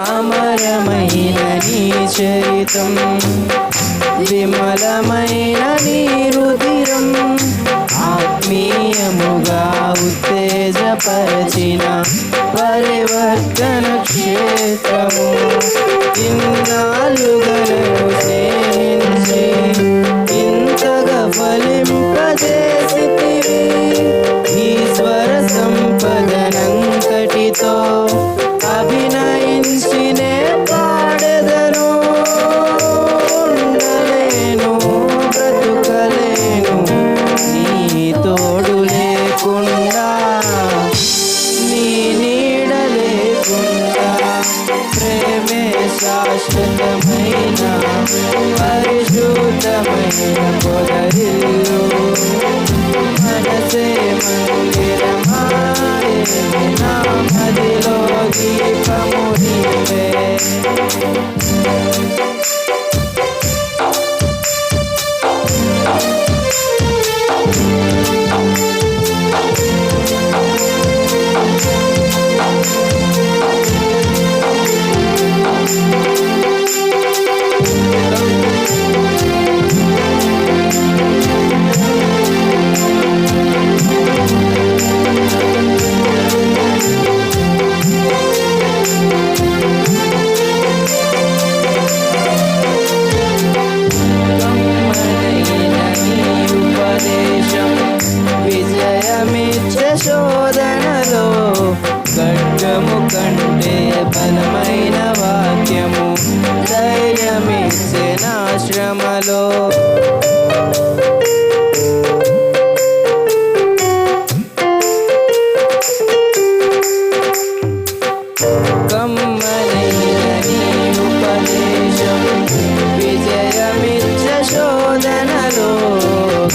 అమరమైన నీ చరితం, విమలమైన నీ రుధిరం, ఆత్మీయముగా ఉత్తేజపరచిన పరివర్తన క్షేత్రము. ఇన్నాళ్ళుగా నన్ను స్నేహించి ఇంతగా ఫలింపజేసితివి. ఈశ్వర సంపదనంతటితో అభినయించినే పాడెదను. ఉండలేను, బ్రతుకలేను నీ తోడు లేకుండా, నీ నీడ లేకుండా. ప్రేమే శాశ్వతమైన పరిశుద్ధమైన పొదరిల్లు, మనసే మందిరమాయే, నా మదిలో దీపము నీవే. శోధనలో ఖడ్గము కంటే బలమైన వాక్యము, ధైర్యమిచ్చే నా శ్రమలో. కమ్మనైన నీ ఉపదేశం, విజయమిచ్చే శోధనలో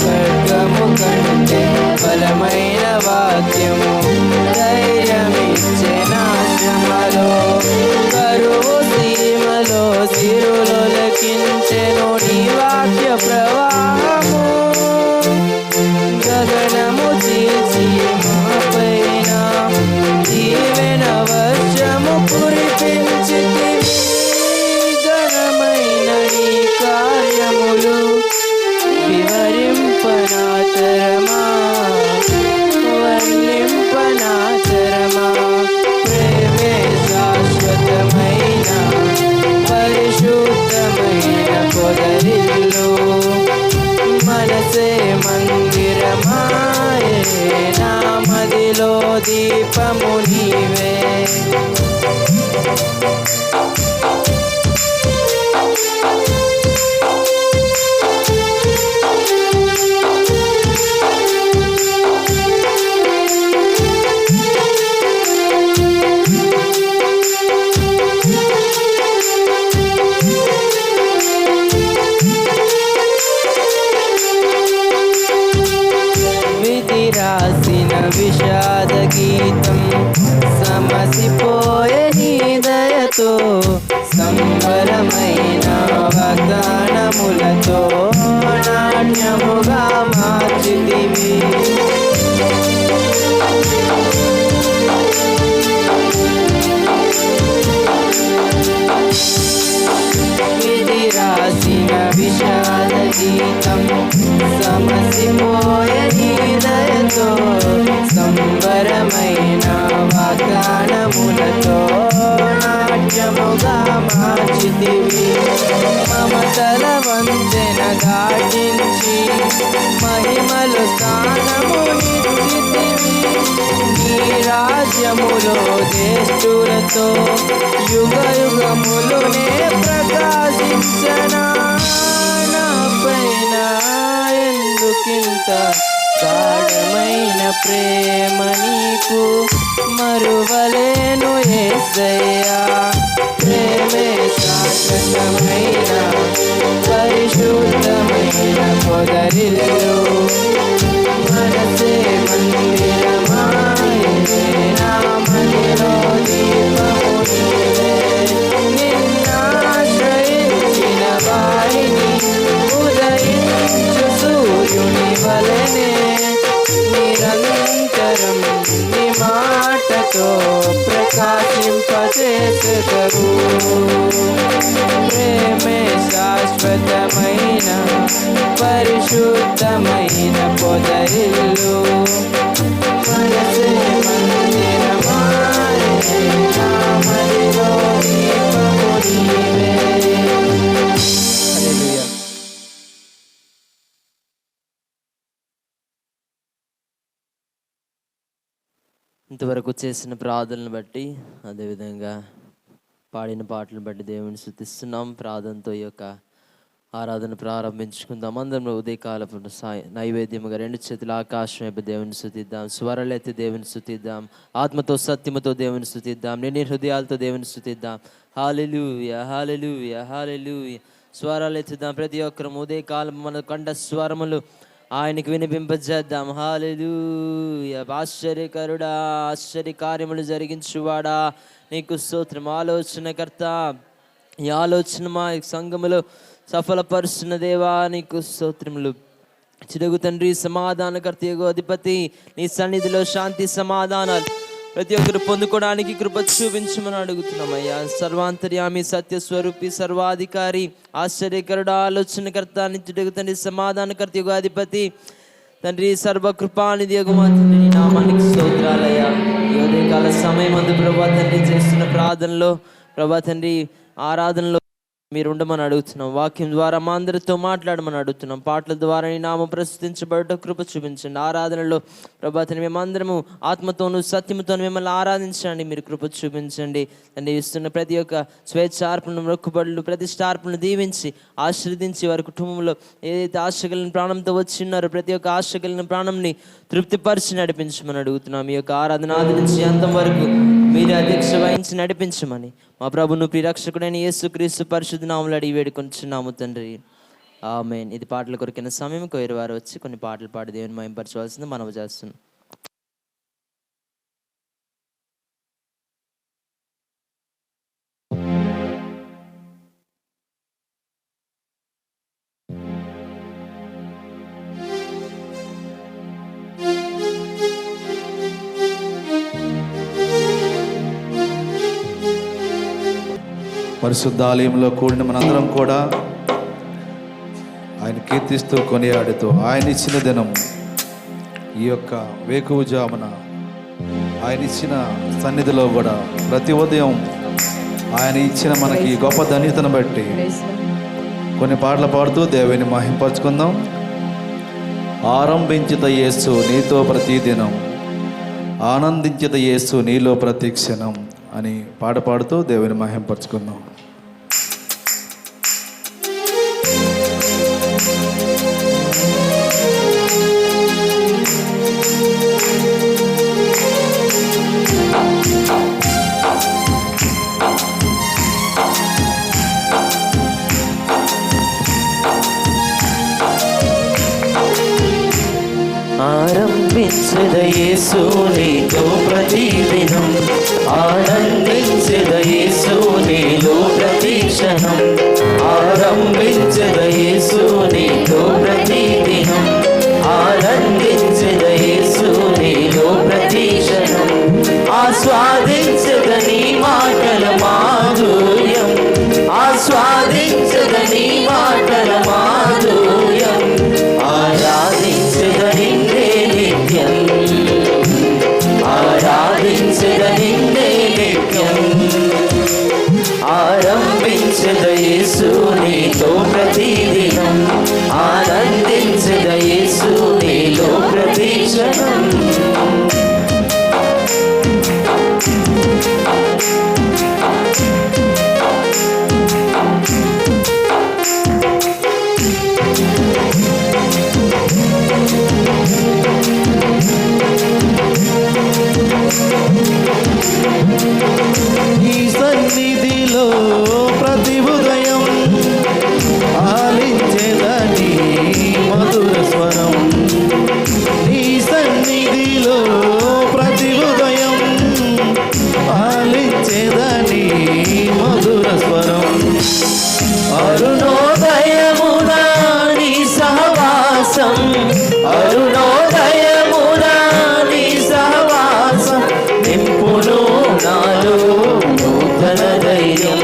ఖడ్గము కంటే బలమైన వాక్యము, ధైర్యమిచ్చే నా శ్రమలో. కరువు సీమలో సిరులొలకించెను నీ వాక్య ప్రవాహము, గగనము చీల్చి మాపైన దీవెన వర్షము కురిపించితివి. ఘనమైన నీ కార్యములు వివరింపనాతరమా, వర్ణింపనాతరమా. ప్రేమే శాశ్వతమైన పరిశుద్ధమైన పొదరిల్లు, మనసే మందిరమాయే, నా మదిలో దీపము నీవే. రాసిన విషాద గీతం సమసిపోయే నీ దయతో, సంబరమైన వాగ్దానములతో నాణ్యముగా మార్చితివి. విధి రాసిన విషాద గీతం సమసిపోయే నీ దయతో, సంబరమైన వాగ్దానములతో నాట్యముగా మార్చితివి. మమతల వంతెన దాటించి మహిమలు స్థానము నిచ్చితివి. నీ రాజ్యములో జ్యేష్ఠులతో యుగ యుగములునే ప్రకాశించనా. నాపైన ఎందుకింత గాఢమైన ప్రేమ నీకు, మరువలేను యేసయ్యా. ప్రేమే శాశ్వతమైన పరిశుద్ధమైన పొదరిల్లు, మనసే మందిరమాయే, నా మదిలో దీపము నీవే. నిన్నాశ్రయించిన వారిని ఉదయించు సూర్యుని వలెనే నిరంతరం నీ మాటతో ప్రకాశింపజేసెదవు. ప్రేమే శాశ్వతమైన పరిశుద్ధమైన పొదరిల్లు. మనసే మందిరమాయే, నా మదిలో దీపము నీవే. హల్లెలూయా. ఇంతవరకు చేసిన ప్రార్థనలు బట్టి, అదేవిధంగా పాడిన పాటలను బట్టి దేవుని స్తుతిస్తున్నాం. ప్రార్థనతో ఈ యొక్క ఆరాధన ప్రారంభించుకుందాం. అందరం ఉదయకాలపు నైవేద్యముగా 2 చేతులు ఆకాశం వైపు దేవుని స్తుతిద్దాం. స్వరాలెత్తి దేవుని స్తుతిద్దాం. ఆత్మతో సత్యముతో దేవుని స్తుతిద్దాం. నిండి హృదయాలతో దేవుని స్తుతిద్దాం. హల్లెలూయా, హల్లెలూయా, హల్లెలూయా. స్వరాలెత్తుదాం. ప్రతి ఒక్కరు ఉదయకాలం మన కంఠ స్వరములు ఆయనకు వినిపింపజేద్దాం. హల్లెలూయా. ఆశ్చర్యకరుడా, ఆశ్చర్య కార్యములు జరిగించువాడా, నీకు స్తోత్రం. ఆలోచనకర్త, ఈ ఆలోచన మా సంఘములో సఫలపరుస్తున్న దేవా, నీకు స్తోత్రములు. చిరుగు తండ్రి, సమాధానకర్త యెహోవా అధిపతి, నీ సన్నిధిలో శాంతి సమాధానాలు ప్రతి ఒక్కరు పొందుకోవడానికి కృప చూపించమని అడుగుతున్నామయ్యా. సర్వాంతర్యామి, సత్యస్వరూపి, సర్వాధికారి, ఆశ్చర్యకరుడు, ఆలోచనకర్త, చిరుగు తండ్రి, సమాధానకర్త యెహోవా అధిపతి తండ్రి, సర్వకృపానిధి యెహోవా తండ్రి, నీ నామానికి స్తోత్రాలయ్యా. ఈ ఉదయకాల సమయం అందు ప్రభా తండ్రి చేస్తున్న ప్రార్థనలో ప్రభా తండ్రి ఆరాధనలో మీరు ఉండమని అడుగుతున్నాం. వాక్యం ద్వారా మా అందరితో మాట్లాడమని అడుగుతున్నాం. పాటల ద్వారా నీ నామం ప్రస్తుతించబడ్డ కృప చూపించండి. ఆరాధనలో ప్రభాతని మేమందరము ఆత్మతోనూ సత్యముతోనూ మిమ్మల్ని ఆరాధించండి. మీరు కృప చూపించండి. తండ్రి ఇస్తున్న ప్రతి ఒక్క స్వేచ్ఛార్పణను, మొక్కుబడులు, ప్రతిష్టార్పణను దీవించి ఆశీర్వదించి వారి కుటుంబంలో ఏదైతే ఆశ కలిగిన ప్రాణంతో వచ్చి ఉన్నారో ప్రతి ఒక్క ఆశ కలిగిన ప్రాణంని తృప్తిపరిచి నడిపించమని అడుగుతున్నాం. ఈ యొక్క ఆరాధన ఆది నుంచి అంతం వరకు మీరే అధ్యక్ష వహించి నడిపించమని మా ప్రభును ప్రియరక్షకుడైన యేసుక్రీస్తు పరిశుద్ధ నామములో అడిగి వేడుకొంచున్నాము తండ్రి, ఆమేన్. ఇది పాటల కొరకైన సమయం. కోరి వారు వచ్చి కొన్ని పాటలు పాడి దేవుని మహిమపరచవలసింది మనవి చేస్తున్నాం. పరిశుద్ధ ఆలయంలో కూడిన మనందరం కూడా ఆయన కీర్తిస్తూ కొనియాడుతూ ఆయన ఇచ్చిన దినం ఈ యొక్క వేకువజామున ఆయన ఇచ్చిన సన్నిధిలో కూడా ప్రతి ఉదయం ఆయన ఇచ్చిన మనకి గొప్ప ధన్యతను బట్టి కొన్ని పాటలు పాడుతూ దేవుని మహింపరచుకుందాం. ఆరంభించిత యేసు నీతో ప్రతిదినం, ఆనందించిత యేసు నీలో ప్రతి క్షణం అని పాట పాడుతూ దేవుని మహింపరచుకుందాం. ఆరంభించద యేసు నీతో ప్రతిదినం, ఆనందించద యేసు నీలో ప్రతి క్షణం. ఆరంభించద యేసు నీతో ప్రతిదినం, ఆనందించద యేసు నీలో ప్రతి క్షణం. ఆస్వాదించద నీ మాటల మాధుర్యం, ఆస్వాదించద నీ మాటల మాధుర్యం. ఆరాధించద నిన్నే నిత్యం, ఆరాధించద నిన్నే నిత్యం. ఆరంభించద యేసు నీతో ప్రతిదినం, ఆనందించద యేసు నీలో ప్రతి క్షణం. ఈ సన్నిధిలో ప్రతి ఉదయం ఆలించేదని మధుర స్వరం, ఈ సన్నిధిలో ప్రతి ఉదయం ఆలించేదని మధుర స్వరం. అరుణోదయమున నీ సహవాసం, అరుణోదయమున నీ సహవాసం. నింపును నాలో నూతన ధైర్యం,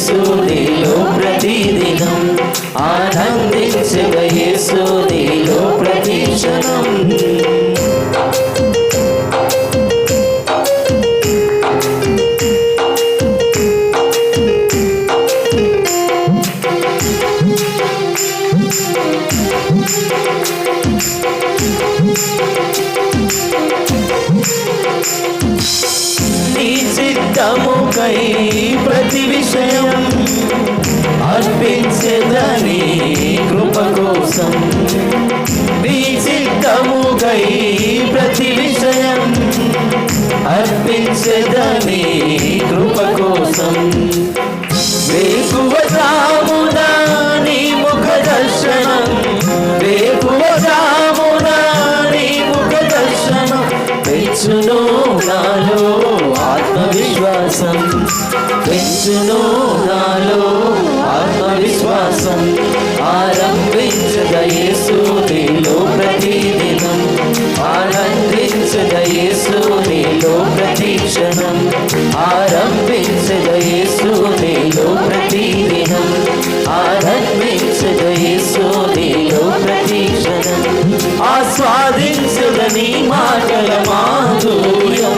యేసు నీలో ప్రతిదినం, ఆనందించగా యేసు నీలో ప్రతి క్షణం. నీ చిత్తముకై ప్రతి విషయం అర్పించెదని కృప కోసం, నీ చిత్తముకై ప్రతి విషయం అర్పించెదని కృప కోసం. వేకువ జామున నీ ముఖ దర్శనం, వేకువ జామున నీ ముఖ దర్శనం పెంచును నాలో ఆత్మవిశ్వాసం, పెంచును నాలో ఆత్మవిశ్వాసం. ఆరంభించగా యేసు నీలో ప్రతిదినం, ఆనందించగా యేసు నీలో ప్రతి క్షణం. ఆరంభించగా యేసు నీలో ప్రతిదినం, ఆనందించగా యేసు నీలో ప్రతి క్షణం. ఆస్వాదించగా నీ మాటల మాధుర్యం,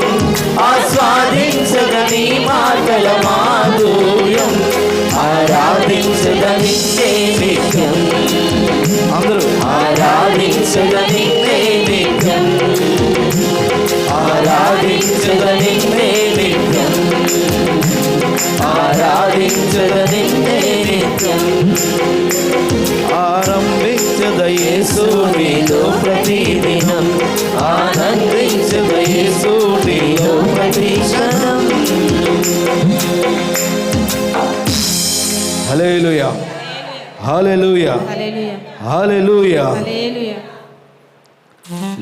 ఆస్వాదించగా నీ మాటల మాధుర్యం. ఆరాధించగా నిన్నే నిత్యం, అందరూ ఆరాధించగా నిన్నే నిత్యం, ఆరాధించగా నిన్నే నిత్యం, ఆరాధించగా నిన్నే నిత్యం. ఆరంభించగా యేసు నీలో ప్రతిదినం, ఆనందించగా యేసు నీలో ప్రతి క్షణం. హల్లెలూయా, హల్లెలూయా, హల్లెలూయా.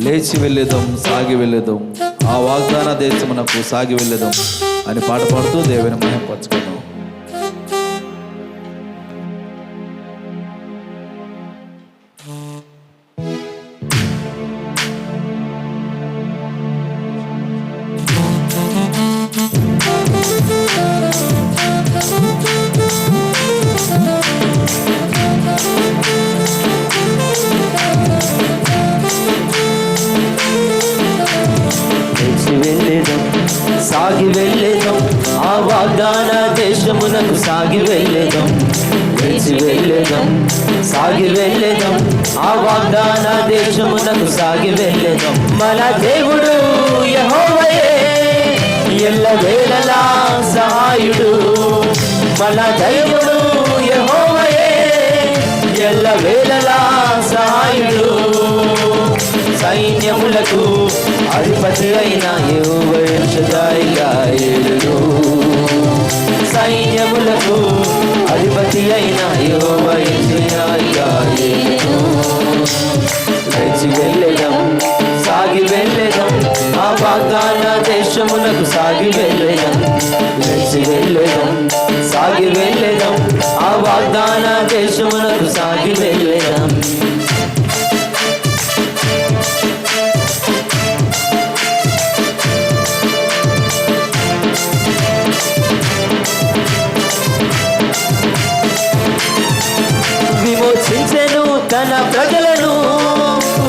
లేచి వెళ్ళేదాం, సాగి వెళ్ళేదాం, ఆ వాగ్దాన దేశమునకు సాగి వెళ్ళేదాం అని పాట పాడుతూ దేవుని మహిమపరచుకుందాం. సాగి వెళ్ళేదాం, ఆ వాగ్దాన దేశమునకు సాగి వెళ్ళేదాం, లేచి వెళ్ళేదాం, సాగి వెళ్ళేదాం, ఆ వాగ్దాన దేశమునకు సాగి వెళ్ళేదాం. మన దేవుడు యెహోవాయే ఎల్లవేళలా సహాయుడు, మన దేవుడు యెహోవాయే ఎల్లవేళలా సహాయుడు. సైన్యములకు అధిపతి అయిన యెహోవా షదాయిగా యేలును, సైన్యములకు అధిపతి అయిన యెహోవా షదాయిగా యేలును. లేచి వెళ్ళేదాం, సాగి వెళ్ళేదాం, ఆ వాగ్దాన దేశమునకు సాగి వెళ్ళేదాం, లేచి వెళ్ళేదాం, సాగి వెళ్ళేదాం, ఆ వాగ్దాన దేశమునకు సాగి వెళ్ళేదాం. విమోచించెను తన ప్రజలను,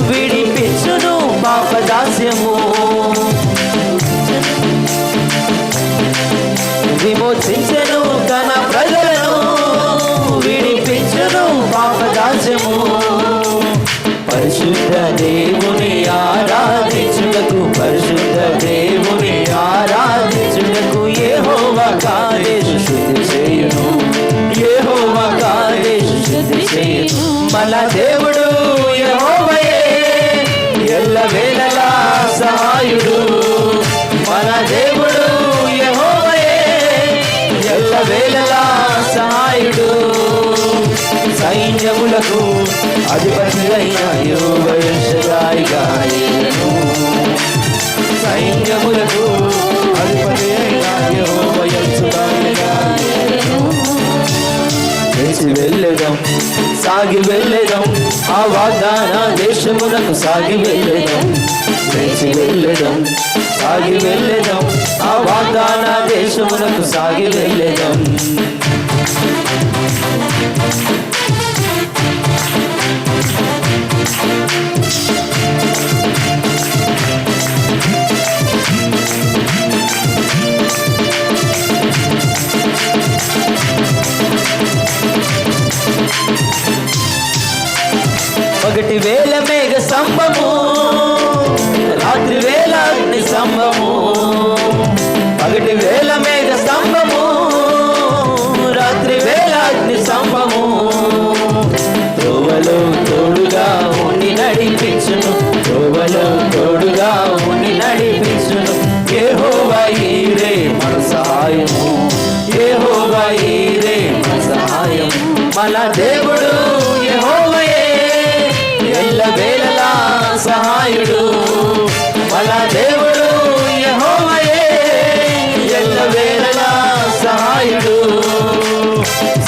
విడిపించును పాపదాస్యము. విమోచించెను తన ప్రజలను, విడిపించును పాపదాస్యము. పరిశుద్ధ దేవుని ఆరాధించుటకు, పరిశుద్ధ దేవుని ఆరాధించుటకు యెహోవా కాదేశు శుద్ధి చేయును, యెహోవా కాదేశు శుద్ధి చేయును. మన దేవుడు యెహోవాయే ఎల్లవేళలా సహాయుడు, మన దేవుడు యెహోవాయే ఎల్లవేళలా సహాయుడు. సైన్యములకు అధిపతి అయిన యెహోవా షదాయిగా యేలును, సైన్యములకు అధిపతి అయిన యెహోవా షదాయిగా యేలును. లేచి వెళ్ళేదాం, సాగి వెళ్ళేదాం, ఆ వాగ్దాన దేశమునకు సాగి వెళ్ళేదాం, లేచి వెళ్ళేదాం, సాగి వెళ్ళేదాం, ఆ వాగ్దాన దేశమునకు సాగి వెళ్ళేదాం. వేళ మేఘ స్తంభము, రాత్రి వేళ అగ్ని స్తంభము. పగటి వేళ మేఘ స్తంభము, రాత్రి వేళ అగ్ని స్తంభము. త్రోవలో తోడుగా ఉండి నడిపించును, త్రోవలో తోడుగా ఉండి నడిపించును. యెహోవా ఈరే మన సహాయము, యెహోవా ఈరే మన సహాయం. మన దేవుడు యెహోవాయే ఎల్ల వేళలా సహాయుడు. మన దేవుడు యెహోవాయే ఎల్ల వేళలా సహాయుడు.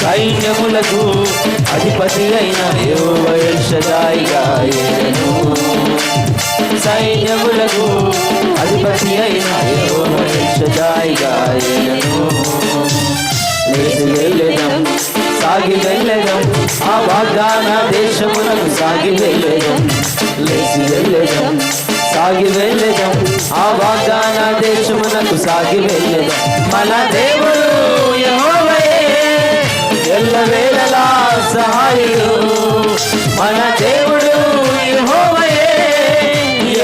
సైన్యములకు అధిపతి అయిన యెహోవా ఎల్ షదాయిగా యేను. సైన్యములకు అధిపతి అయిన యెహోవా ఎల్ షదాయిగా యేను. లేచి వెళ్ళెదం, సాగి వెళ్ళెదం, ఆ వాగ్దాన దేశమునకు సాగి వెళ్ళెదం. లేచి వెళ్ళెదం, సాగి వెళ్ళెదం, ఆ వాగ్దాన దేశమునకు సాగి వెళ్ళెదం. మన దేవుడు యెహోవాయే ఎల్ల వేళలా సహాయుడు. మన దేవుడు యెహోవాయే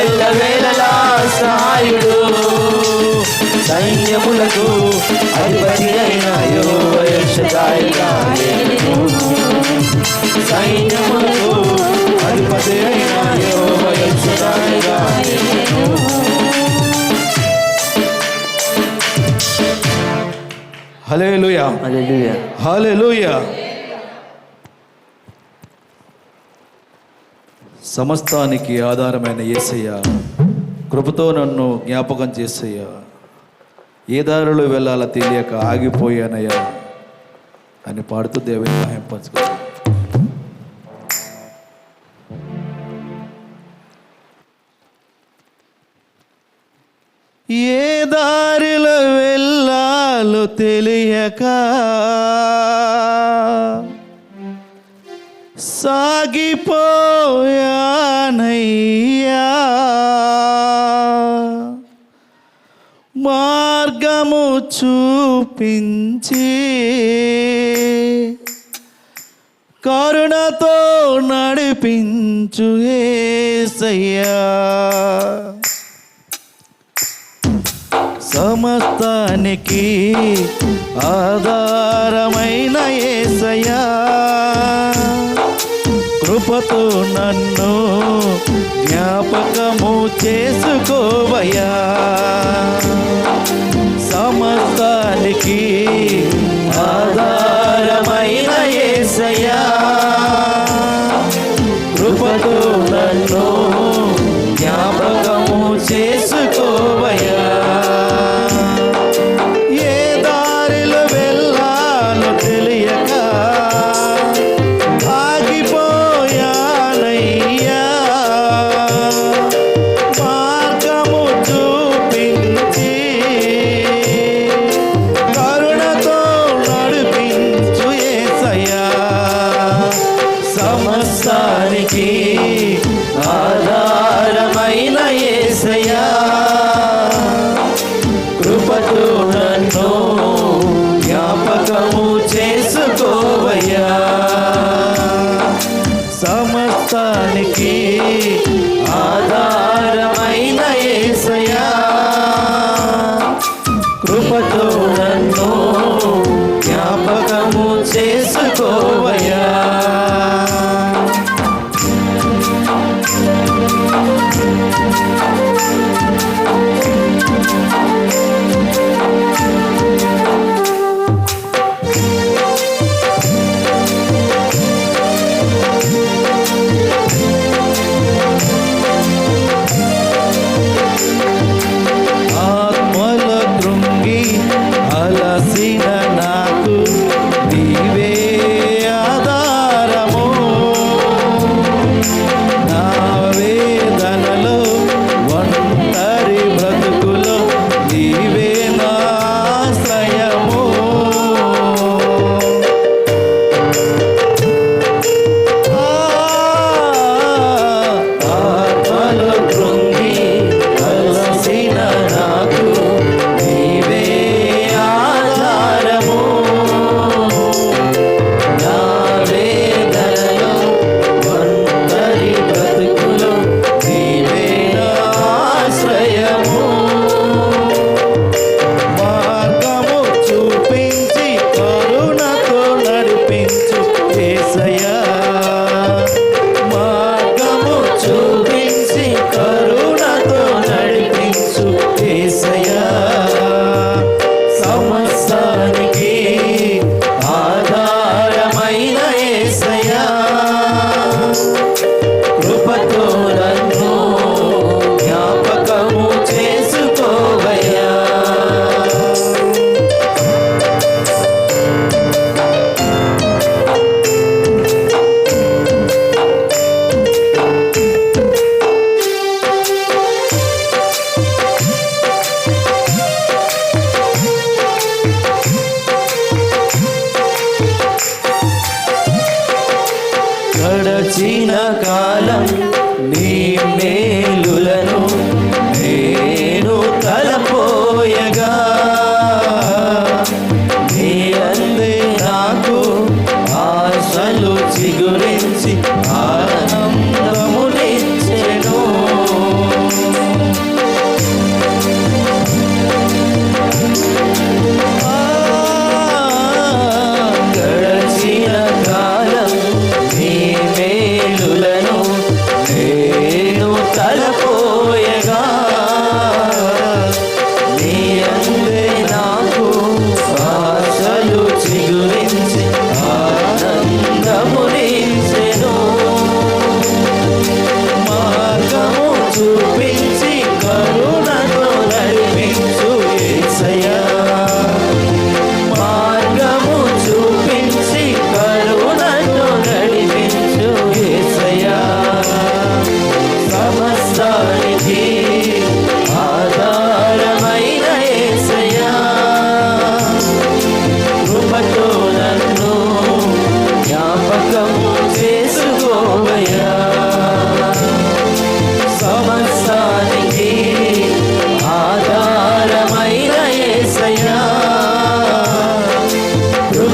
ఎల్ల వేళలా సహాయుడు. సైన్యములకు అధిపతి అయిన యెహోవా ఎల్ షదాయిగా యేను. సైన్యములకు అధిపతి అయిన యెహోవా ఎల్ షదాయిగా యేను. హల్లెలూయా, హల్లెలూయా. హల్లెలూయా. సమస్తానికి ఆధారమైన యేసయ్య, కృపతో నన్ను జ్ఞాపకం చేసయ్యా. ఏ దారిలో వెళ్ళాలో తెలియక ఆగిపోయానయ్యా అని పాడుతూ దేవుని మహింపరచుకో. ఏ దారిలో వెళ్ళాలో తెలియక సాగిపోయానయ్యా, మార్గము చూపించి కరుణతో నడిపించు యేసయ్యా. సమస్తానికి ఆధారమైన యేసయ్యా, కృపతో నన్ను జ్ఞాపకము చేసుకోవయ్యా. సమస్తానికి ఆధారమైన యేసయ్యా, కృపతో నన్ను జ్ఞాపకము చేసుకోవయ్యా. ఏ దారిలో వెళ్ళాలో తెలియక ఆగిపోయానయ్యా, మార్గము చూపించి కరుణతో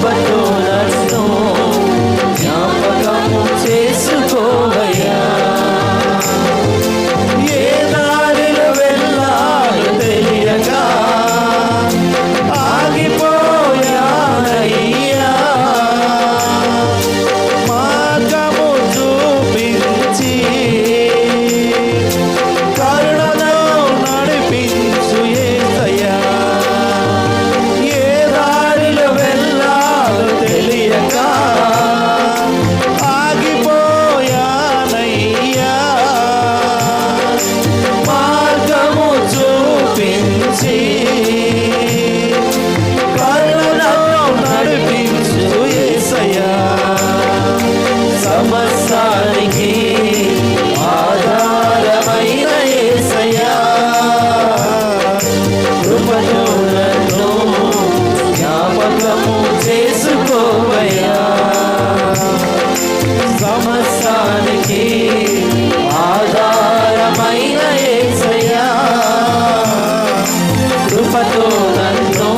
కృపతో నన్ను జ్ఞాపకము చేసుకోవయ్యా. ఏ దారిలో వెళ్ళాలో తెలియక ఆగిపోయానయ్యా. మార్గము చూపించి కరుణతో నడిపించు యేసయ్యా. ఏ దారిలో వెళ్ళాలో తెలియక ఆగిపోయానయ్యా. మార్గము చూపించి కరుణతో నడిపించు యేసయ్యా. సమస్తానికి ఆధారమైన యేసయ్యా. కృపతో నన్ను జ్ఞాపకము చేసుకోవయ్యా. సమస్తానికి ఆధారమైన యేసయ్యా. కృపతో నన్ను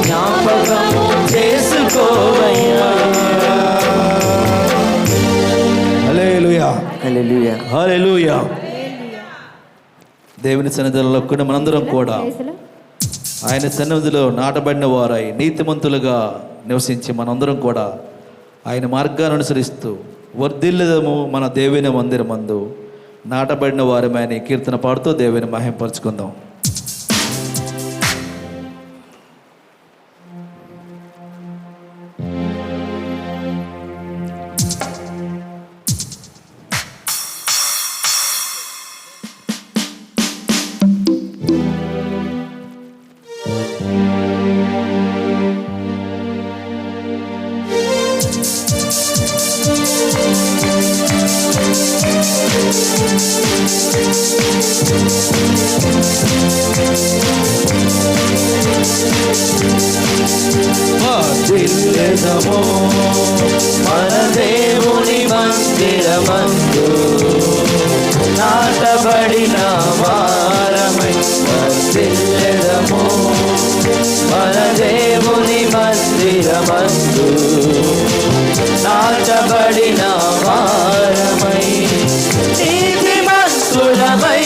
జ్ఞాపకము చేసుకోవయ్యా. హల్లెలూయా, హల్లెలూయా. హల్లెలూయా. దేవుని సన్నిధిలో కూడా మనందరం కూడా ఆయన సన్నిధిలో నాటబడిన వారై నీతిమంతులుగా నివసించి మనందరం కూడా ఆయన మార్గాన్ని అనుసరిస్తూ వర్ధిల్లదము మన దేవుని మందిరమందు నాటబడిన వారమని కీర్తన పాడుతూ దేవుని మహింపరుచుకుందాం. వర్ధిల్లెదము మన దేవుని మందిరమందు నాటబడిన వారమై. వర్ధిల్లెదము మన దేవుని మందిరమందు నాటబడిన వారమై. నీతిమంతులమై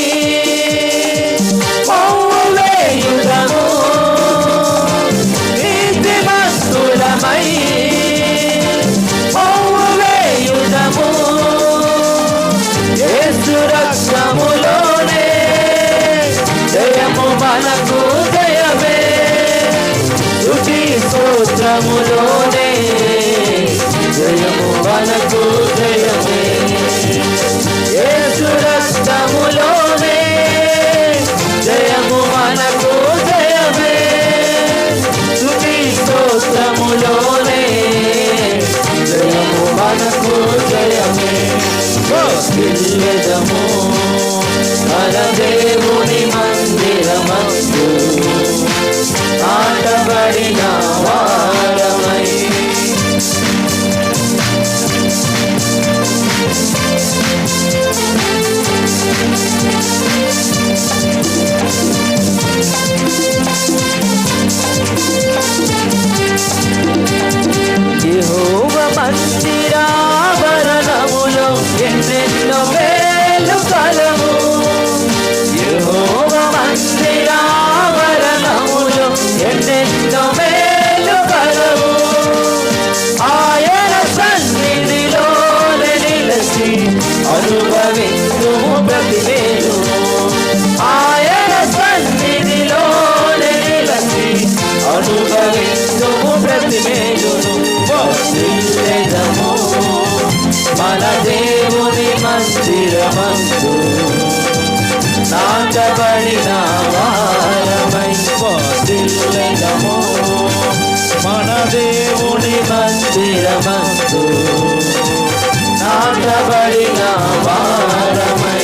పౌవేయుదము. నీతిమంతులమై పౌవేయుదము. యేసు రక్తములోనే జయము మనకు జయమే. స్తుతి స్తోత్రములోనే జయము మనకు జయమే. యేసు రక్తములోనే జయము మనకు జయమే. స్తుతి స్తోత్రములోనే జయము మనకు జయమే. వర్ధిల్లెదము మన దేవుని మందిరమందు నాటబడిన వారమై. యెహోవా మందిరాభరణములో ఎన్నెన్నో మేలు కలవు. యెహోవా మందిరాభరణములో ఎన్నెన్నో మేలు కలవు. ఆయన సన్నిధిలో నిలిచి అనుభవించుము ప్రతి మేలు. ఆయన సన్నిధిలో నిలిచి అనుభవించుము ప్రతి మేలును. వర్ధిల్లెదము మన దేవుని మందిరమందు నాటబడిన వారమై. వర్ధిల్లెదము మన దేవుని మందిరమందు నాటబడిన వారమై.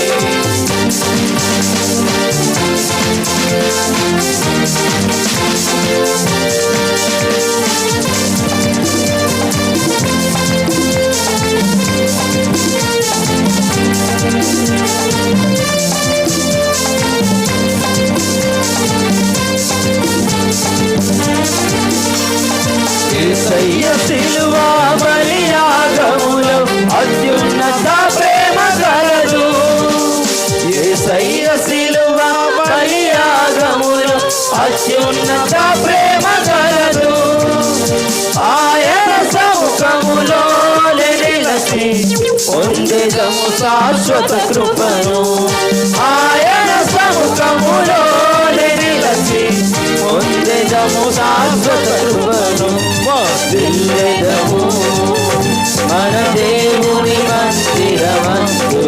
యేసయ్య సిలువ బలియాగములో అత్యున్నత ప్రేమ గలదు. యేసయ్య సిలువ బలియాగములో అత్యున్నత ప్రేమ గలదు. ఆయన సముఖములో నిలిచి పొందెదము శాశ్వత కృపను. ఆయన సముఖములో నిలిచి పొందెదము శాశ్వత కృపను. వర్ధిల్లెదము మన దేవుని మందిరమందు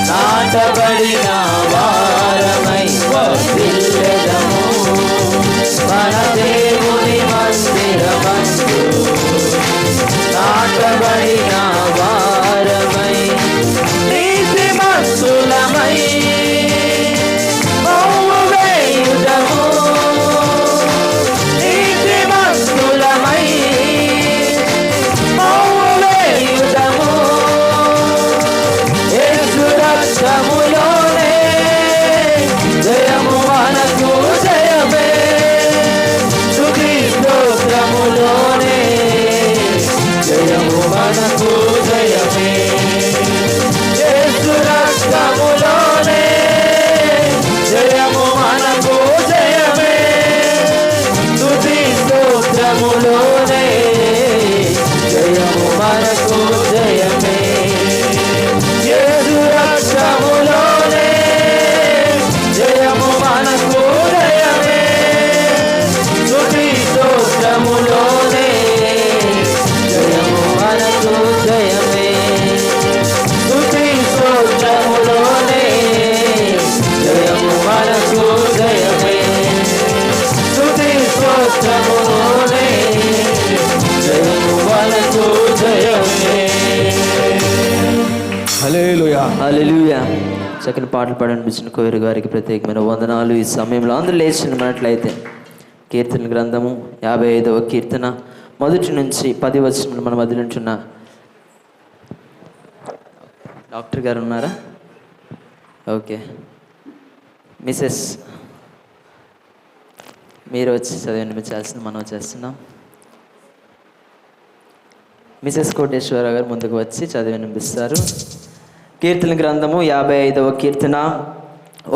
నాటబడిన వారమై. వర్ధిల్లెదము మన దేవుని మందిరమందు నాటబడిన వారమై. నీతిమంతులమై మమ్ము వేయుదము. నీతిమంతులమై మమ్ము వేయుదము. యేసు రక్తములోనే జయము మనకు జయమే. స్తుతి స్తోత్రములోనే జయము మనకు జయమే. యేసు రక్తములోనే జయము మనకు జయమే. స్తుతి స్తోత్రములోనే జయము మనకు జయమే. యేసు రక్తములోనే జయము మనకు జయమే. స్తుతి స్తోత్రములోనే జయము మనకు జయమే. స్తుతి స్తోత్రములోనే జయము మనకు జయమే. స్తుతి స్తోత్రములోనే జయము మనకు జయమే. హల్లెలూయా. హల్లెలూయా. చక్కని పాటలు పాడనిపించిన కోవిరి గారికి ప్రత్యేకమైన వందనాలు. ఈ సమయంలో అందరూ లేచినట్లయితే కీర్తన గ్రంథము 55వ కీర్తన 1 నుంచి 10 వచనములు మన మధ్య ఉంటున్న డాక్టర్ గారు ఉన్నారా? ఓకే, మిసెస్ మీరు వచ్చి చదివండి. మీరు చేస్తున్న మనం చేస్తున్నాం. మిసెస్ కోటేశ్వరరావు గారు ముందుకు వచ్చి చదివి వినిపిస్తారు. కీర్తన గ్రంథము 55వ కీర్తన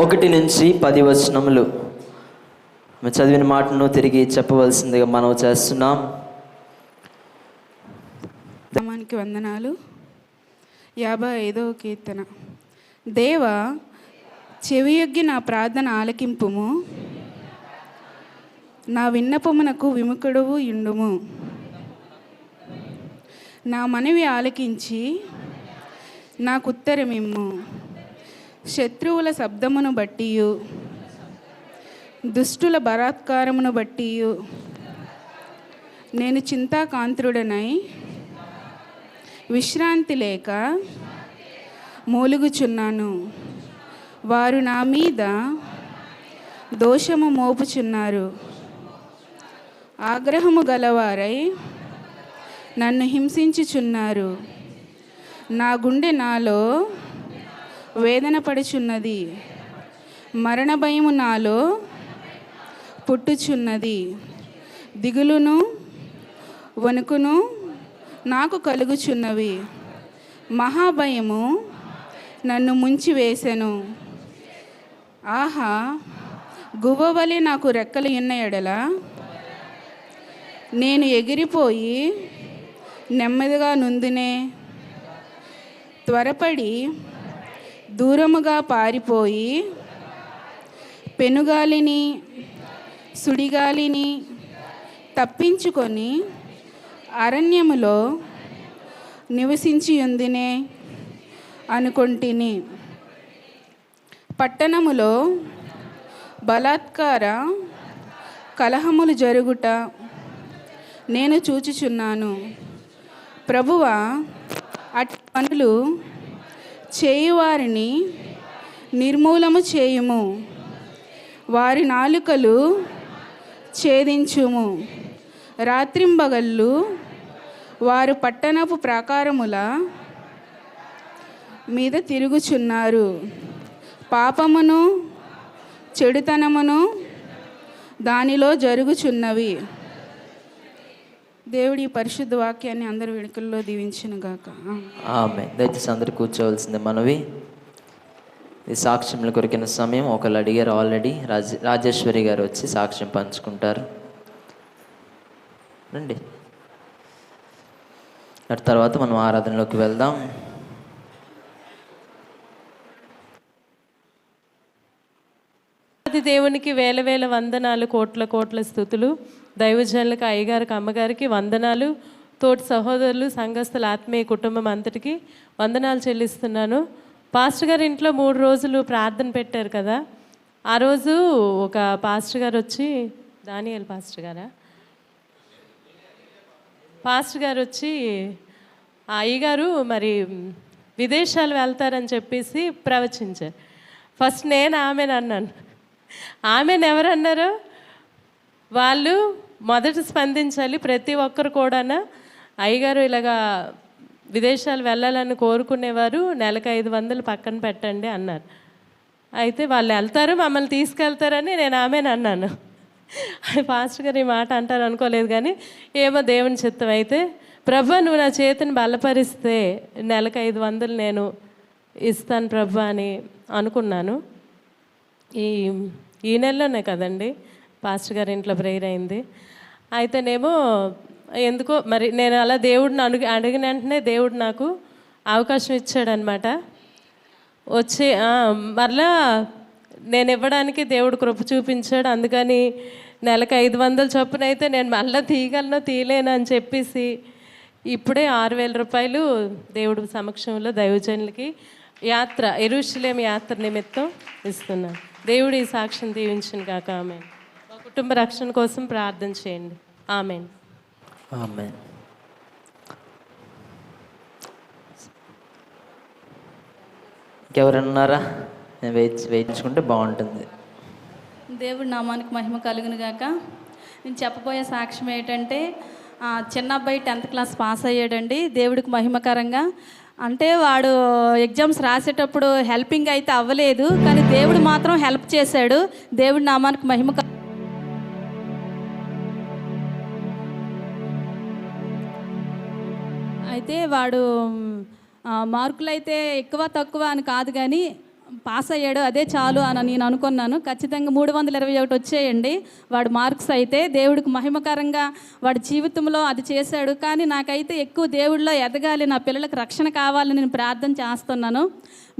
1 నుంచి 10 వచనములు. మేము చదివిన మాటను తిరిగి చెప్పవలసిందిగా మనం చేస్తున్నాం. నామానికి వందనాలు. 55వ కీర్తన. దేవా, చెవియొగ్గి నా ప్రార్థన ఆలకింపుము, నా విన్నపమునకు విముఖుడువు యుండుము. నా మనవి ఆలకించి నాకు ఉత్తరమిమ్ము. శత్రువుల శబ్దమును బట్టియు దుష్టుల బలాత్కారమును బట్టియు నేను చింతాకాంతుడనై విశ్రాంతి లేక మూలుగుచున్నాను. వారు నా మీద దోషము మోపుచున్నారు. ఆగ్రహము గలవారై నన్ను హింసించుచున్నారు. నా గుండె నాలో వేదన పడుచున్నది. మరణ భయము నాలో పుట్టుచున్నది. దిగులును వణుకును నాకు కలుగుచున్నవి. మహాభయము నన్ను ముంచివేసెను. ఆహా, గువ్వవలె నాకు రెక్కలు ఉన్న ఎడల నేను ఎగిరిపోయి నెమ్మదిగా నుందునే. త్వరపడి దూరముగా పారిపోయి పెనుగాలిని సుడిగాలిని తప్పించుకొని అరణ్యములో నివసించియుందినే అనుకొంటిని. పట్టణములో బలాత్కార కలహములు జరుగుట నేను చూచుచున్నాను. ప్రభువా, అట్టి పనులు చేయువారిని నిర్మూలము చేయుము. వారి నాలుకలు ఛేదించుము. రాత్రింబగళ్ళు వారు పట్టణపు ప్రాకారముల మీద తిరుగుచున్నారు. పాపమును చెడుతనమును దానిలో జరుగుచున్నవి. దేవుడి ఈ పరిశుద్ధ వాక్యాన్ని అందరి వెనుకల్లో దీవించిన గాక. ఆమె. దయచేసి అందరు కూర్చోవలసిందే మనవి. ఈ సాక్ష్యముల కొరికిన సమయం ఒకళ్ళు అడిగారు ఆల్రెడీ. రాజేశ్వరి గారు వచ్చి సాక్ష్యం పంచుకుంటారు. రండి. అటు తర్వాత మనం ఆరాధనలోకి వెళ్దాం. దేవునికి వేల వేల వందనాలు, కోట్ల కోట్ల స్థుతులు. దైవజనులకు, అయ్యగారికి, అమ్మగారికి వందనాలు. తోటి సహోదరులు, సంఘస్థుల ఆత్మీయ కుటుంబం అంతటికి వందనాలు చెల్లిస్తున్నాను. పాస్టర్ గారు ఇంట్లో 3 రోజులు ప్రార్థన పెట్టారు కదా, ఆ రోజు ఒక పాస్టర్ గారు వచ్చి, దానియేల్ పాస్టర్ గారు వచ్చి, ఆ అయ్యగారు మరి విదేశాలు వెళ్తారని చెప్పేసి ప్రవచించారు. ఫస్ట్ నేను ఆమెను అన్నాను. ఆమెను ఎవరన్నారు? వాళ్ళు మొదట స్పందించాలి. ప్రతి ఒక్కరు కూడా అయ్యగారు ఇలాగా విదేశాలు వెళ్ళాలని కోరుకునేవారు, నెలకు 500 పక్కన పెట్టండి అన్నారు. అయితే వాళ్ళు వెళ్తారు, మమ్మల్ని తీసుకెళ్తారని నేను ఆమెను అన్నాను. పాస్టర్ గారు ఈ మాట అంటారు అనుకోలేదు, కానీ ఏమో దేవుని చిత్తం. అయితే ప్రభా, నువ్వు నా చేతిని బలపరిస్తే నెలకు 500 నేను ఇస్తాను ప్రభా అని అనుకున్నాను. ఈ నెలలోనే కదండి పాస్టర్ గారి ఇంట్లో ప్రేయర్ అయింది. అయితేనేమో ఎందుకో మరి నేను అలా దేవుడిని అడిగిన వెంటనే దేవుడు నాకు అవకాశం ఇచ్చాడనమాట. వచ్చి మరలా నేను ఇవ్వడానికి దేవుడు కృప చూపించాడు. అందుకని నెలకు 500 చొప్పున అయితే నేను మళ్ళీ తీయగలను తీయలేను అని చెప్పేసి ఇప్పుడే 6,000 రూపాయలు దేవుడు సమక్షంలో దైవజనులకి యాత్ర, యెరూషలేం యాత్ర నిమిత్తం ఇస్తున్నాను. దేవుడు ఈ సాక్ష్యం దీవించును గాక. ఆమేన్. మా కుటుంబ రక్షణ కోసం ప్రార్థన చేయండి. ఆమేన్. ఆమేన్. ఇంకెవరైనా ఉన్నారా? నేను వేయించుకుంటే బాగుంటుంది. దేవుడి నామానికి మహిమ కలుగును గాక. నేను చెప్పబోయే సాక్ష్యం ఏంటంటే, చిన్న అబ్బాయి 10th క్లాస్ పాస్ అయ్యాడండి దేవుడికి మహిమకరంగా. అంటే వాడు ఎగ్జామ్స్ రాసేటప్పుడు హెల్పింగ్ అయితే అవ్వలేదు, కానీ దేవుడు మాత్రం హెల్ప్ చేశాడు. దేవుడి నామానికి మహిమ. అయితే వాడు మార్కులు అయితే ఎక్కువ తక్కువ అని కాదు, కానీ పాస్ అయ్యాడు, అదే చాలు అని నేను అనుకున్నాను. ఖచ్చితంగా 321 వచ్చాయండి వాడు మార్క్స్. అయితే దేవుడికి మహిమకరంగా వాడి జీవితంలో అది చేశాడు. కానీ నాకైతే ఎక్కువ దేవుడిలో ఎదగాలి, నా పిల్లలకు రక్షణ కావాలని నేను ప్రార్థన చేస్తున్నాను.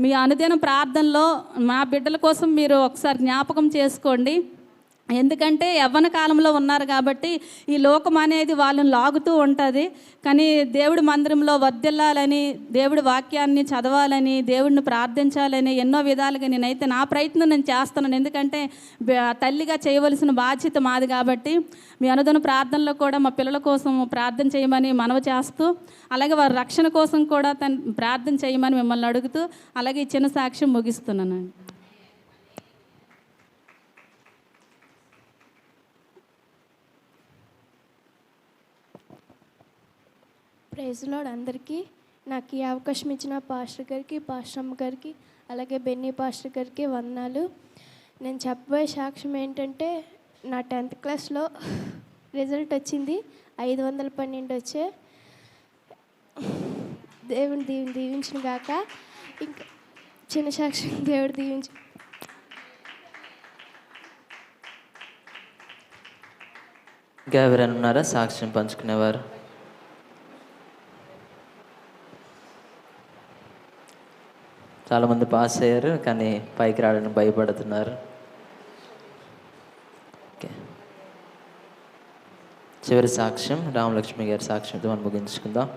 మీ అనుదిన ప్రార్థనలో మా బిడ్డల కోసం మీరు ఒకసారి జ్ఞాపకం చేసుకోండి. ఎందుకంటే యవ్వన కాలంలో ఉన్నారు కాబట్టి ఈ లోకం అనేది వాళ్ళని లాగుతూ ఉంటుంది. కానీ దేవుడి మందిరంలో వర్ధిల్లాలని, దేవుడి వాక్యాన్ని చదవాలని, దేవుడిని ప్రార్థించాలని ఎన్నో విధాలుగా నేనైతే నా ప్రయత్నం నేను చేస్తున్నాను. ఎందుకంటే తల్లిగా చేయవలసిన బాధ్యత మాది కాబట్టి మీ అనుదిన ప్రార్థనలో కూడా మా పిల్లల కోసం ప్రార్థన చేయమని మనవి చేస్తూ, అలాగే వారి రక్షణ కోసం కూడా ప్రార్థన చేయమని మిమ్మల్ని అడుగుతూ, అలాగే ఈ చిన్న సాక్ష్యం ముగిస్తున్నానండి. ప్రైజ్ లార్డ్ అందరికీ. నాకు ఈ అవకాశం ఇచ్చిన పాస్టర్ గారికి, పాస్టర్ అమ్మ గారికి, అలాగే బెన్నీ పాస్టర్ గారికి వందనాలు. నేను చెప్పబోయే సాక్ష్యం ఏంటంటే, నా 10th క్లాస్లో రిజల్ట్ వచ్చింది, 512 వచ్చే. దేవుని దీవించిన గాక. ఇంకా చిన్న సాక్ష్యం, దేవుడు దీవించి. ఇంకా ఎవరైనా ఉన్నారా సాక్ష్యం పంచుకునేవారు? చాలామంది పాస్ అయ్యారు, కానీ పైకి రావడానికి భయపడుతున్నారు. ఓకే, చివరి సాక్ష్యం రామలక్ష్మి గారి సాక్ష్యంతో మనం ముగించుకుందాం.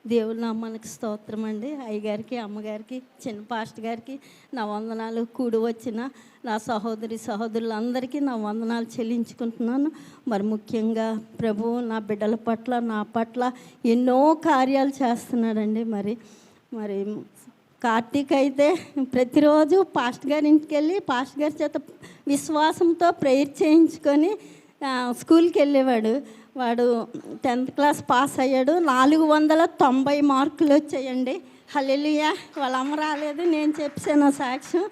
దేవుడి నామానికి స్తోత్రం అండి. అయ్యగారికి, అమ్మగారికి, చిన్న పాస్టర్ గారికి నా వందనాలు. కూడి వచ్చిన నా సహోదరులందరికీ నా వందనాలు చెల్లించుకుంటున్నాను. మరి ముఖ్యంగా ప్రభువు నా బిడ్డల పట్ల, నా పట్ల ఎన్నో కార్యాలు చేస్తున్నాడండి. మరి కార్తీక్ అయితే ప్రతిరోజు పాస్టర్ గారి ఇంటికి వెళ్ళి పాస్టర్ గారి చేత విశ్వాసంతో ప్రేయర్ చేయించుకొని స్కూల్కి వెళ్ళేవాడు. వాడు 10th క్లాస్ పాస్ అయ్యాడు. 490 మార్కులు వచ్చాయండి. హల్లెలూయా. వాళ్ళ అమ్మ రాలేదు, నేను చెప్పాను సాక్ష్యం.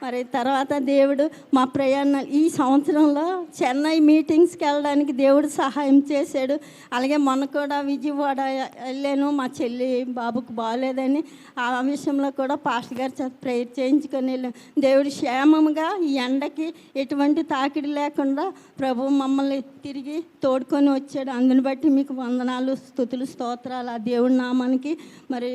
మరి తర్వాత దేవుడు మా ప్రయాణాలు ఈ సంవత్సరంలో చెన్నై మీటింగ్స్కి వెళ్ళడానికి దేవుడు సహాయం చేశాడు. అలాగే మొన్న కూడా విజయవాడ వెళ్ళాను, మా చెల్లి బాబుకు బాగోలేదని ఆ విషయంలో కూడా పాస్టర్ గారి చేత ప్రేయర్ చేయించుకొని వెళ్ళాను. దేవుడు క్షేమంగా ఈ ఎండకి ఎటువంటి తాకిడి లేకుండా ప్రభు మమ్మల్ని తిరిగి తోడుకొని వచ్చాడు. అందుని బట్టి మీకు వందనాలు, స్తుతులు, స్తోత్రాలు ఆ దేవుడి నామానికి. మరి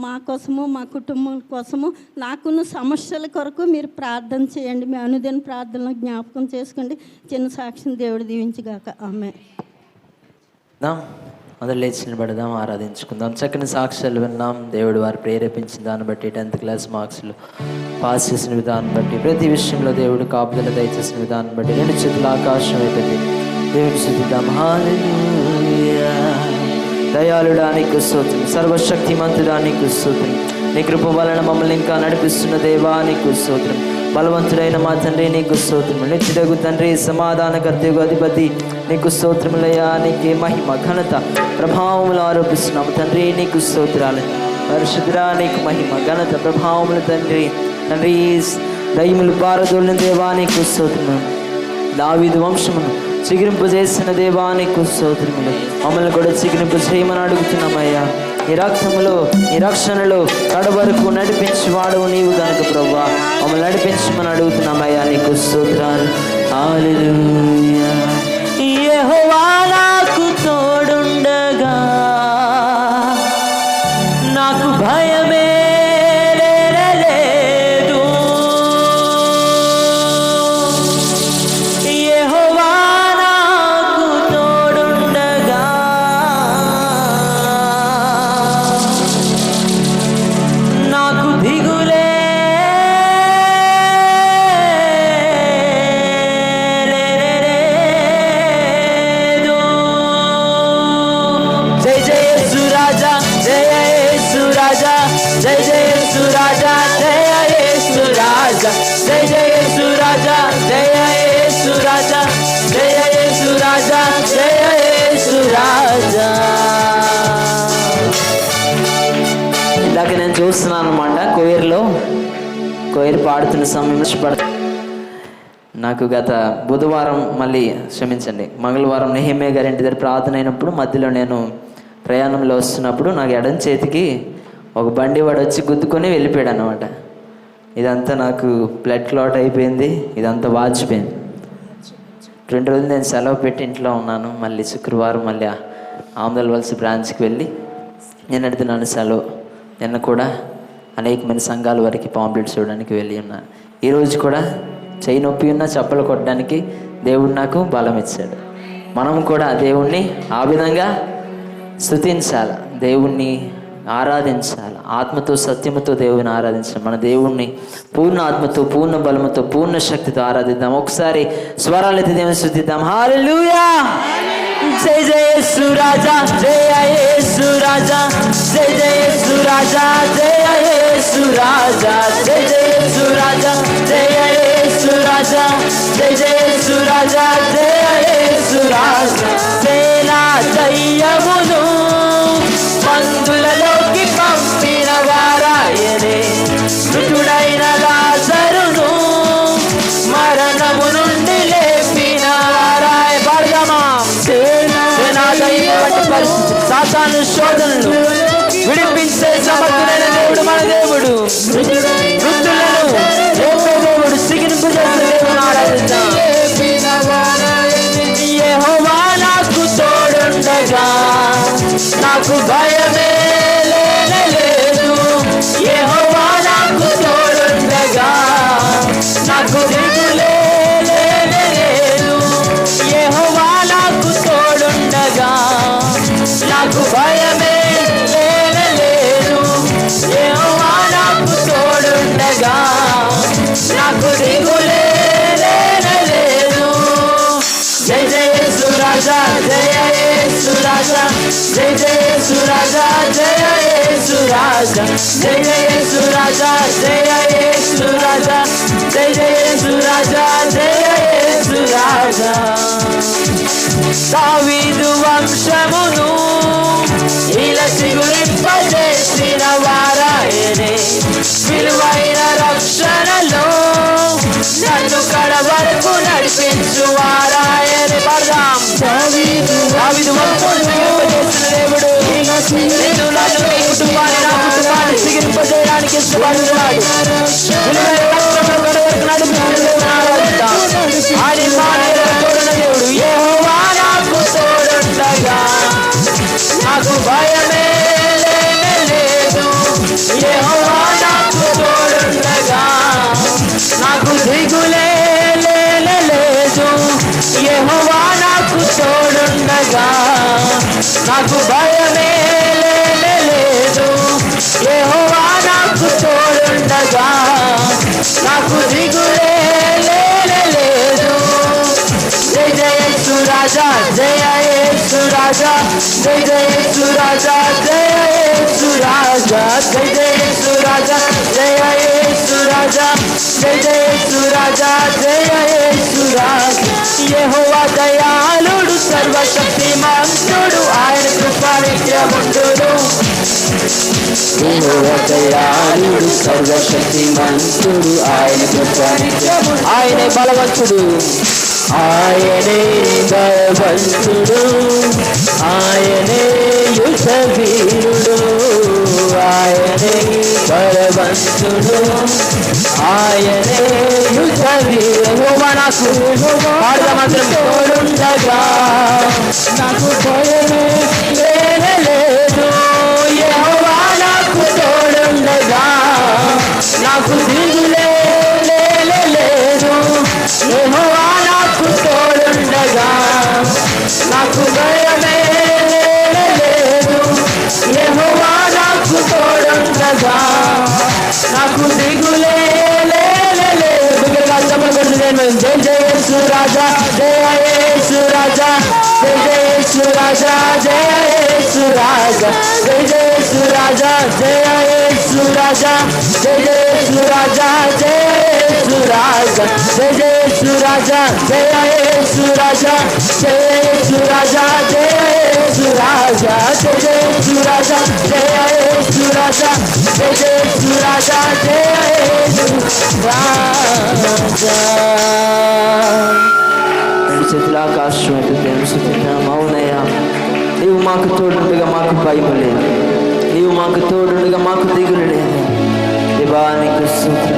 మా కోసము, మా కుటుంబం కోసము, నాకున్న సమస్యల కొరకు మీరు ప్రార్థన చేయండి. మీ అనుదిన ప్రార్థనలో జ్ఞాపకం చేసుకోండి. చిన్న సాక్షిని దేవుడు దీవించుగాక. ఆమేన్. మొదలు లేచి నిలబడదాం, ఆరాధించుకుందాం. చక్కని సాక్ష్యాలు విన్నాం. దేవుడు వారు ప్రేరేపించిన దాన్ని బట్టి 10th క్లాస్ మార్క్స్లో పాస్ చేసిన విధానం బట్టి, ప్రతి విషయంలో దేవుడు కాపుదల దయచేసిన విధానం బట్టి 2 చేతుల ఆకాశం అయిపోయింది. దేవుడు స్తుతిద్దాం. హల్లెలూయా. దయాళుడా నీకు స్తోత్రం, సర్వశక్తిమంతుడా నీకు స్తోత్రం. నీ కృప వలన మమ్మల్ని ఇంకా నడిపిస్తున్న దేవా నీకు స్తోత్రం. బలవంతుడైన మా తండ్రి నీకు స్తోత్రం. నిత్యుడగు తండ్రి, సమాధానకర్తయగు అధిపతి నీకు స్తోత్రములయ్యా. నీకే మహిమ, ఘనత, ప్రభావములు ఆరోపిస్తున్నాము తండ్రి. నీకు స్తోత్రాలు. పరిశుద్ధుడా నీకు మహిమ, ఘనత, ప్రభావములు తండ్రి. తండ్రి దయ్యములు పారదోలిన దేవా నీకు స్తోత్రము. దావీదు వంశమును చిగురింపు చేసిన దేవా నీకు స్తోత్రములు. మమ్మల్ని కూడా చిగురింపు చేయమని అడుగుతున్నామయ్యా. ఈ రక్తములో, ఈ రక్షణలో కడవరకు నడిపించి వాడు నీవు కనుక ప్రభువా మమ్మల్ని నడిపించమని అడుగుతున్నామయ్యా. నీకు స్తోత్రాలు. హల్లెలూయా. యెహోవా నాకు తోడుండగా నాకు భయమే లేదు. యెహోవా నాకు తోడుండగా నాకు దిగులే లేదు. జై జయ యేసు రాజా, జయ యేసు రాజా, జయ జయ యేసు రాజా, జయ యేసు రాజా, జయ జయ యేసు రాజా, జయ యేసు రాజా, జయ యేసు రాజా, జయ యేసు రాజా. ఇందాక నేను చూస్తున్నాను అన్నమాట, కోయిర్ పాడుతున్న సమయంలో నాకు గత బుధవారం, మళ్ళీ క్షమించండి, మంగళవారం నెహెమ్యా గారి ఇంటి దగ్గర ప్రార్థన అయినప్పుడు మధ్యలో నేను ప్రయాణంలో వస్తున్నప్పుడు నాకు ఎడం చేతికి ఒక బండి వాడు వచ్చి గుద్దుకొని వెళ్ళిపోయాడు అన్నమాట. ఇదంతా నాకు బ్లడ్ క్లాట్ అయిపోయింది, ఇదంతా వాచిపోయింది. 2 రోజులు నేను సెలవు పెట్టి ఇంట్లో ఉన్నాను. మళ్ళీ శుక్రవారం మళ్ళీ ఆమదల వలస బ్రాంచ్కి వెళ్ళి నేను అడుగుతున్నాను సెలవు. నిన్న కూడా అనేకమైన సంఘాల వరకు పాంప్లెట్స్ చూడడానికి వెళ్ళి ఉన్నాను. ఈరోజు కూడా చేయి నొప్పి ఉన్న చప్పలు కొట్టడానికి దేవుడు నాకు బలం ఇచ్చాడు. మనం కూడా దేవుణ్ణి ఆ విధంగా స్తుతించాలి, దేవుణ్ణి ఆరాధించాలి. ఆత్మతో సత్యముతో దేవుని ఆరాధించాలి. మన దేవుణ్ణి పూర్ణ ఆత్మతో, పూర్ణ బలముతో, పూర్ణ శక్తితో ఆరాధిద్దాం. ఒకసారి స్వరాలైతే దేవుని స్తుతిద్దాం. హల్లెలూయా. జై జయ యేసు రాజా, జయ యేసు రాజా, జయ జయ యేసు రాజా, జయ యేసు రాజా, జయ జయ యేసు రాజా, జయ యేసు రాజా, జయ జయ యేసు రాజా, జయ యేసు రాజా. సేనా దయ్యమును మందులలోకి పంపిన వారాయనే, మృతుడైన లాజరును మరణము నుండి లేపిన వారాయ. పాడదామా. సాతాను శోధనలు విడిపించే సమర్థుడైన దేవుడు మన దేవుడు. వృద్ధులను లేపే దేవుడు, సిగిరింపు చేసే దేవుడు ఆరాధిద్దాం. యెహోవా నాకు తోడుండగా నాకు భయమే లేదు. యెహోవా నాకు తోడుండగా నాకు దిగులే లేదు. యెహోవా నాకు తోడుండగా నాకు భయమే లేదు. యెహోవా నాకు తోడుండగా నాకు దిగులే లేదు. జై జయ యేసు రాజా, జయ యేసు రాజా, జయ జయ యేసు రాజా, జయ యేసు రాజా, జయ జయ యేసు రాజా, జయ యేసు రాజా, జయ జయ యేసు రాజా, జయ యేసు రాజా. దావీదు వంశమును ఇలా చిగురింపజేసిన వారాయనే, విలువైన రక్షణలో తోడుండగా నాకు భయమే లేదు. యెహోవా నాకు తోడుండగా నాకు దిగులే లేదు. జయ జయ యేసు రాజా, జయ యేసు రాజా, జయ జయ యేసు రాజా, జయ యేసు రాజా, జయ జయ యేసు రాజా, జయ యేసు రాజా, జయ జయ యేసు రాజా, జయ యేసు రాజా. యెహోవా దయాళుడు, సర్వశక్తిమంతుడు, ఆయన కృప నిత్యముండును. యెహోవా దయాళుడు, సర్వశక్తిమంతుడు, ఆయన కృప నిత్యముండును. ఆయనే బలవంతుడు, ఆయనే బలవంతుడు, ఆయనే యుద్ధ వీరుడు, ఆయనే బలవంతుడు, ఆయనే యుద్ధ వీరుడు. యెహోవా నాకు పాడమంత్రం తోడుండగా నాకు భయమే లేదు. యెహోవా నాకు తోడుండగా నాకు దిగులే లేదు. యెహోవా నాకు తోడుండగా నాకు భయమే లేదు. యెహోవా నాకు తోడుండగా నాకు దిగులే లేదు. జయ జయ యేసు రాజా, జయ యేసు రాజా, జయ జయ యేసు రాజా, జయ యేసు రాజా, జయ జయ యేసు రాజా, జయ యేసు రాజా, జయ జయ యేసు రాజా, జయ యేసు రాజా, జయ జయ యేసు రాజా, జయ యేసు రాజా, జయ యేసు రాజా, జయ యేసు రాజా, జయ జయ యేసు రాజా, జయ యేసు రాజా, జయ జయ యేసు రాజా, జయ యేసు రాజా. రెండు చేతుల ఆకాశం వైపు దేవుని స్తుతిద్దాం. అవునయ్యా, నీవు మాకు తోడుండగా మాకు భయం లేదు. నీవు మాకు తోడుండగా మాకు దిగులు లేదు. దేవా నీకు స్తుతి.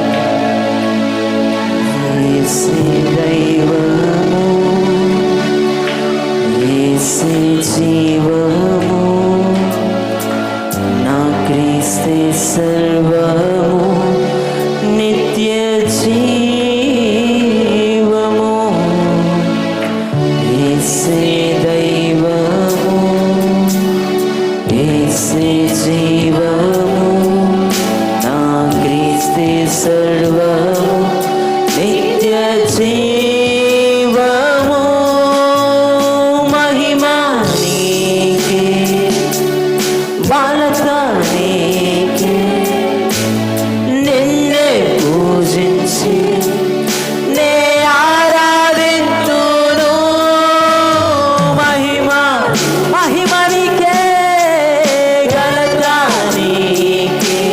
యేసే దైవము, యేసే జీవము, నా క్రీస్తే సర్వము, నిత్య జీవము. యేసే దైవము, యేసే జీవము, నా క్రీస్తే సర్వము, నిత్య జీవము. మహిమా నీకే, ఘనత నీకే, నిన్నే పూజించి నే ఆరాధింతును. మహిమా మహిమ నీకే, ఘనత నీకే,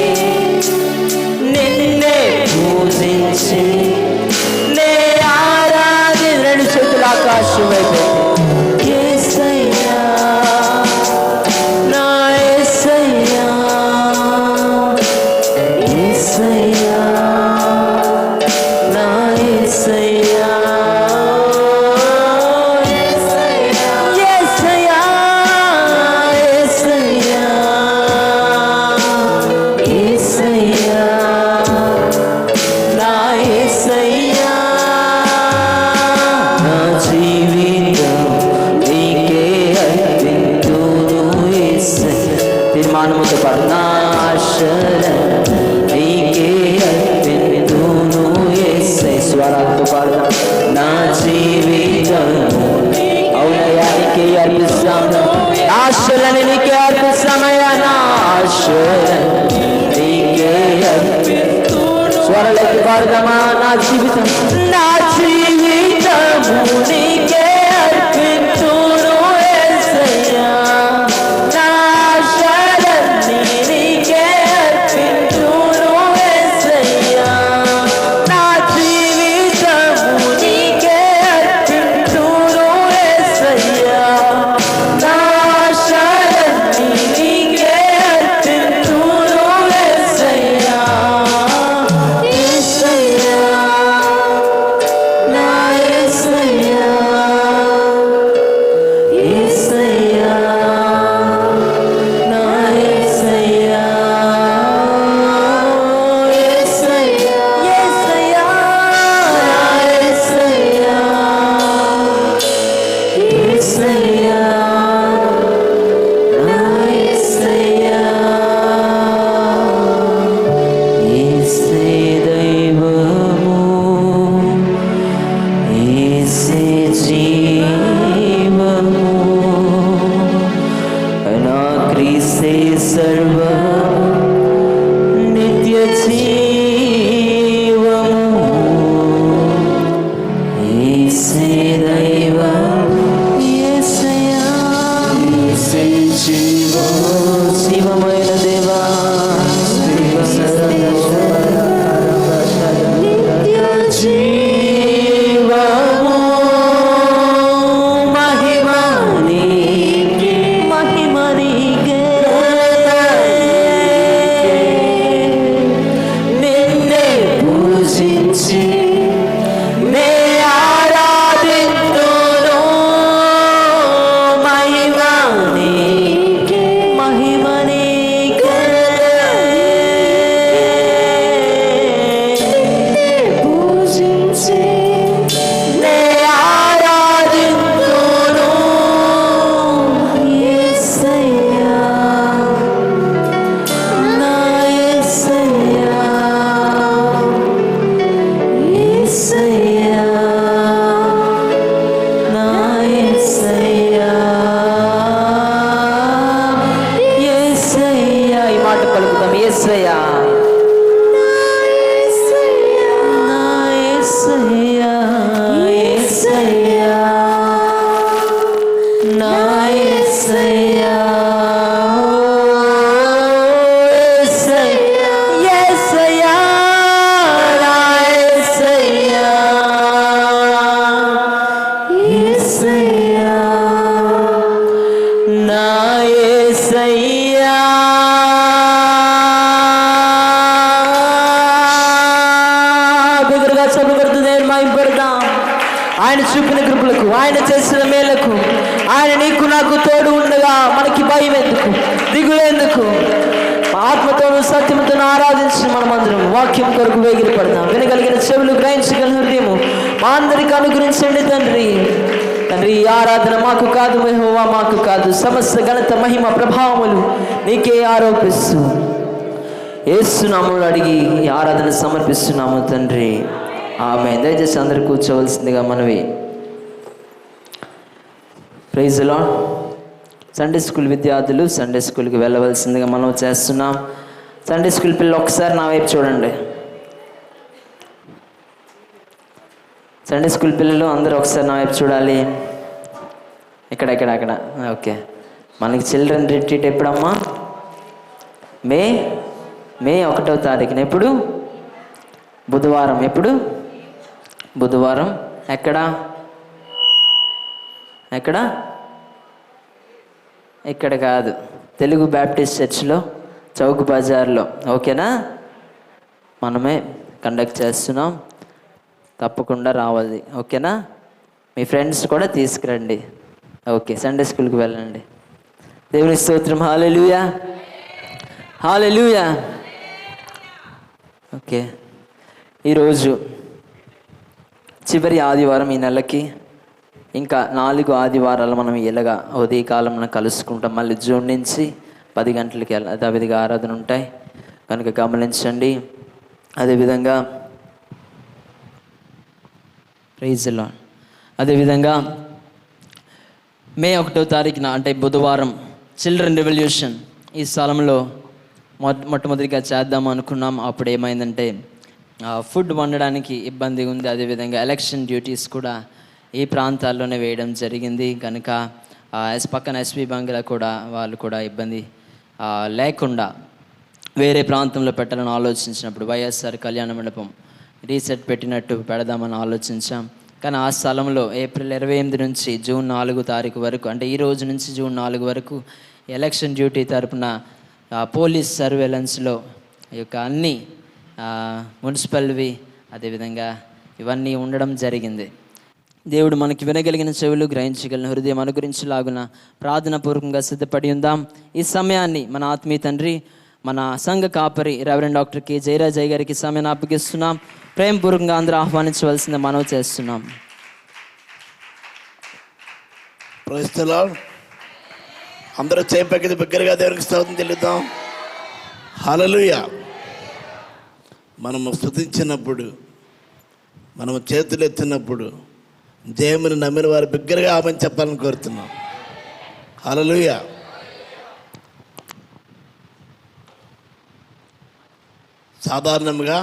నిన్నే పూజించి నే ఆరాధి. రెండు చేతుల ఆకాశం వైపు యేసయ్యా, నా యేసయ్యా, యేసయ్యా, నా యేసయ్యా, యేసయ్యా, యేసయ్యా, యేసయ్యా, నా యేసయ్యా. నా జీవితం నీకే అర్పింతును యేసయ్యా. తీర్మానముతో పాడు. నా ఆశలను నీకే అర్పింతును యేసయ్యా. స్వరాలతో పాడుదాం. నా జీవితం అవునయ్యా నీకే అర్పిస్తాను. ఆశలని నీకే అర్పిస్తామయ్యా, నా ఆశలను నీకే అర్పిస్తును. స్వరాలతో పాడుదామా. నా జీవితం, నా జీవితము నీకే అర్పింతును యేసయ్యా. నా ఆశలన్నీ నీకే అర్పింతును యేసయ్యా. నా జీవితము నీకే అర్పింతును యేసయ్యా. నా ఆశలన్నీ నీకే అర్పింతును యేసయ్యా. యేసయ్యా, నా యేసయ్యా, యేసయ్యా, నా యేసయ్యా, యేసయ్యా, యేసయ్యా, నా యేసయ్యా, యేసయ్యా. శివమైన దేవా జీవము మహిమ నీకే నిన్నే పూజించి నే ఆరాధింతును మహిమ నీకే పూజించి నే ఆరాధింతును యేసయ్యా నా యేసయ్యా యేసయ్యా నా యేసయ్యా యేసయ్యా ఈ మాట పలుకుతాం యేసయ్యా నా యేసయ్యా యేసయ్యా నా యేసయ్యా యేసయ్యా నా యేసయ్యా యేసయ్యా నా యేసయ్యా బిగ్గరగా చదువుకొడుతూ దేవుని మహిమపడతాం. ఆయన చూపిన కృపలకు, ఆయన చేసిన మేలకు, ఆయన నీకు నాకు తోడు ఉండగా మనకి భయం ఎందుకు, దిగులేందుకు? ఆత్మతోను సత్యముతోను ఆరాధించిన మనమందరం వాక్యం కొరకు వేగిరి పడతాం. వినగలిగిన చెవులు, గ్రహించగలిగిన హృదయము మా అందరికి అనుగ్రహించండి తండ్రి. తండ్రి ఈ ఆరాధన మాకు కాదు, యెహోవా మాకు కాదు, సమస్త ఘనత మహిమ ప్రభావములు నీకే ఆరోపిస్తూ యేసు నామములో అడిగి ఈ ఆరాధన సమర్పిస్తున్నాము తండ్రి. ఆమేన్. దయచేసి అందరూ కూర్చోవలసిందిగా మనవి. Praise the Lord. Sunday school విద్యార్థులు సండే స్కూల్కి వెళ్ళవలసిందిగా మనం చేస్తున్నాం. సండే స్కూల్ పిల్లలు ఒకసారి నా వైపు చూడండి. సండే స్కూల్ పిల్లలు అందరూ ఒకసారి నా వైపు చూడాలి. అక్కడ ఓకే. మనకి చిల్డ్రన్ రిట్రీట్ ఎప్పుడమ్మా? మే 1వ తారీఖున. ఎప్పుడు? బుధవారం. ఎప్పుడు? బుధవారం. ఎక్కడ? ఇక్కడ కాదు, తెలుగు బ్యాప్టిస్ట్ చర్చ్లో, చౌక్ బజార్లో. ఓకేనా? మనమే కండక్ట్ చేస్తున్నాం, తప్పకుండా రావాలి. ఓకేనా? మీ ఫ్రెండ్స్ కూడా తీసుకురండి. ఓకే, సండే స్కూల్కి వెళ్ళండి. దేవుని స్తోత్రం. హల్లెలూయా, హల్లెలూయా. ఓకే, ఈరోజు చివరి ఆదివారం ఈ నెలకి. ఇంకా 4 ఆదివారాలు మనం ఇలాగా ఉదయకాలం కలుసుకుంటాం. మళ్ళీ జూన్ నుంచి 10 గంటలకి యథావిధిగా ఆరాధన ఉంటాయి కనుక గమనించండి. అదేవిధంగా ప్రైజ్ ది లార్డ్. అదేవిధంగా మే 1వ తారీఖున అంటే బుధవారం చిల్డ్రన్ రెవల్యూషన్ ఈ స్థలంలో మొట్టమొదటిగా చేద్దాం అనుకున్నాం. అప్పుడు ఏమైందంటే ఫుడ్ వండడానికి ఇబ్బంది ఉంది. అదేవిధంగా ఎలక్షన్ డ్యూటీస్ కూడా ఈ ప్రాంతాల్లోనే వేయడం జరిగింది కనుక పక్కన ఎస్పీ బంగ్లా కూడా వాళ్ళు కూడా ఇబ్బంది లేకుండా వేరే ప్రాంతంలో పెట్టాలని ఆలోచించినప్పుడు వైఎస్ఆర్ కళ్యాణ మండపం రీసెట్ పెట్టినట్టు పెడదామని ఆలోచించాం. కానీ ఆ స్థలంలో ఏప్రిల్ 28 నుంచి జూన్ 4 తారీఖు వరకు, అంటే ఈ రోజు నుంచి జూన్ 4 వరకు ఎలక్షన్ డ్యూటీ తరపున పోలీస్ సర్వేలెన్స్లో ఈ యొక్క అన్ని మున్సిపల్వి అదేవిధంగా ఇవన్నీ ఉండడం జరిగింది. దేవుడు మనకి వినగలిగిన చెవులు, గ్రహించగలిగిన హృదయం అనుగ్రహించలాగున ప్రార్థనాపూర్వకంగా సిద్ధపడి ఉందాం. ఈ సమయాన్ని మన ఆత్మీయ తండ్రి, మన సంఘ కాపరి రెవరెండ్ డాక్టర్ కె జయరాజయ్య గారికి సమయాన్ని అప్పగిస్తున్నాం. ప్రేమపూర్వకంగా అందరూ ఆహ్వానించవలసింది మనవి చేస్తున్నాం. Praise the Lord. అందరూ చేపకి బిగ్గరగా దేవునికి స్తోత్రం చెల్లిద్దాం. హల్లెలూయా. మనము స్తుతించినప్పుడు, మనము చేతులు ఎత్తినప్పుడు దేవుని నమ్మిన వారు బిగ్గరగా ఆమెను చెప్పాలని కోరుతున్నాం. హల్లెలూయా. సాధారణంగా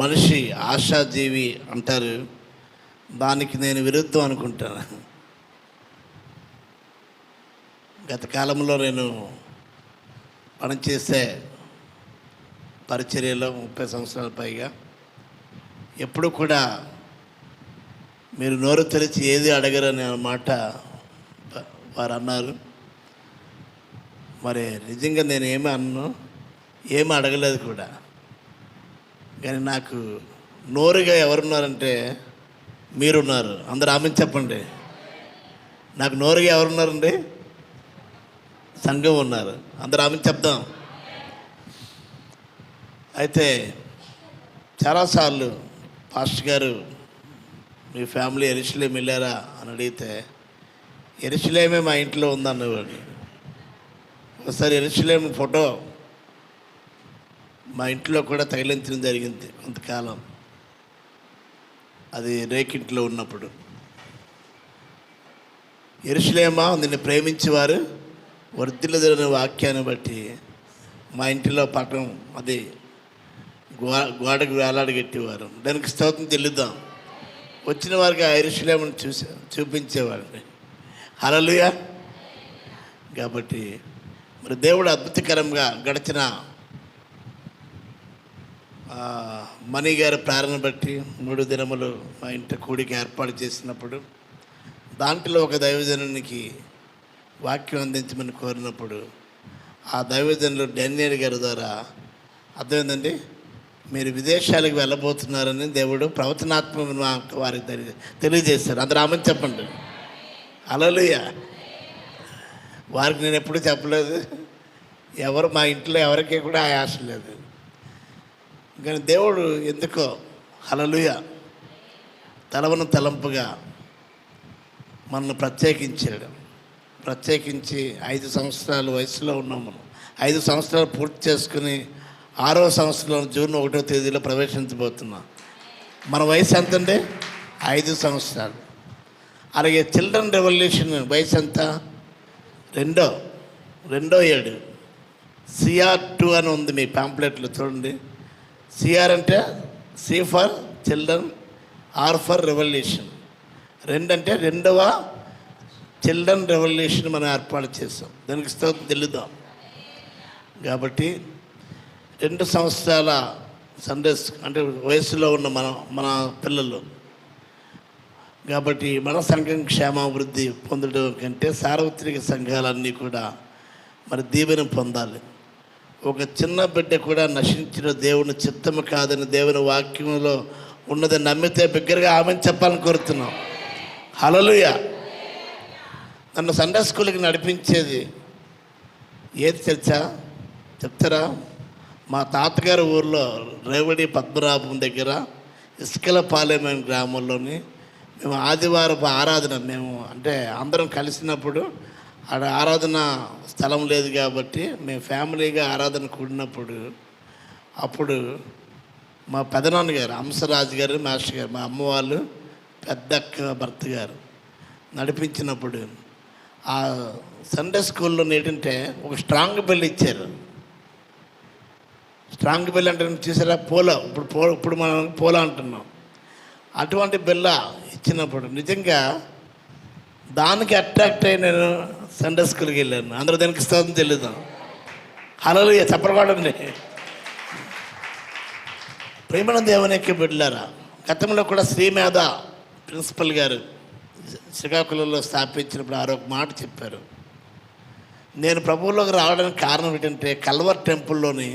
మనిషి ఆశాజీవి అంటారు, దానికి నేను విరుద్ధం అనుకుంటాను. గత కాలంలో నేను పనిచేసే పరిచర్యలో 30 సంవత్సరాల పైగా ఎప్పుడు కూడా మీరు నోరు తెరిచి ఏది అడగరని మాట వారు అన్నారు. మరి నిజంగా నేను ఏమీ అడగలేదు కూడా. కానీ నాకు నోరుగా ఎవరున్నారంటే మీరున్నారు. అందరూ ఆమె చెప్పండి. నాకు నోరుగా ఎవరున్నారండి? సంఘం ఉన్నారు. అందరూ ఆమె చెప్దాం. అయితే చాలాసార్లు పాస్టర్ గారు మీ ఫ్యామిలీ యెరూషలేం వెళ్ళారా అని అడిగితే యెరూషలేమే మా ఇంట్లో ఉందన్నవాడు. ఒకసారి యెరూషలేం ఫోటో మా ఇంట్లో కూడా తగిలించడం జరిగింది కొంతకాలం, అది రేకింట్లో ఉన్నప్పుడు. యెరూషలేమా నిన్ను ప్రేమించేవారు వర్ధిల్లుదురనే వాక్యాన్ని బట్టి మా ఇంటిలో పట్టణం అది గోడకు వేలాడగట్టేవారు. దానికి స్తోత్రం చెల్లిద్దాం. వచ్చిన వారికి ఆ యెరూషలేమును చూపించేవాడిని. హల్లెలూయా. కాబట్టి మరి దేవుడు అద్భుతకరంగా గడిచిన మణి గారి ప్రేరణ బట్టి 3 దినములు మా ఇంటి కూడికి ఏర్పాటు చేసినప్పుడు దాంట్లో ఒక దైవజనునికి వాక్యం అందించమని కోరినప్పుడు ఆ దైవజనులు డానియేల్ గారి ద్వారా అర్థమైందండి, మీరు విదేశాలకు వెళ్ళబోతున్నారని దేవుడు ప్రవచనాత్మక వారికి తెలియజేశారు. అందరూ ఆమె చెప్పండి. హల్లెలూయా. వారికి నేను ఎప్పుడూ చెప్పలేదు, మా ఇంట్లో ఎవరికి కూడా ఆ ఆశ లేదు. కానీ దేవుడు ఎందుకో హల్లెలూయా తలవను తలంపుగా మనల్ని ప్రత్యేకించి 5 సంవత్సరాల వయసులో ఉన్నాం మనం. 5 సంవత్సరాలు పూర్తి చేసుకుని 6వ సంవత్సరంలో జూన్ 1వ తేదీలో ప్రవేశించబోతున్నాం. మన వయసు ఎంతండి? 5 సంవత్సరాలు. అలాగే చిల్డ్రన్ రెవల్యూషన్ వయసు ఎంత? రెండో ఏడు. CR2 అని ఉంది మీ పాంప్లెట్లో చూడండి. CR అంటే C for children, R for revolution. 2 అంటే రెండవ చిల్డ్రన్ రెవల్యూషన్ మనం ఏర్పాటు చేసాం. దానికి స్తోత్రం చెల్లిద్దాం. కాబట్టి 2 సంవత్సరాల సండేస్ అంటే వయసులో ఉన్న మన పిల్లలు కాబట్టి మన సంఘం క్షేమాభివృద్ధి పొందడం కంటే సార్వత్రిక సంఘాలన్నీ కూడా మరి దీవెన పొందాలి. ఒక చిన్న బిడ్డ కూడా నశించిన దేవుని చిత్తము కాదని దేవుని వాక్యంలో ఉన్నదని నమ్మితే బిగ్గరగా ఆమెను చెప్పాలని కోరుతున్నాం. హల్లెలూయా. నన్ను సండే స్కూల్కి నడిపించేది ఏది తెలుసా? చెప్తారా? మా తాతగారి ఊర్లో రేవడి పద్మనాభం దగ్గర ఇసుకలపాలెం గ్రామంలోని మేము ఆదివారపు ఆరాధన అంటే అందరం కలిసినప్పుడు ఆడ ఆరాధన స్థలం లేదు కాబట్టి మేము ఫ్యామిలీగా ఆరాధన కూడినప్పుడు అప్పుడు మా పెదనాన్నగారు హంసరాజు గారు మాస్టర్ గారు మా అమ్మ వాళ్ళు పెద్దక్క భర్త గారు నడిపించినప్పుడు ఆ సండే స్కూల్లో ఏంటంటే ఒక స్ట్రాంగ్ బెల్ ఇచ్చారు. స్ట్రాంగ్ బెల్ అంటే చూసారా? పోలో. ఇప్పుడు మనం పోలో అంటున్నాం. అటువంటి బెల్ల ఇచ్చినప్పుడు నిజంగా దానికి అట్రాక్ట్ అయ్యి నేను సండే స్కూల్కి వెళ్ళాను. అందరూ దానికి స్తోత్రం చెల్లిద్దాం. హల్లెలూయా. చెప్పకూడదండి. ప్రేమను దేవునికి బిడ్డలారా, గతంలో కూడా శ్రీమేధ ప్రిన్సిపల్ గారు శ్రీకాకుళంలో స్థాపించినప్పుడు ఆరో ఒక మాట చెప్పారు. నేను ప్రభువులోకి రావడానికి కారణం ఏంటంటే కల్వర్ టెంపుల్లోని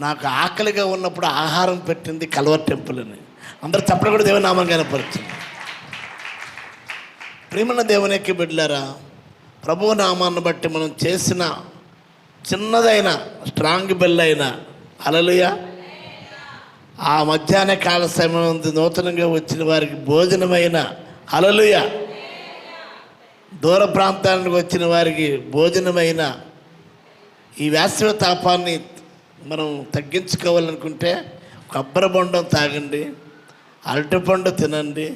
నాకు ఆకలిగా ఉన్నప్పుడు ఆహారం పెట్టింది కల్వర్ టెంపుల్ అని. అందరూ చెప్పడం కూడా దేవుని నామం కనపరిచింది. ప్రేమన దేవునికి బిడ్డలారా, ప్రభువు నామాన్ని బట్టి మనం చేసిన చిన్నదైన స్ట్రాంగ్ బెల్ అయినా హల్లెలూయా ఆ మధ్యాహ్న కాల సమయం నూతనంగా వచ్చిన వారికి భోజనమైన హల్లెలూయా దూర ప్రాంతానికి వచ్చిన వారికి భోజనమైన ఈ వేసవి తాపాన్ని మనం తగ్గించుకోవాలనుకుంటే కొబ్బరి బొండం తాగండి, అరటిపండు తినండి,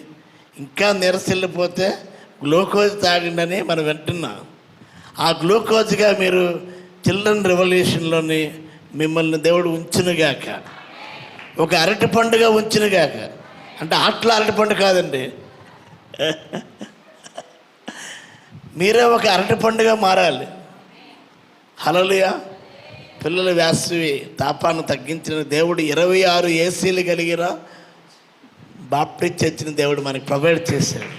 ఇంకా నీరసిల్లిపోతే గ్లూకోజ్ తాగండి అని మనం వింటున్నాం. ఆ గ్లూకోజ్గా మీరు చిల్డ్రన్ రెవల్యూషన్లోని మిమ్మల్ని దేవుడు ఉంచునుగాక, ఒక అరటిపండుగా ఉంచునుగాక. అంటే అట్లా అరటిపండు కాదండి, మీరే ఒక అరటి పండుగ మారాలి. హల్లెలూయా. పిల్లల వేసవి తాపాన్ని తగ్గించిన దేవుడు 26 ఏసీలు కలిగిన బాప్టిస్ట్ చర్చిని దేవుడు మనకి ప్రొవైడ్ చేశాడు.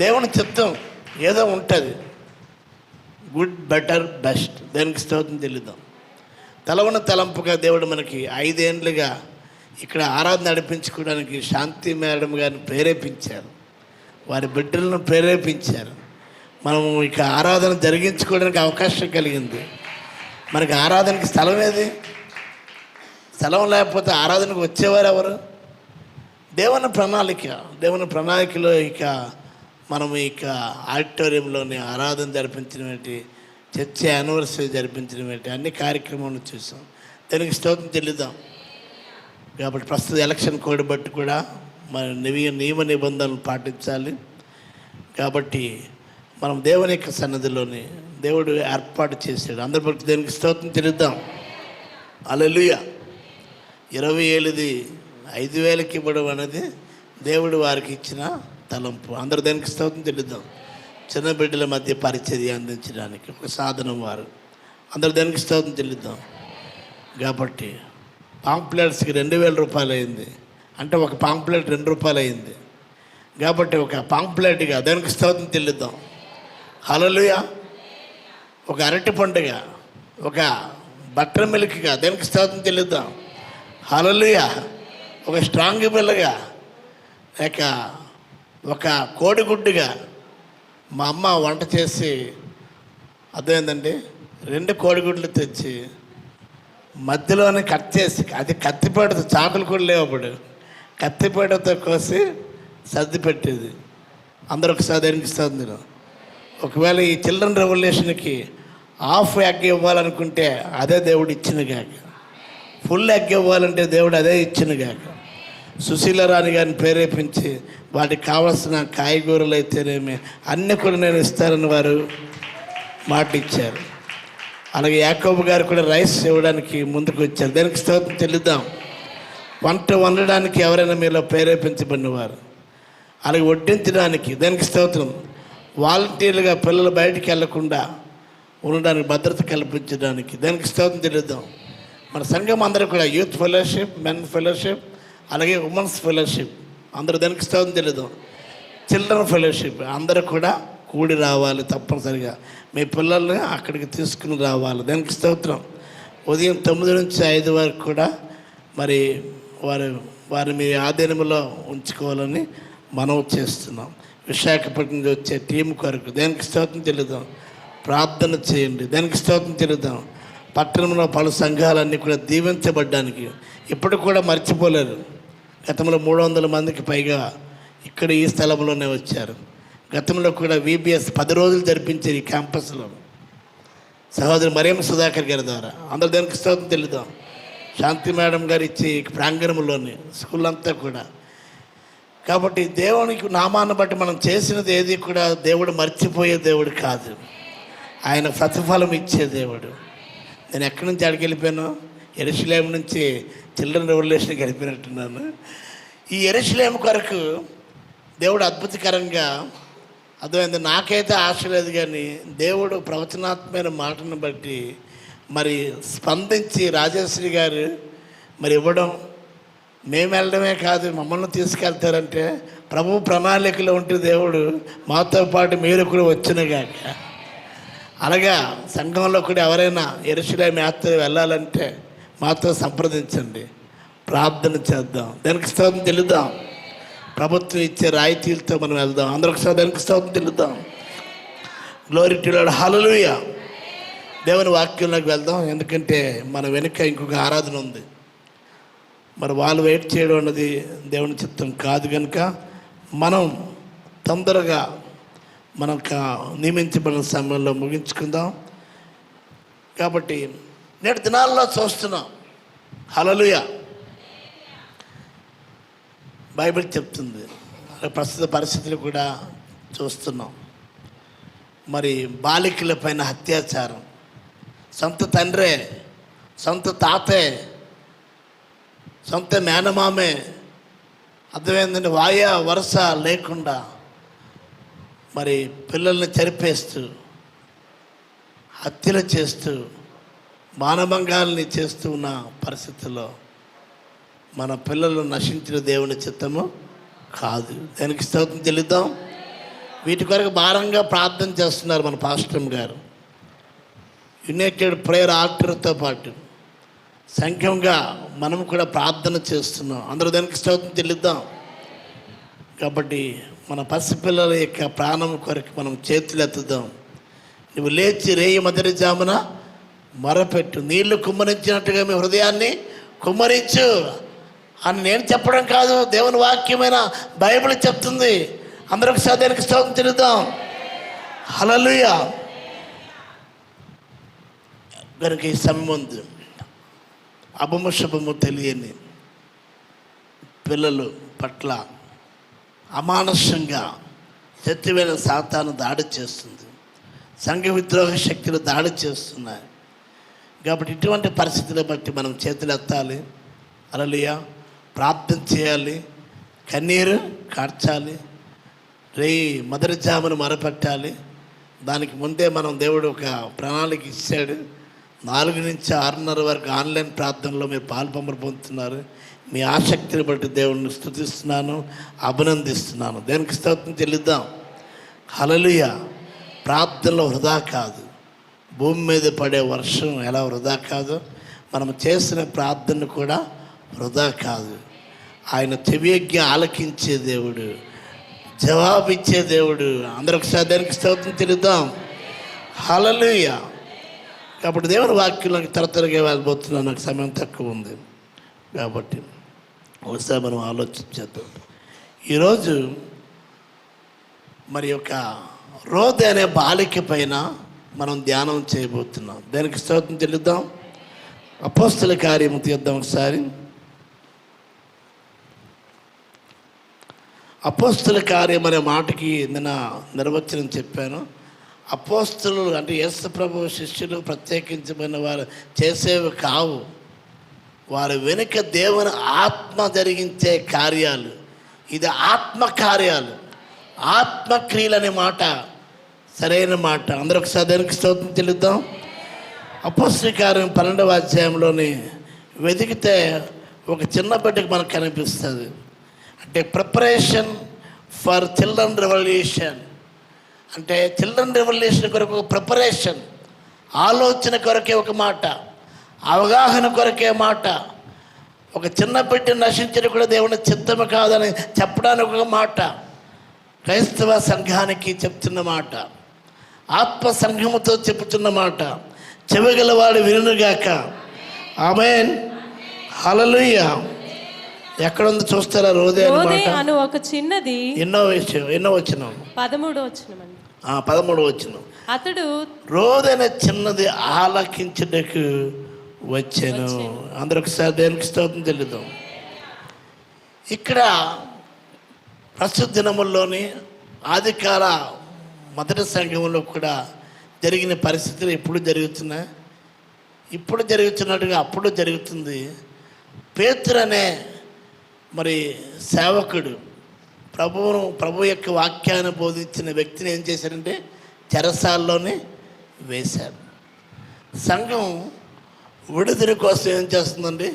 దేవుని చిత్తం ఏదో ఉంటుంది, గుడ్, బెటర్, బెస్ట్. దేనికి స్తోత్రం చెల్లిద్దాం. తలవన తలంపుగా దేవుడు మనకి 5 ఏళ్ళుగా ఇక్కడ ఆరాధన నడిపించుకోవడానికి శాంతి మేడం గారిని ప్రేరేపించారు, వారి బిడ్డలను ప్రేరేపించారు. మనము ఇక ఆరాధన జరిగించుకోవడానికి అవకాశం కలిగింది. మనకి ఆరాధనకి స్థలం ఏది? స్థలం లేకపోతే ఆరాధనకు వచ్చేవారు ఎవరు? దేవుని ప్రణాళికలో ఇక మనము ఇక ఆడిటోరియంలోని ఆరాధన జరిపించడం ఏంటి, చర్చ యానివర్సరీ జరిపించడం ఏంటి, అన్ని కార్యక్రమాలను చూసాం. దానికి స్తోత్రం చెల్లిద్దాం. కాబట్టి ప్రస్తుత ఎలక్షన్ కోడ్ బట్టి కూడా మన నియమ నిబంధనలు పాటించాలి. కాబట్టి మనం దేవుని యొక్క సన్నిధిలోని దేవుడు ఏర్పాటు చేశాడు. అందరి బట్టి దేనికి స్తోత్రం చెల్లిద్దాం. హల్లెలూయా. 20 ఏళ్ళది 5,000కి ఇవ్వడం అనేది దేవుడు వారికి ఇచ్చిన తలంపు. అందరూ దేనికి స్తోత్రం చెల్లిద్దాం. చిన్న బిడ్డల మధ్య పరిచర్య అందించడానికి ఒక సాధనం వారు. అందరూ దేనికి స్తోత్రం చెల్లిద్దాం. కాబట్టి పాంప్లెట్స్కి 2,000 రూపాయలు అయింది అంటే ఒక పాంప్లెట్ 2 రూపాయలు అయింది. కాబట్టి ఒక పాంప్లెట్గా దేనికి స్తోత్రం చెల్లిద్దాం. హల్లెలూయా. ఒక అరటి పండుగ, ఒక బట్టర్ మిల్క్గా దేనికి స్తోత్రం చెల్లిద్దాం. హల్లెలూయా. ఒక స్ట్రాంగ్ బిల్లగా, లేక ఒక కోడిగుడ్డుగా మా అమ్మ వంట చేసి అర్థమైందండి 2 కోడిగుడ్లు తెచ్చి మధ్యలోనే కట్ చేసి, అది కత్తిపేటతో, చాకులు కూడా లేవు అప్పుడు, కత్తిపేటతో కోసి సర్ది పెట్టేది. అందరూ ఒకసారి దేనికి ఇస్తుంది. ఒకవేళ ఈ చిల్డ్రన్ రెవల్యూషన్కి హాఫ్ ఎగ్ ఇవ్వాలనుకుంటే అదే దేవుడు ఇచ్చిన గాక, ఫుల్ ఎగ్ ఇవ్వాలంటే దేవుడు అదే ఇచ్చిన గాక. సుశీల రాణి గారిని ప్రేరేపించి వాటికి కావాల్సిన కాయగూరలు అయితేనేమి అన్నీ కూడా నేను ఇస్తానని వారు మాట ఇచ్చారు. అలాగే యాకోబు గారు కూడా రైస్ ఇవ్వడానికి ముందుకు వచ్చారు. దానికి స్తోత్రం చెల్లిద్దాం. వంట వండడానికి ఎవరైనా మీలో ప్రేరేపించబడినవారు, అలాగే వడ్డించడానికి దానికి స్తోత్రం. వాలంటీర్లుగా పిల్లలు బయటికి వెళ్లకుండా ఉండడానికి భద్రత కల్పించడానికి దానికి స్తోత్రం చెల్లిద్దాం. మన సంఘం అందరూ కూడా యూత్ ఫెలోషిప్, మెన్ ఫెలోషిప్, అలాగే ఉమెన్స్ ఫెలోషిప్, అందరూ దానికి స్తోత్రం చెల్లిద్దాం. చిల్డ్రన్ ఫెలోషిప్ అందరూ కూడా కూడి రావాలి. తప్పనిసరిగా మీ పిల్లల్ని అక్కడికి తీసుకుని రావాలి. దానికి స్తోత్రం. ఉదయం 9 నుంచి 5 వరకు కూడా మరి వారి మీ ఆధీనంలో ఉంచుకోవాలని మనం చేస్తున్నాం. విశాఖపట్నం నుంచి వచ్చే టీం కొరకు దానికి స్తోత్రం చెల్లిద్దాం. ప్రార్థన చేయండి. దానికి స్తోత్రం చెల్లిద్దాం. పట్టణంలో పలు సంఘాలన్నీ కూడా దీవించబడ్డానికి ఇప్పుడు కూడా మర్చిపోలేరు. గతంలో 300 మందికి పైగా ఇక్కడ ఈ స్థలంలోనే వచ్చారు. గతంలో కూడా VBS 10 రోజులు జరిపించారు ఈ క్యాంపస్లో సహోదరి మరియం సుధాకర్ గారి ద్వారా. అందరూ దానికి స్తోత్రం చెల్లిద్దాం. శాంతి మేడం గారు ఇచ్చి ప్రాంగణంలోని స్కూల్ అంతా కూడా. కాబట్టి దేవునికి నామాన్ని బట్టి మనం చేసినది ఏది కూడా దేవుడు మర్చిపోయే దేవుడు కాదు, ఆయన ప్రతిఫలం ఇచ్చే దేవుడు. నేను ఎక్కడి నుంచి అడిగి వెళ్ళిపోయాను, యెరూషలేము నుంచి చిల్డ్రన్ రెవల్యూషన్కి వెళ్ళిపోయినట్టున్నాను. ఈ యెరూషలేము కొరకు దేవుడు అద్భుతకరంగా అర్థమైంది. నాకైతే ఆశ లేదు, కానీ దేవుడు ప్రవచనాత్మైన మాటను బట్టి మరి స్పందించి రాజేశ్వరి గారు మరి ఇవ్వడం, మేము వెళ్ళడమే కాదు మమ్మల్ని తీసుకెళ్తారంటే ప్రభు ప్రణాళికలో ఉంటే దేవుడు మాతో పాటు మీరు కూడా వచ్చినగాక. అలాగా సంఘంలో కూడా ఎవరైనా యెరూషలేము యాత్ర వెళ్ళాలంటే మాతో సంప్రదించండి, ప్రార్థన చేద్దాం. దానికి స్తోత్రం చెల్లిద్దాం. ప్రభుత్వం ఇచ్చే రాయితీలతో మనం వెళ్దాం. అందరూ ఒకసారి దానికి స్తోత్రం చెల్లిద్దాం. Glory to Lord. హల్లెలూయా. దేవుని వాక్యంలోకి వెళ్దాం. ఎందుకంటే మన వెనుక ఇంకొక ఆరాధన ఉంది. మరి వాళ్ళు వెయిట్ చేయడం అన్నది దేవుని చిత్తం కాదు. కనుక మనం తొందరగా మనకు నియమించబడిన సమయంలో ముగించుకుందాం. కాబట్టి నేటి దినాల్లో చూస్తున్నాం. హల్లెలూయా. బైబిల్ చెప్తుంది, ప్రస్తుత పరిస్థితులు కూడా చూస్తున్నాం. మరి బాలికల పైన అత్యాచారం, సొంత తండ్రే, సొంత తాతే, సొంత మేనమామే అర్థమైందండి, వాయ వరుస లేకుండా మరి పిల్లల్ని చరిపేస్తూ, హత్యలు చేస్తూ, మానభంగాల్ని చేస్తూ ఉన్న పరిస్థితుల్లో మన పిల్లలు నశించిన దేవుని చిత్తము కాదు. దానికి స్తోత్రం చెల్లిద్దాం. వీటి కొరకు భారంగా ప్రార్థన చేస్తున్నారు మన పాస్టర్ గారు. యునైటెడ్ ప్రేయర్ ఆల్టర్తో పాటు సంఘంగా మనం కూడా ప్రార్థన చేస్తున్నాం. అందరూ దానికి స్తోత్రం చెల్లిద్దాం. కాబట్టి మన పసిపిల్లల యొక్క ప్రాణం కొరకు మనం చేతులు ఎత్తుదాం. నువ్వు లేచి రేయి మొదటి జామున మొరపెట్టు, నీళ్లు కుమ్మరించినట్టుగా మీ హృదయాన్ని కుమ్మరించు అని నేను చెప్పడం కాదు, దేవుని వాక్యమైన బైబిల్ చెప్తుంది. అందరూ ఒకసారి దానికి స్తోత్రం చెల్లిద్దాం. హల్లెలూయా. కనుక ఈ సమయం ముందు అభము శుభము తెలియని పిల్లలు పట్ల అమానుషంగా శత్రువైన సాతాను దాడి చేస్తుంది, సంఘ విద్రోహ శక్తులు దాడి చేస్తున్నాయి. కాబట్టి ఇటువంటి పరిస్థితులను బట్టి మనం చేతులు ఎత్తాలి, హల్లెలూయా, ప్రార్థన చేయాలి, కన్నీరు కార్చాలి, రేయి మొదటి జామును మొరపెట్టాలి. దానికి ముందే మనం దేవుడు ఒక ప్రణాళిక ఇచ్చాడు. 4 నుంచి 6:30 వరకు ఆన్లైన్ ప్రార్థనలో మీరు పాల్పంపులు పొందుతున్నారు. మీ ఆసక్తిని బట్టి దేవుడిని స్తుతిస్తున్నాను, అభినందిస్తున్నాను. దేనికి స్తోత్రం చెల్లిద్దాం. హల్లెలూయా. ప్రార్థనలో వృధా కాదు. భూమి మీద పడే వర్షం ఎలా వృధా కాదు, మనం చేసిన ప్రార్థన కూడా వృధా కాదు. ఆయన చెవియజ్ఞ ఆలకించే దేవుడు, జవాబిచ్చే దేవుడు. అందరూ ఒకసారి దానికి స్తోత్రం చెల్లిద్దాం. హల్లెలూయా. కాబట్టి దేవుని వాక్యంలోకి త్వరగా వెళ్ళిపోతున్నాను, నాకు సమయం తక్కువ ఉంది కాబట్టి ఒకసారి మనం ఆలోచించేద్దాం. ఈరోజు మరి యొక్క రోదె అనే బాలిక పైన మనం ధ్యానం చేయబోతున్నాం. దానికి స్తోత్రం చెల్లిద్దాం. అపోస్తల కార్యము తీద్దాం ఒకసారి. అపోస్తల కార్యం అనే మాటకి నిన్న నిర్వచనం చెప్పాను. అపోస్తలు అంటే యేసు ప్రభు శిష్యులు ప్రత్యేకించబడిన వారు చేసేవి కావు, వారి వెనుక దేవుని ఆత్మ జరిగించే కార్యాలు. ఇది ఆత్మ కార్యాలు, ఆత్మక్రియలు అనే మాట సరైన మాట. అందరూ ఒకసారి దానికి స్తోత్రం చెల్లిద్దాం. అపోస్తల కార్యం 12వ అధ్యాయంలోని వెతికితే ఒక చిన్న బిడ్డకు మనకు కనిపిస్తుంది. అంటే ప్రిపరేషన్ ఫర్ చిల్డ్రన్ రెవల్యూషన్, అంటే చిల్డ్రన్ రెవల్యూషన్ కొరకు ఒక ప్రిపరేషన్, ఆలోచన కొరకే ఒక మాట, అవగాహన కొరకే మాట. ఒక చిన్న బిడ్డ నశించడం కూడా దేవుని చిత్తము కాదని చెప్పడానికి ఒక మాట, క్రైస్తవ సంఘానికి చెప్తున్న మాట, ఆత్మ సంఘముతో చెప్తున్న మాట. చెవిగలవాడు వినుగాక. ఆమేన్. హల్లెలూయా. ఎక్కడుంది చూస్తారా? రోదే అను ఒక చిన్నది. ఎన్నో వచ్చిన 13వ వచనం. 13వ వచనం. అతడు రోదైన చిన్నది ఆలకించుటకు వచ్చాను. అందరూ ఒకసారి దేనికి స్తోత్రం చెల్లిద్దాం. ఇక్కడ ప్రస్తుత దినముల్లోని ఆదికాల మొదటి సంఘంలో కూడా జరిగిన పరిస్థితులు ఇప్పుడు జరుగుతున్నాయి. ఇప్పుడు జరుగుతున్నట్టుగా అప్పుడు జరుగుతుంది. పేతురు అనే మరి సేవకుడు ప్రభు యొక్క వాక్యాన్ని బోధించిన వ్యక్తిని ఏం చేశారంటే చెరసాల్లోనే వేశారు. సంఘం విడుదల కోసం ఏం చేస్తుందండి?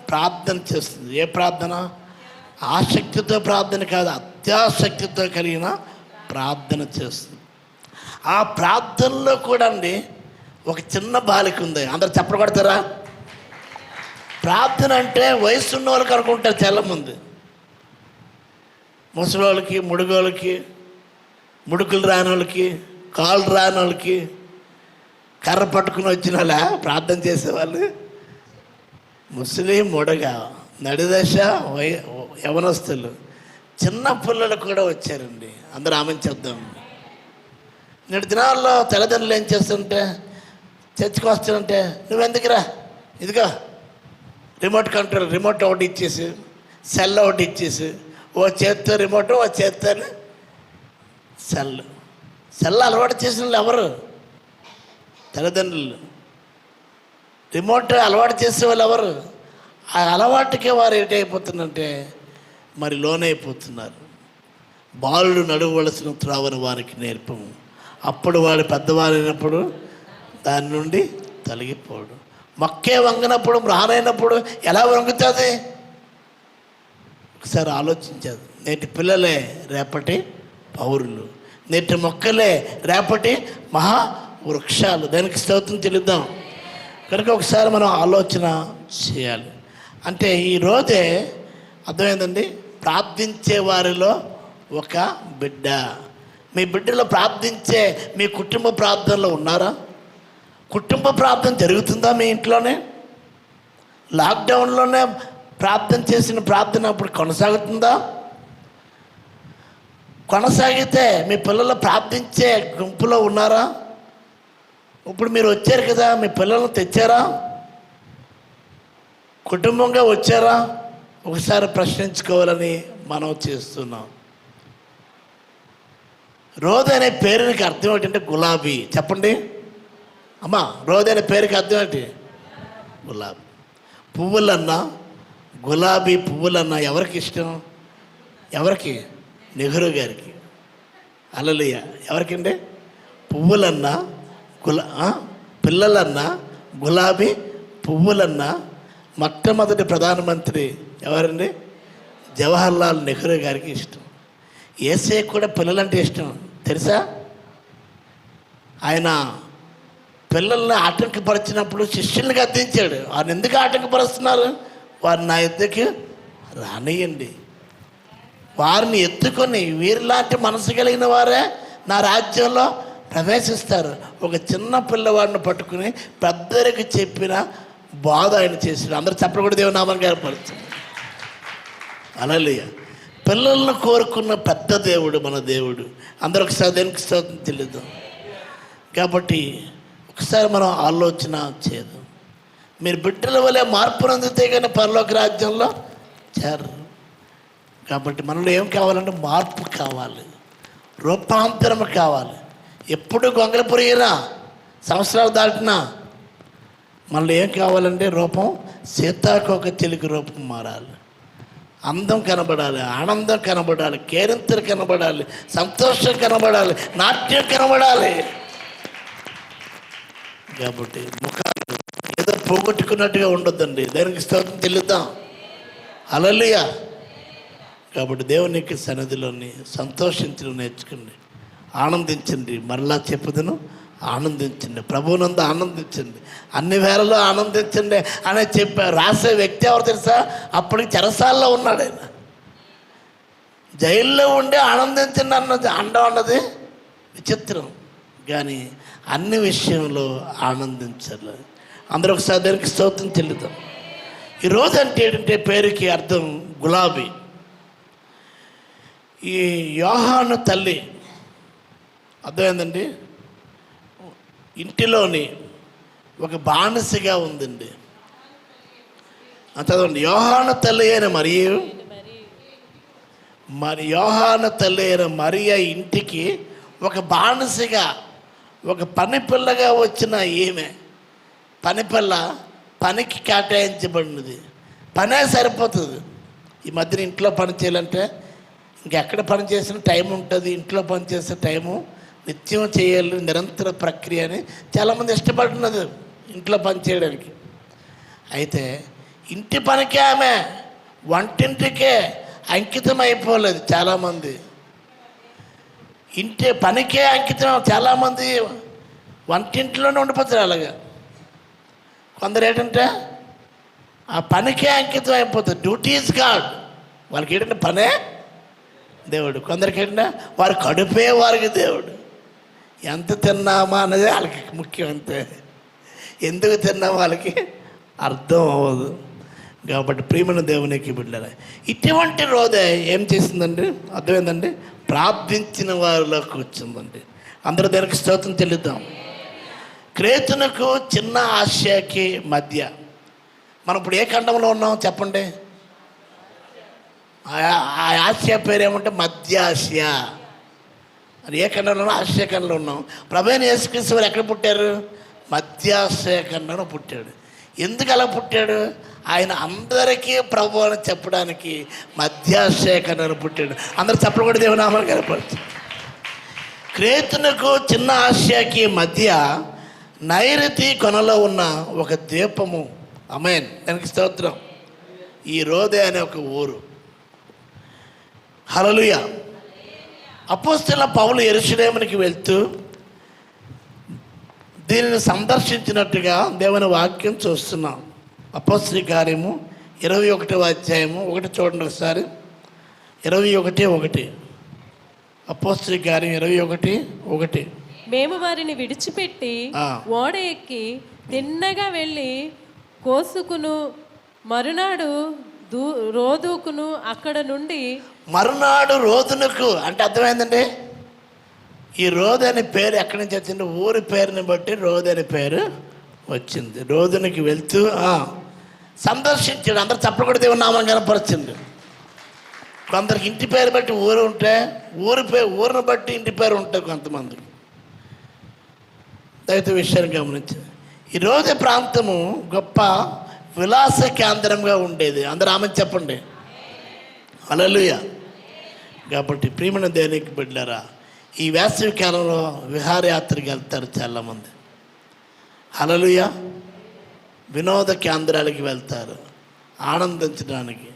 ప్రార్థన చేస్తుంది. ఏ ప్రార్థన? ఆసక్తితో ప్రార్థన కాదు, అత్యాసక్తితో కలిగిన ప్రార్థన చేస్తుంది. ఆ ప్రార్థనలో కూడా అండి ఒక చిన్న బాలిక ఉంది. అందరు చప్పట్లు కొడతారా? ప్రార్థన అంటే వయసు ఉన్న వాళ్ళకి అనుకుంటారు చాలామంది. ముసలోళ్ళకి, ముడుగోళ్ళకి, ముడుకులు రాని వాళ్ళకి, కాళ్ళు రాని వాళ్ళకి, కర్ర పట్టుకుని వచ్చిన వాళ్ళ ప్రార్థన చేసేవాళ్ళు. ముసలి, ముడగ, నడిదశ, యవనస్తులు, చిన్న పిల్లలు కూడా వచ్చారండి. అందరూ ఆమెను చెప్దాం. నేటి దినాల్లో తల్లిదండ్రులు ఏం చేస్తుంటే చర్చికి వస్తానంటే నువ్వెందుకురా, ఇదిగో రిమోట్ కంట్రోల్, రిమోట్ ఒకటి ఇచ్చేసి, సెల్ ఒకటి ఇచ్చేసి, ఓ చేత్తో రిమోట్, ఓ చేత్తో సెల్ అలవాటు చేసిన వాళ్ళు ఎవరు? తల్లిదండ్రులు. రిమోట్ అలవాటు చేసే వాళ్ళు ఎవరు? ఆ అలవాటుకే వారు ఏంటైపోతుందంటే మరి లోనైపోతున్నారు. బాలుడు నడవవలసిన త్రోవను వారికి నేర్పము, అప్పుడు వాడు పెద్దవారైనప్పుడు దాని నుండి తొలగిపోడు. మొక్కే వంగినప్పుడు రానైనప్పుడు ఎలా వంగుతుంది? ఒకసారి ఆలోచించారు. నేటి పిల్లలే రేపటి పౌరులు, నేటి మొక్కలే రేపటి మహా వృక్షాలు. దానికి స్తోత్రం చెల్లిద్దాం. కనుక ఒకసారి మనం ఆలోచన చేయాలి. అంటే ఈరోజే అర్థమైందండి, ప్రార్థించే వారిలో ఒక బిడ్డ. మీ బిడ్డలో ప్రార్థించే మీ కుటుంబ ప్రార్థనలో ఉన్నారా? కుటుంబ ప్రార్థన జరుగుతుందా మీ ఇంట్లోనే? లాక్డౌన్లోనే ప్రార్థన చేసిన ప్రార్థన అప్పుడు కొనసాగుతుందా? కొనసాగితే మీ పిల్లలు ప్రార్థించే గుంపులో ఉన్నారా? ఇప్పుడు మీరు వచ్చారు కదా, మీ పిల్లలను తెచ్చారా? కుటుంబంగా వచ్చారా? ఒకసారి ప్రశ్నించుకోవాలని మనం చేస్తున్నాం. రోజ్ అనే పేరుకి అర్థం ఏంటంటే గులాబీ. చెప్పండి అమ్మా, రోజ్ అనే పేరుకి అర్థం ఏంటి? గులాబీ. పువ్వులన్నా, గులాబీ పువ్వులన్నా ఎవరికి ఇష్టం? ఎవరికి? నెహ్రూ గారికి. హల్లెలూయా. ఎవరికండి? పువ్వులన్నా పిల్లలన్నా గులాబీ పువ్వులన్నా మొట్టమొదటి ప్రధానమంత్రి ఎవరండి? జవహర్లాల్ నెహ్రూ గారికి ఇష్టం. యేసే కూడా పిల్లలంటే ఇష్టం తెలుసా? ఆయన పిల్లల్ని ఆటంకపరిచినప్పుడు శిష్యుల్ని గద్దించాడు. ఆయన ఎందుకు ఆటంకపరుస్తున్నారు? వారిని నా ఎద్దుకి రానియండి, వారిని ఎత్తుకొని వీరిలాంటి మనసు కలిగిన వారే నా రాజ్యంలో ప్రవేశిస్తారు. ఒక చిన్న పిల్లవాడిని పట్టుకుని పెద్దరికి చెప్పిన బాధ ఆయన చేశాడు. అందరూ చెప్పకూడదు, దేవుని నామాన్ని గర్వపరుస్తుంది. హల్లెలూయా. పిల్లలను కోరుకున్న పెద్ద దేవుడు మన దేవుడు. అందరూ ఒకసారి దేనికి స్తోత్రం తెలియదు. కాబట్టి ఒకసారి మనం ఆలోచన చేద్దాం. మీరు బిడ్డల వల్లే మార్పు పొందితే కానీ పరలోక రాజ్యంలో చేరరు. కాబట్టి మనలో ఏం కావాలంటే మార్పు కావాలి, రూపాంతరం కావాలి. ఎప్పుడు గొంగళపురిగినా సంవత్సరాలు దాటినా మనలో ఏం కావాలంటే రూపం సీతాకోక చిలుక రూపం మారాలి. అందం కనబడాలి, ఆనందం కనబడాలి, కేరింతలు కనబడాలి, సంతోషం కనబడాలి, నాట్యం కనబడాలి. కాబట్టి ముఖాలు ఏదో పోగొట్టుకున్నట్టుగా ఉండొద్దండి. దానికి స్తోత్రం చెల్లిద్దాం. హల్లెలూయా. కాబట్టి దేవునికి సన్నిధిలోని సంతోషించడం నేర్చుకోండి, ఆనందించండి. మరలా చెప్పుదును, ఆనందించండి, ప్రభువునందు ఆనందించండి, అన్ని వేళలో ఆనందించండి అని చెప్పారు. రాసే వ్యక్తి ఎవరు తెలుసా? అప్పటికి చెరసాల్లో ఉన్నాడు ఆయన. జైల్లో ఉండి ఆనందించండి అన్నది విచిత్రం, కానీ అన్ని విషయంలో ఆనందించాలి. అందరూ ఒకసారి దానికి స్తోత్రం చెల్లుతాం. ఈరోజు అంటే ఏంటంటే పేరుకి అర్థం గులాబీ. ఈ యోహాను తల్లి అర్థమైందండి, ఇంటిలోని ఒక బానిసగా ఉందండి. చదవండి. యోహాను తల్లి అయిన యోహాను తల్లి అయిన మరియ ఇంటికి ఒక బానిసగా, ఒక పని పిల్లగా వచ్చిన ఈమె. పని పిల్ల పనికి కేటాయించబడినది. పనే సరిపోతుంది. ఈ మధ్యన ఇంట్లో పని చేయాలంటే ఇంకెక్కడ పని చేసిన టైం ఉంటుంది, ఇంట్లో పని చేసే టైము నిత్యం చేయాలి, నిరంతర ప్రక్రియ అని చాలామంది ఇష్టపడుతున్నది ఇంట్లో పని చేయడానికి. అయితే ఇంటి పనికే ఆమె వంటింటికే అంకితం అయిపోలేదు చాలామంది. ఇంటి పనికే అంకితం, చాలామంది వంటింట్లోనే ఉండిపోతారు. అలాగా కొందరు ఏంటంటే ఆ పనికే అంకితం అయిపోతుంది. Duty is God. వాళ్ళకి ఏంటంటే పనే దేవుడు. కొందరికి ఏంటంటే వారి కడుపే వారికి దేవుడు. ఎంత తిన్నామా అనేది వాళ్ళకి ముఖ్యం. అంతే. ఎందుకు తిన్నామా వాళ్ళకి అర్థం అవ్వదు. కాబట్టి ప్రియమైన దేవునికి బిడ్డలే, ఇటువంటి రోజే ఏం చేసిందండి? అర్థమైందండి, ప్రార్థించిన వారిలో కూర్చుందండి. అందరూ దానికి స్తోత్రం చెల్లిద్దాం. క్రేతునకు చిన్న ఆసియాకి మధ్య మనం ఇప్పుడు ఏ ఖండంలో ఉన్నాం చెప్పండి? ఆ ఆసియా పేరు ఏమంటే మధ్య ఆసియా. అది ఏ ఖండంలో ఉన్నాం? ఆసియా ఖండంలో ఉన్నాం. ప్రభువైన యేసుక్రీస్తు వారు ఎక్కడ పుట్టారు? మధ్య ఆసియా ఖండంలో పుట్టాడు. ఎందుకు అలా పుట్టాడు? ఆయన అందరికీ ప్రభు అని చెప్పడానికి మధ్యాశేఖరను పుట్టాడు. అందరు చెప్పలు కూడా దేవుని నామాన్ని కనపడుతుంది. క్రేతునకు చిన్న ఆసియాకి మధ్య నైరుతి కొనలో ఉన్న ఒక ద్వీపము. ఆమేన్, దానికి స్తోత్రం. ఈ రోదే అనే ఒక ఊరు. హల్లెలూయా. అపోస్తలుడైన పౌలు యెరూషలేమునికి వెళ్తూ దీనిని సందర్శించినట్టుగా దేవుని వాక్యం చూస్తున్నాం. అపోస్తలుల కార్యము 21వ అధ్యాయము 1 చూడండి ఒకసారి. 21:1. అపోస్తలుల కార్యం 21:1. మేము వారిని విడిచిపెట్టి ఓడ ఎక్కి తిన్నగా వెళ్ళి కోసుకును మరునాడు రోదుకును అక్కడ నుండి మరునాడు రోదునకు అంటే అర్థమైందండి. ఈ రోదు అనే పేరు ఎక్కడి నుంచి వచ్చింది? ఊరి పేరుని బట్టి రోదు అనే పేరు వచ్చింది. రోదునికి వెళ్తూ సందర్శించాడు. అందరు చప్పలు కూడా దేవుని నామం కనపరిచింది. కొందరికి ఇంటి పేరు బట్టి ఊరు ఉంటే ఊరిని బట్టి ఇంటి పేరు ఉంటుంది కొంతమందికి. దయతో విషయాన్ని గమనించింది. ఈ రోజు ప్రాంతము గొప్ప విలాస కేంద్రంగా ఉండేది. అందరూ ఆమె చెప్పండి. హల్లెలూయా. కాబట్టి ప్రియమైన దేవునికి బిడ్డలారా, ఈ వేసవి కాలంలో విహారయాత్రకి వెళ్తారు చాలామంది. హల్లెలూయా. వినోద కేంద్రాలకి వెళ్తారు ఆనందించడానికి,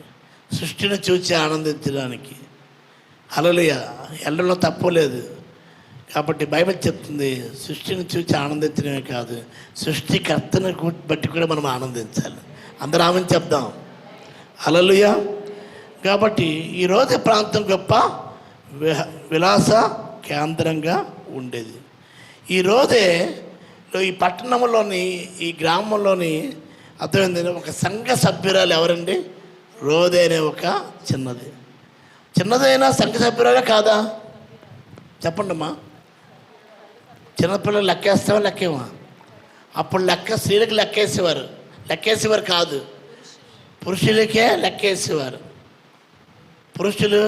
సృష్టిని చూసి ఆనందించడానికి. హల్లెలూయా. వెళ్ళడంలో తప్పు లేదు. కాబట్టి బైబిల్ చెప్తుంది సృష్టిని చూసి ఆనందించడమే కాదు, సృష్టికర్తను బట్టి కూడా మనం ఆనందించాలి. అందరూ ఆమెను చెప్దాం. హల్లెలూయా. కాబట్టి ఈరోజు ప్రాంతం గొప్ప విలాస కేంద్రంగా ఉండేది. ఈరోజే ఈ పట్టణంలోని ఈ గ్రామంలోని అర్థమైంది ఒక సంఘ సభ్యురాలు ఎవరండి? రోదే అనే ఒక చిన్నదైనా సంఘ సభ్యురాలే కాదా? చెప్పండి అమ్మా. చిన్నపిల్లలు లెక్కేస్తావా? లెక్కేమా? అప్పుడు స్త్రీలకు లెక్కేసేవారు కాదు, పురుషులకే లెక్కేసేవారు. పురుషులు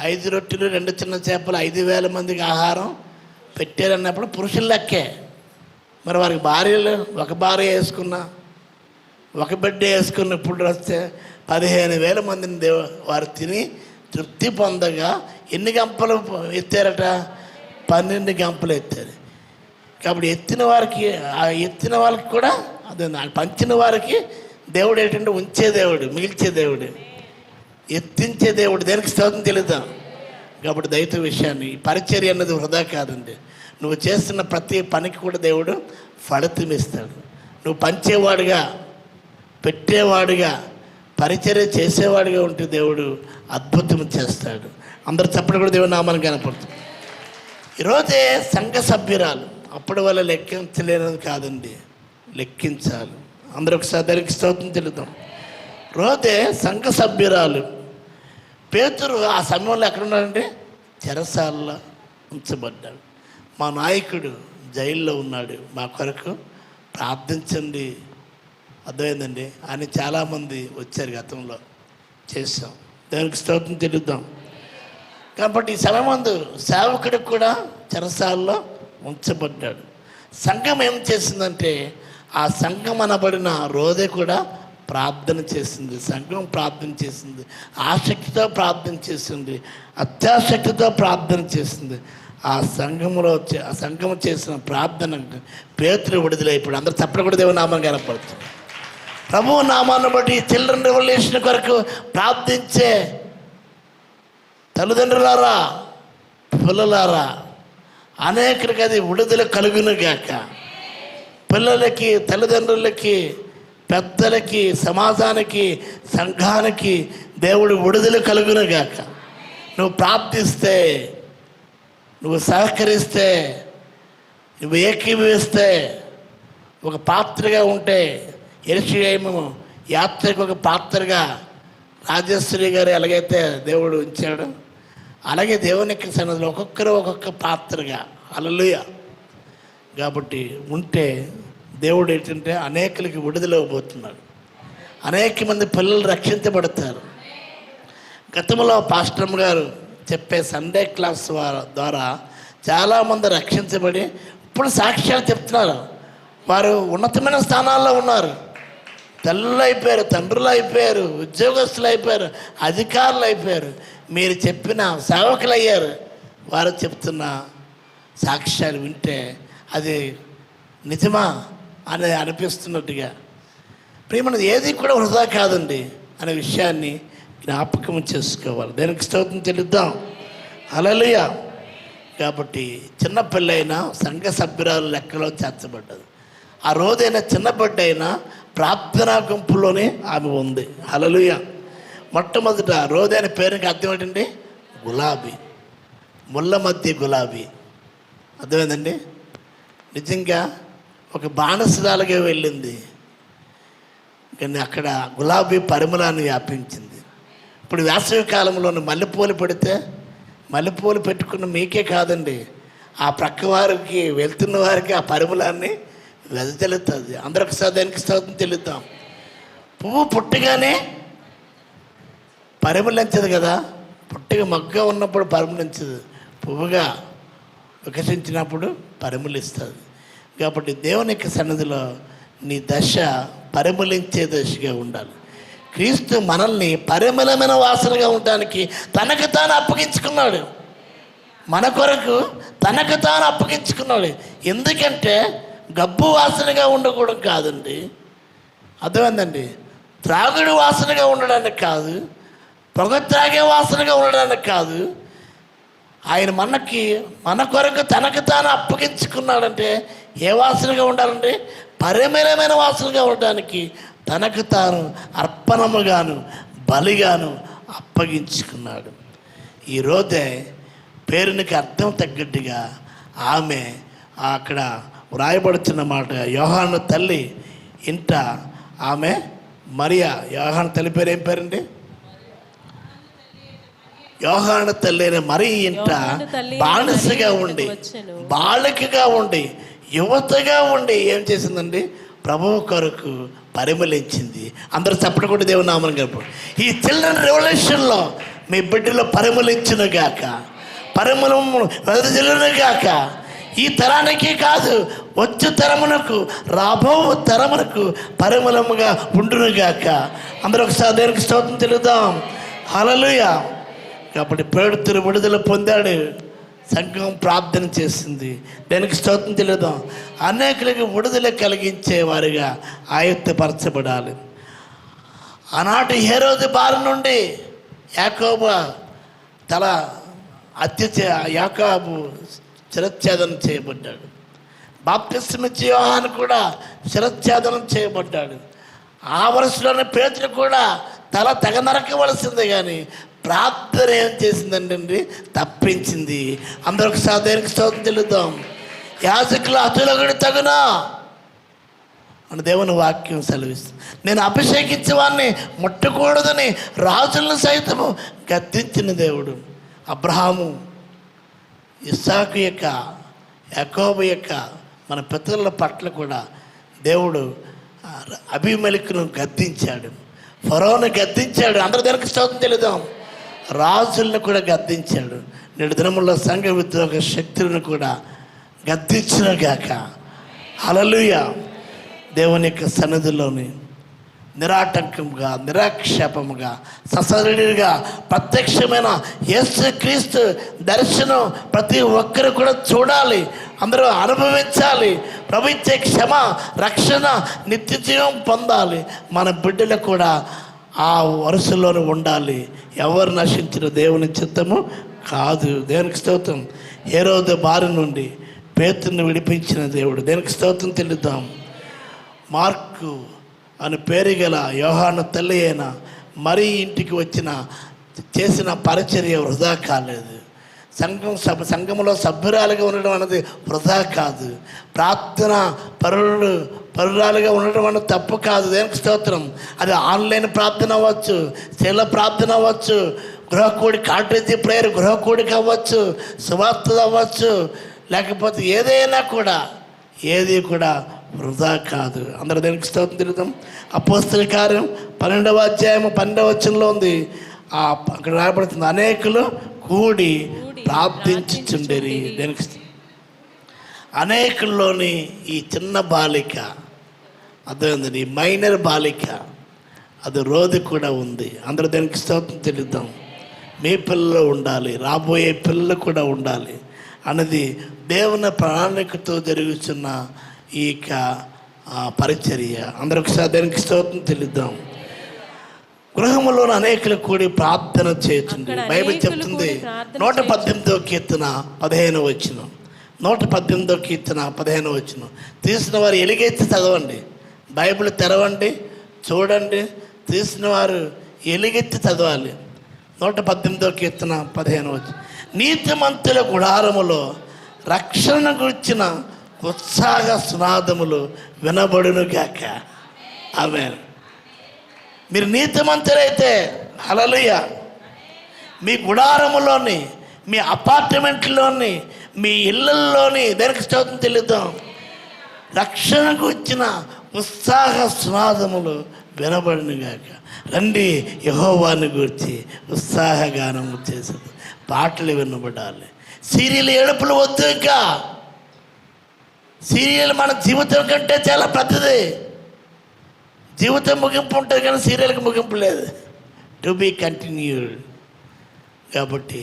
5 రొట్టెలు 2 చిన్న చేపలు 5,000 మందికి ఆహారం పెట్టారన్నప్పుడు పురుషులు లెక్కే. మరి వారికి భార్యలు ఒక భార్య వేసుకున్నా, ఒక బిడ్డ వేసుకున్న ఇప్పుడు వస్తే 15,000 మందిని వారు తిని తృప్తి పొందగా ఎన్ని గంపలు ఎత్తారట? 12 గంపలు ఎత్తారు. కాబట్టి ఎత్తిన వాళ్ళకి కూడా అదే పంచిన వారికి దేవుడు ఏంటంటే ఉంచే దేవుడు, మిగిల్చే దేవుడు, ఎత్తించే దేవుడు. దేనికి స్తోత్రం తెలుద్దాం. కాబట్టి దైవ విషయాన్ని ఈ పరిచర్య అన్నది వృధా కాదండి. నువ్వు చేస్తున్న ప్రతి పనికి కూడా దేవుడు ఫలితం ఇస్తాడు. నువ్వు పంచేవాడుగా, పెట్టేవాడుగా, పరిచర్య చేసేవాడిగా ఉంటే దేవుడు అద్భుతం చేస్తాడు. అందరు చప్పటి కూడా దేవుని నామాన్ని కనపడుతుంది. ఈరోజే సంఘ సభ్యురాలు అప్పటి వల్ల లెక్కించలేనిది కాదండి, లెక్కించాలి. అందరూ ఒకసారి దానికి స్తోత్రం తెలుద్దాం. రోజే సంఘ సభ్యురాలు పేతురు ఆ సమయంలో ఎక్కడున్నాడంటే చెరసాలలో ఉంచబడ్డాడు. మా నాయకుడు జైల్లో ఉన్నాడు, మా కొరకు ప్రార్థించండి. అర్థమైందండి. అని చాలామంది వచ్చారు, గతంలో చేసాం. దానికి స్తోత్రం తెలుద్దాం. కాబట్టి ఈ సమయమందు సేవకుడికి కూడా చెరసాలలో ఉంచబడ్డాడు. సంఘం ఏం చేసిందంటే ఆ సంఘం అనబడిన రోజే కూడా ప్రార్థన చేసింది. సంఘం ప్రార్థన చేసింది, ఆసక్తితో ప్రార్థన చేసింది, అత్యాసక్తితో ప్రార్థన చేసింది. ఆ సంఘము చేసిన ప్రార్థన పేతురు విడుదలైపోయాడు. అందరూ చప్పట్లు కూడా దేవుని నామాన్ని కనపడుతుంది. ప్రభువు నామాన్ని బట్టి చిల్డ్రన్ రెవల్యూషన్ కొరకు ప్రార్థించే తల్లిదండ్రులారా, పిల్లలారా, అనేకులకి అది విడుదల కలుగును గాక. పిల్లలకి, తల్లిదండ్రులకి, పెద్దలకి, సమాజానికి, సంఘానికి దేవుడు విడుదల కలుగును గాక. నువ్వు ప్రార్థిస్తే, నువ్వు సహకరిస్తే, నువ్వు ఏకీభవిస్తే, ఒక పాత్రగా ఉంటే, యెరూషలేము యాత్రకు ఒక పాత్రగా రాజేశ్వరి గారు ఎలాగైతే దేవుడు ఉంచాడు, అలాగే దేవునికి సన్నిధిలో ఒక్కొక్కరు ఒక్కొక్క పాత్రగా. హల్లెలూయా. కాబట్టి ఉంటే దేవుడు ఏంటంటే అనేకులకి విడుదలవ్వబోతున్నాడు. అనేక మంది పిల్లలు రక్షించబడతారు. గతంలో పాస్టర్ గారు చెప్పే సండే క్లాస్ ద్వారా చాలామంది రక్షించబడి ఇప్పుడు సాక్ష్యాలు చెప్తున్నారు. వారు ఉన్నతమైన స్థానాల్లో ఉన్నారు. తల్లులు అయిపోయారు, తండ్రులు అయిపోయారు, ఉద్యోగస్తులు అయిపోయారు, అధికారులు అయిపోయారు, మీరు చెప్పిన సేవకులు అయ్యారు. వారు చెప్తున్న సాక్ష్యాలు వింటే అది నిజమా అని అనిపిస్తున్నట్టుగా, ప్రియమైనది ఏది కూడా వృధా కాదండి అనే విషయాన్ని జ్ఞాపకం చేసుకోవాలి. దేనికి స్తోత్రం చెల్లిద్దాం. హల్లెలూయా. కాబట్టి చిన్న పిల్లైనా సంఘ సభ్యురాలు లెక్కలో చేర్చబడ్డది. ఆ రోజైనా చిన్న బిడ్డ అయినా ప్రార్థనా గుంపులోనే ఆమె ఉంది. హల్లెలూయా. మొట్టమొదట రోజైన పేరుకి అర్థం ఏంటండి? గులాబీ, ముళ్ళ మధ్య గులాబీ. అర్థమైందండి? నిజంగా ఒక బాణసురాలుగా వెళ్ళింది, కానీ అక్కడ గులాబీ పరిమళాన్ని వ్యాపించింది. ఇప్పుడు వేసవి కాలంలోని మల్లెపూలు పెడితే మల్లెపూలు పెట్టుకున్న మీకే కాదండి, ఆ ప్రక్క వారికి వెళ్తున్న వారికి ఆ పరిమళాన్ని వెదజల్లుతుంది. అందరూ ఒకసారి దానికి స్తోత్రం చెల్లిద్దాం. పువ్వు పుట్టగానే పరిమళించదు కదా, పుట్టగా మొగ్గగా ఉన్నప్పుడు పరిమళించదు, పువ్వుగా వికసించినప్పుడు పరిమళిస్తుంది. కాబట్టి దేవుని యొక్క సన్నిధిలో నీ దశ పరిమళించే దశగా ఉండాలి. క్రీస్తు మనల్ని పరిమళమైన వాసనగా ఉండడానికి తనకు తాను అప్పగించుకున్నాడు. మన కొరకు తనకు తాను అప్పగించుకున్నాడు. ఎందుకంటే గబ్బు వాసనగా ఉండకూడదు కాదండి, అర్థమైందండి? త్రాగుడు వాసనగా ఉండడానికి కాదు, పొగ త్రాగే వాసనగా ఉండడానికి కాదు. ఆయన మన కొరకు తనకు తాను అప్పగించుకున్నాడంటే ఏ వాసనగా ఉండాలంటే పరిమళమైన వాసనగా ఉండడానికి తనకు తాను అర్పణముగాను బలిగాను అప్పగించుకున్నాడు. ఈరోజే పేరునికి అర్థం తగ్గట్టుగా ఆమె అక్కడ వ్రాయబడుతున్న మాట, యోహాను తల్లి ఇంట ఆమె మరియా. యోహాను తల్లి పేరు ఏం పేరండి? యోహాను తల్లి అయిన మరి ఇంట బానిసగా ఉండి, బాలికగా ఉండి, యువతగా ఉండి ఏం చేసిందండి? ప్రభువు కొరకు పరిమళించింది. అందరూ చప్పటి కొట్టి దేవుని నామం గడుపు. ఈ చిల్డ్రన్ రెవల్యూషన్లో మీ బిడ్డలో పరిమళించును గాక, పరిమళము వెదజల్లును గాక. ఈ తరానికి కాదు, వచ్చు తరమునకు, రాబో తరమునకు పరిమళముగా ఉండును గాక. అందరూ ఒకసారి దేవునికి స్తోత్రం చెల్లిద్దాం. హల్లెలూయా. కాబట్టి పేతురు విడుదల పొందాడు, సంఘం ప్రార్థన చేసింది. దానికి స్తోత్రం చెల్లిద్దాం. అనేకులకు విడుదల కలిగించే వారిగా ఆయుత్తపరచబడాలి. ఆనాటి హేరోదు బారి నుండి యాకోబు తల యాకోబు శిరచ్ఛేదనం చేయబడ్డాడు. బాప్తిస్మిచ్చి యోహాను కూడా శిరచ్ఛేదనం చేయబడ్డాడు. ఆ వరుసలోనే పేతురు కూడా తల తెగ నరకవలసిందే, కానీ ప్రార్థన ఏం చేసిందండి? తప్పించింది. అందరూ ఒకసారి దేవునికి స్తోత్రం చెల్లిద్దాం. యాజకులు అతులగుడి తగునా అని దేవుని వాక్యం సెలవిస్తుంది. నేను అభిషేకించే వాడిని ముట్టకూడదని రాజులను సైతము గద్దించిన దేవుడు. అబ్రహాము, ఇస్సాకు యొక్క, యాకోబు యొక్క, మన పితరుల పట్ల కూడా దేవుడు అబీమెలెకును గద్దించాడు, ఫరోను గద్దించాడు. అందరూ దేవునికి స్తోత్రం చెల్లిద్దాం. రాజులను కూడా గద్దించాడు. నేడు దినముల్లో సంఘ విద్రోహ శక్తులను కూడా గద్దించిన గాక. హల్లెలూయా. దేవుని యొక్క సన్నిధిలోని నిరాటంకంగా, నిరాక్షేపముగా, ససరుడిగా ప్రత్యక్షమైన యేసుక్రీస్తు దర్శనం ప్రతి ఒక్కరు కూడా చూడాలి, అందరూ అనుభవించాలి. ప్రభు ఇచ్చే క్షమ, రక్షణ, నిత్య జీవం పొందాలి. మన బిడ్డలు కూడా ఆ వరుసలోనే ఉండాలి. ఎవరు నశించిన దేవుని చిత్తము కాదు. దేవునికి స్తోత్రం. హేరోదు బారి నుండి పేతురుని విడిపించిన దేవుడు. దేవునికి స్తోత్రం చెల్లిద్దాం. మార్కు అని పేరు గల యోహాను తల్లి అయిన మరి ఇంటికి చేసిన పరిచర్య వృధా కాలేదు. సంఘంలో సభ్యురాలుగా ఉండడం అనేది వృధా కాదు. ప్రార్థన పరురాలుగా ఉండడం అనేది తప్పు కాదు. దేనికి స్తోత్రం. అది ఆన్లైన్ ప్రార్థన అవ్వచ్చు, శీల ప్రార్థన అవ్వచ్చు, గృహకూడి కాటేజీ ప్రేయర్ గృహకూడికి అవ్వచ్చు, సువార్త అవ్వచ్చు, లేకపోతే ఏదైనా కూడా ఏది కూడా వృధా కాదు. అందరూ దేనికి స్తోత్రం తిరుగుతాం. అపోస్తల కార్యం 12వ అధ్యాయం 12వ వచనంలో ఉంది. అక్కడ రాయబడుతుంది, అనేకులు కూడి ప్రార్థించుచుండేరి. దేనికి అనేకుల్లోని ఈ చిన్న బాలిక అర్థమైందండి. ఈ మైనర్ బాలిక అది రోది కూడా ఉంది. అందరూ దానికి స్తోత్రం చెల్లిద్దాం. మీ పిల్లలు ఉండాలి, రాబోయే పిల్లలు కూడా ఉండాలి అన్నది దేవుని ప్రణాళికతో జరుగుతున్న ఈ పరిచర్య. అందరూ ఒకసారి దానికి స్తోత్రం చెల్లిద్దాం. గృహంలో అనేకులు కూడి ప్రార్థన చేస్తుంది. బైబిల్ చెప్తుంది 118వ కీర్తన 15వ వచనం. 118వ కీర్తన 15వ వచనం. తీసిన వారు ఎలుగెత్తి చదవండి. బైబిల్ తెరవండి, చూడండి. తీసిన వారు ఎలుగెత్తి చదవాలి. 118వ కీర్తన 15వ వచనం. నీతిమంతుల గుడారములో రక్షణ గురించిన ఉత్సాహ సునాదములు వినబడునుగాక. ఆమేన్. మీరు నీతిమంతులైతే హల్లెలూయా, మీ గుడారములోని, మీ అపార్ట్మెంట్లోని, మీ ఇళ్ళల్లోని దేనికి స్తోత్రం చెల్లిద్దాం. రక్షణకు వచ్చిన ఉత్సాహ సునాదములు వినబడునుగాక. రండి, యెహోవాను గురించి ఉత్సాహగానము చేసేది పాటలు వినబడాలి. సీరియల్ ఏడుపులు వద్దు. ఇంకా సీరియల్ మన జీవితం కంటే చాలా పెద్దది. జీవితం ముగింపు ఉంటుంది కానీ సీరియల్కి ముగింపు లేదు. To be continued. కాబట్టి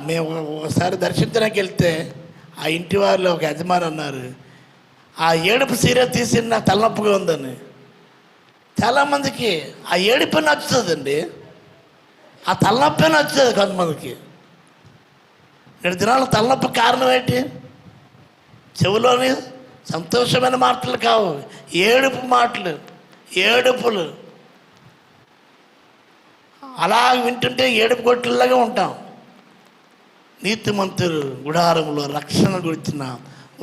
మేము ఒకసారి దర్శించడానికి వెళ్తే ఆ ఇంటి వారిలో ఒక యజమాని అన్నారు, ఆ ఏడుపు సీరియల్ తీసి నాకు తలనొప్పిగా ఉందని. చాలామందికి ఆ ఏడుపు నచ్చుతుందండి, ఆ తలనొప్పి నచ్చుతుంది కొంతమందికి. 2 దినాలు తలనొప్పి కారణం ఏంటి? చెవిలోని సంతోషమైన మాటలు కావు, ఏడుపు మాటలు, ఏడుపులు. అలా వింటుంటే ఏడుపు కొట్టులాగా ఉంటాం. నీతిమంతులు గుడారములో రక్షణ గురించిన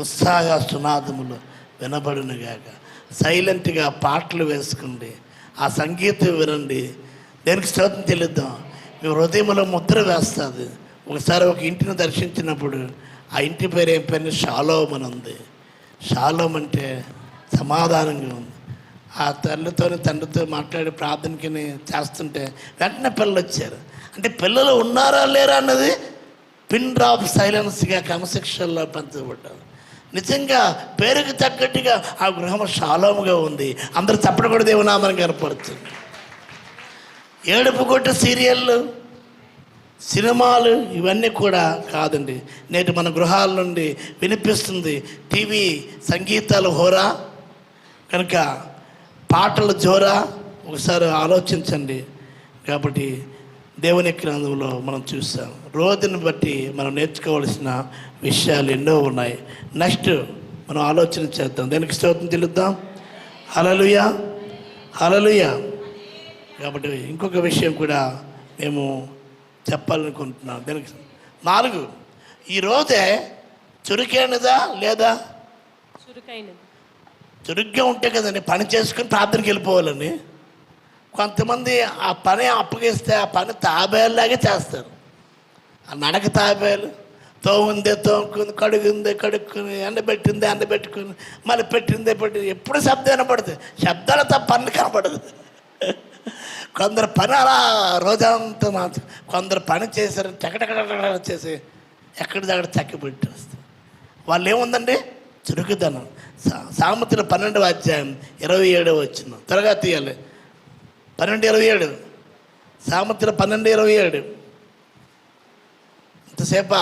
ఉత్సాహ సునాదములు వినబడునుగాక. సైలెంట్గా పాటలు వేసుకోండి, ఆ సంగీతం వినండి. దేనికి స్తోత్రం చెల్లిద్దాం. మీ హృదయంలో ముద్ర వేస్తుంది. ఒకసారి ఒక ఇంటిని దర్శించినప్పుడు ఆ ఇంటి పేరు ఏం పేరు? షాలోమ్ అని ఉంది. షాలోమ్ అంటే సమాధానంగా ఉంది. ఆ తల్లితో తండ్రితో మాట్లాడి ప్రార్థనకి చేస్తుంటే వెంటనే పిల్లలు వచ్చారు. అంటే పిల్లలు ఉన్నారా లేరా అన్నది పిన్ డ్రాప్ సైలెన్స్గా క్రమశిక్షణలో పంచబడ్డారు. నిజంగా పేరుకి తగ్గట్టుగా ఆ గృహం షాలోముగా ఉంది. అందరూ చప్పటి కూడా దేవునామని కనపడుతుంది. ఏడుపు కొట్టు సీరియళ్ళు, సినిమాలు ఇవన్నీ కూడా కాదండి. నేటి మన గృహాల నుండి వినిపిస్తుంది టీవీ సంగీతాలు హోరా, కనుక పాటలు జోరా. ఒకసారి ఆలోచించండి. కాబట్టి దేవుని గ్రంథంలో మనం చూస్తాం, రోజుని బట్టి మనం నేర్చుకోవాల్సిన విషయాలు ఎన్నో ఉన్నాయి. నెక్స్ట్ మనం ఆలోచన చేద్దాం. దేనికి స్తోత్రం చెల్లిద్దాం. హల్లెలూయా, హల్లెలూయా. కాబట్టి ఇంకొక విషయం కూడా మేము చెప్పాలనుకుంటున్నాం. దానికి 4, ఈరోజే చురుకైనదా లేదా? చురుకైనది. చురుగ్గా ఉంటే కదండి పని చేసుకుని ప్రార్థనకి వెళ్ళిపోవాలని. కొంతమంది ఆ పని అప్పగిస్తే ఆ పని తాబేలాగే చేస్తారు. ఆ నడక తాబేలు. తోముందే తోముకుని, కడుగుందే కడుక్కుని, ఎండబెట్టిందే ఎండబెట్టుకుని, మళ్ళీ పెట్టిందే పెట్టి, ఎప్పుడు శబ్దం వినపడుతుంది. శబ్దాలు తప్ప పని కనపడదు. కొందరు పని అలా రోజంతా మార్చు, కొందరు పని చేశారు చక్కటక్కడ వచ్చేసి ఎక్కడి దగ్గర చక్కి పెట్టి వస్తారు. వాళ్ళు ఏముందండి? చురుకుదనం. సామెతలు 12వ అధ్యాయం 27వ వచనం. త్వరగా తీయాలి. 12:27. సామెతలు 12:27. ఇంతసేపా?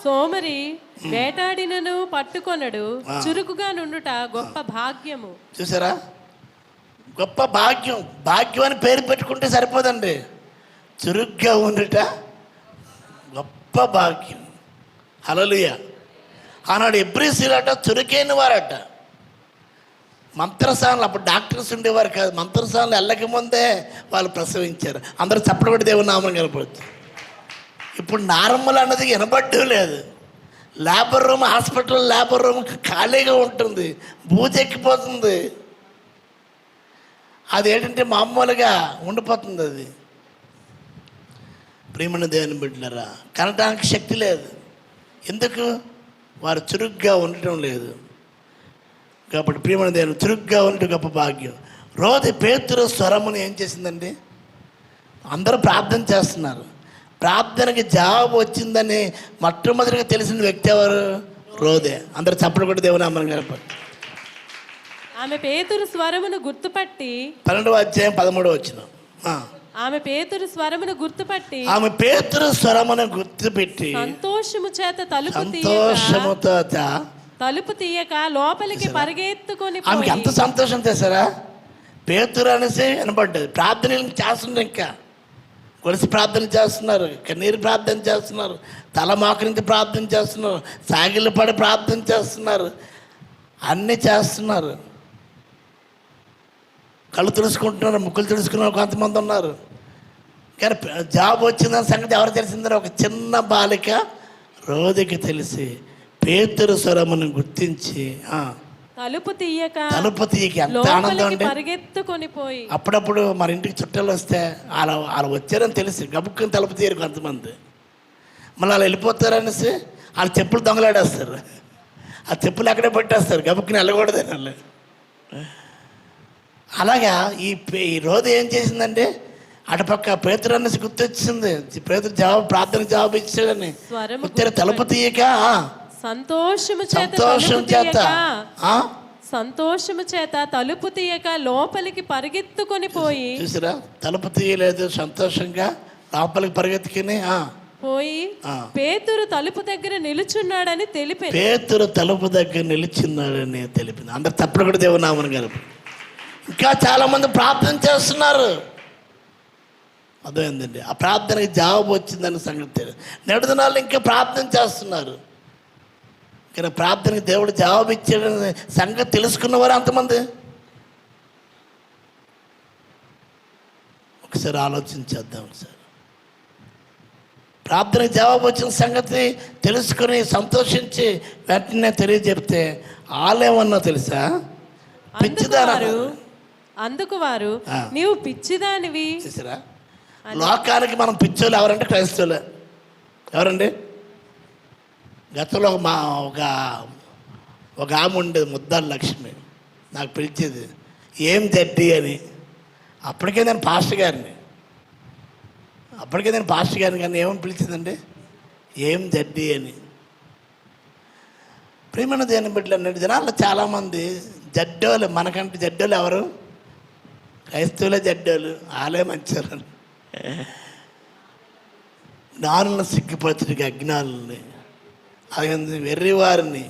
సోమరి వేటాడినను పట్టుకొనడు, చురుకుగా నుండుట గొప్ప భాగ్యము. చూసారా? గొప్ప భాగ్యం. భాగ్యం అని పేరు పెట్టుకుంటే సరిపోదండి. చురుగ్గా ఉండుట గొప్ప భాగ్యం. హల్లెలూయా. ఆనాడు ఎబ్రీసీలట చురుకైన వారట. మంత్రసానులు, అప్పుడు డాక్టర్స్ ఉండేవారు కాదు, మంత్రసానులు వెళ్ళక ముందే వాళ్ళు ప్రసవించారు. అందరూ చప్పటి దేవుని నామం కనపడుతుంది. ఇప్పుడు నార్మల్ అన్నది వినబడ్డం లేదు. Labour room, hospital labour room ఖాళీగా ఉంటుంది, బూజెక్కిపోతుంది. అది ఏంటంటే మామూలుగా ఉండిపోతుంది. అది ప్రియమైన దేవుని బిడ్డలారా, కనడానికి శక్తి లేదు. ఎందుకు? వారు చురుగ్గా ఉండటం లేదు. కాబట్టి ప్రియమైన దేవుని చురుగ్గా ఉండటం గొప్ప భాగ్యం. రోజు పేతురు స్వరమును ఏం చేసిందండి? అందరూ ప్రార్థన చేస్తున్నారు. ప్రార్థనకి జవాబు వచ్చిందని మొట్టమొదటిగా తెలిసిన వ్యక్తి ఎవరు? రోదే. అందరూ చప్పట్లు కొట్టి దేవుని నామమున గనపడు. ఆమె పేతురు స్వరమును గుర్తుపట్టి 12వ అధ్యాయం 13వ వచనం. ఆమె పేతురు స్వరమును గుర్తుపట్టి ఆమె పేతురు స్వరమును గుర్తుపెట్టి సంతోషము చేత తలుపు తీయక లోపలికి పరిగెత్తుకొని ఆమెకి ఎంత సంతోషం చేశారా? పేతురు అనేసి వినపడ్డది. ప్రార్థనలు చేస్తున్నారు, ఇంకా కొలిసి ప్రార్థన చేస్తున్నారు, కన్నీరు ప్రార్థన చేస్తున్నారు, తల మోకరించి ప్రార్థన చేస్తున్నారు, సాగిళ్ళు పడి ప్రార్థన చేస్తున్నారు, అన్నీ చేస్తున్నారు. కళ్ళు తుడుచుకుంటున్నారు, ముక్కులు తుడుచుకున్నారు, కొంతమంది ఉన్నారు. కానీ జాబ్ వచ్చిందని సంగతి ఎవరు తెలిసిందని ఒక చిన్న బాలిక రోజుకి తెలిసి పేతురు స్వరమును గుర్తించి తలుపు తీయక ఎంత ఆనందం అండి. పరిగెత్తుకొని పోయి అప్పుడప్పుడు మన ఇంటికి చుట్టాలు వస్తే వాళ్ళు వచ్చారని తెలిసి గబుక్కుని తలుపు తీయరు కొంతమంది. మళ్ళీ వాళ్ళు వెళ్ళిపోతారనేసి వాళ్ళ చెప్పులు దొంగలాడేస్తారు, ఆ చెప్పులు అక్కడే పెట్టేస్తారు, గబుక్కుని వెళ్ళకూడదని వాళ్ళు. అలాగా ఈ రోజు ఏం చేసిందంటే అటుపక్క పేతురు అనేసి గుర్తొచ్చింది. పేతురు ప్రార్థన జవాబు ఇచ్చాడని గుర్తు. తలుపు తీయక సంతోషము చేత తలుపు తీయక లోపలికి పరిగెత్తుకొని పోయి. చూసారా, తలుపు తీయలేదు, సంతోషంగా లోపలికి పరిగెత్తుకుని పోయి పేతురు తలుపు దగ్గర నిలుచున్నాడని తెలిపింది. పేతురు తలుపు దగ్గర నిలుచున్నాడని తెలిపింది. అందరు తప్పుడు కూడా దేవునామని గారు. ఇంకా చాలా మంది ప్రార్థన చేస్తున్నారు, అదేందండి ఆ ప్రార్థనకి జవాబు వచ్చిందని సంగతి తెలియదు. నేడు దినాల్లో ఇంకా ప్రార్థన చేస్తున్నారు, కానీ ప్రార్థనకి దేవుడు జవాబు ఇచ్చాడని సంగతి తెలుసుకున్నవారు అంతమంది. ఒకసారి ఆలోచించేద్దాం సార్. ప్రార్థనకి జవాబు వచ్చిన సంగతి తెలుసుకుని సంతోషించి వెంటనే తెలియజెప్తే వాళ్ళేమన్నా తెలుసా? పిచ్చిదారు. అందుకు వారు నీవు పిచ్చిదానివి. చూసారా, లోకానికి మనం పిచ్చోళ్ళు ఎవరంటే క్రైస్తవులే. ఎవరండి? గతంలో ఒక ఆమె ఉండేది, ముద్దాల లక్ష్మి, నాకు పిలిచేది ఏం జడ్డి అని. అప్పటికే నేను పాస్టర్ గారిని కానీ ఏమని పిలిచిందండి? ఏం జడ్డి అని. ప్రియమైన దేని బిడ్డలు అన్నట్టు జనాల్లో చాలామంది జడ్డోళ్ళు, మనకంటే జడ్డోళ్ళు ఎవరు? క్రైస్తవులే జడ్డోళ్ళు, వాళ్ళే మంచారు. జ్ఞానులను సిగ్గుపరచడానికి అజ్ఞానుల్ని, అది వెర్రివారిని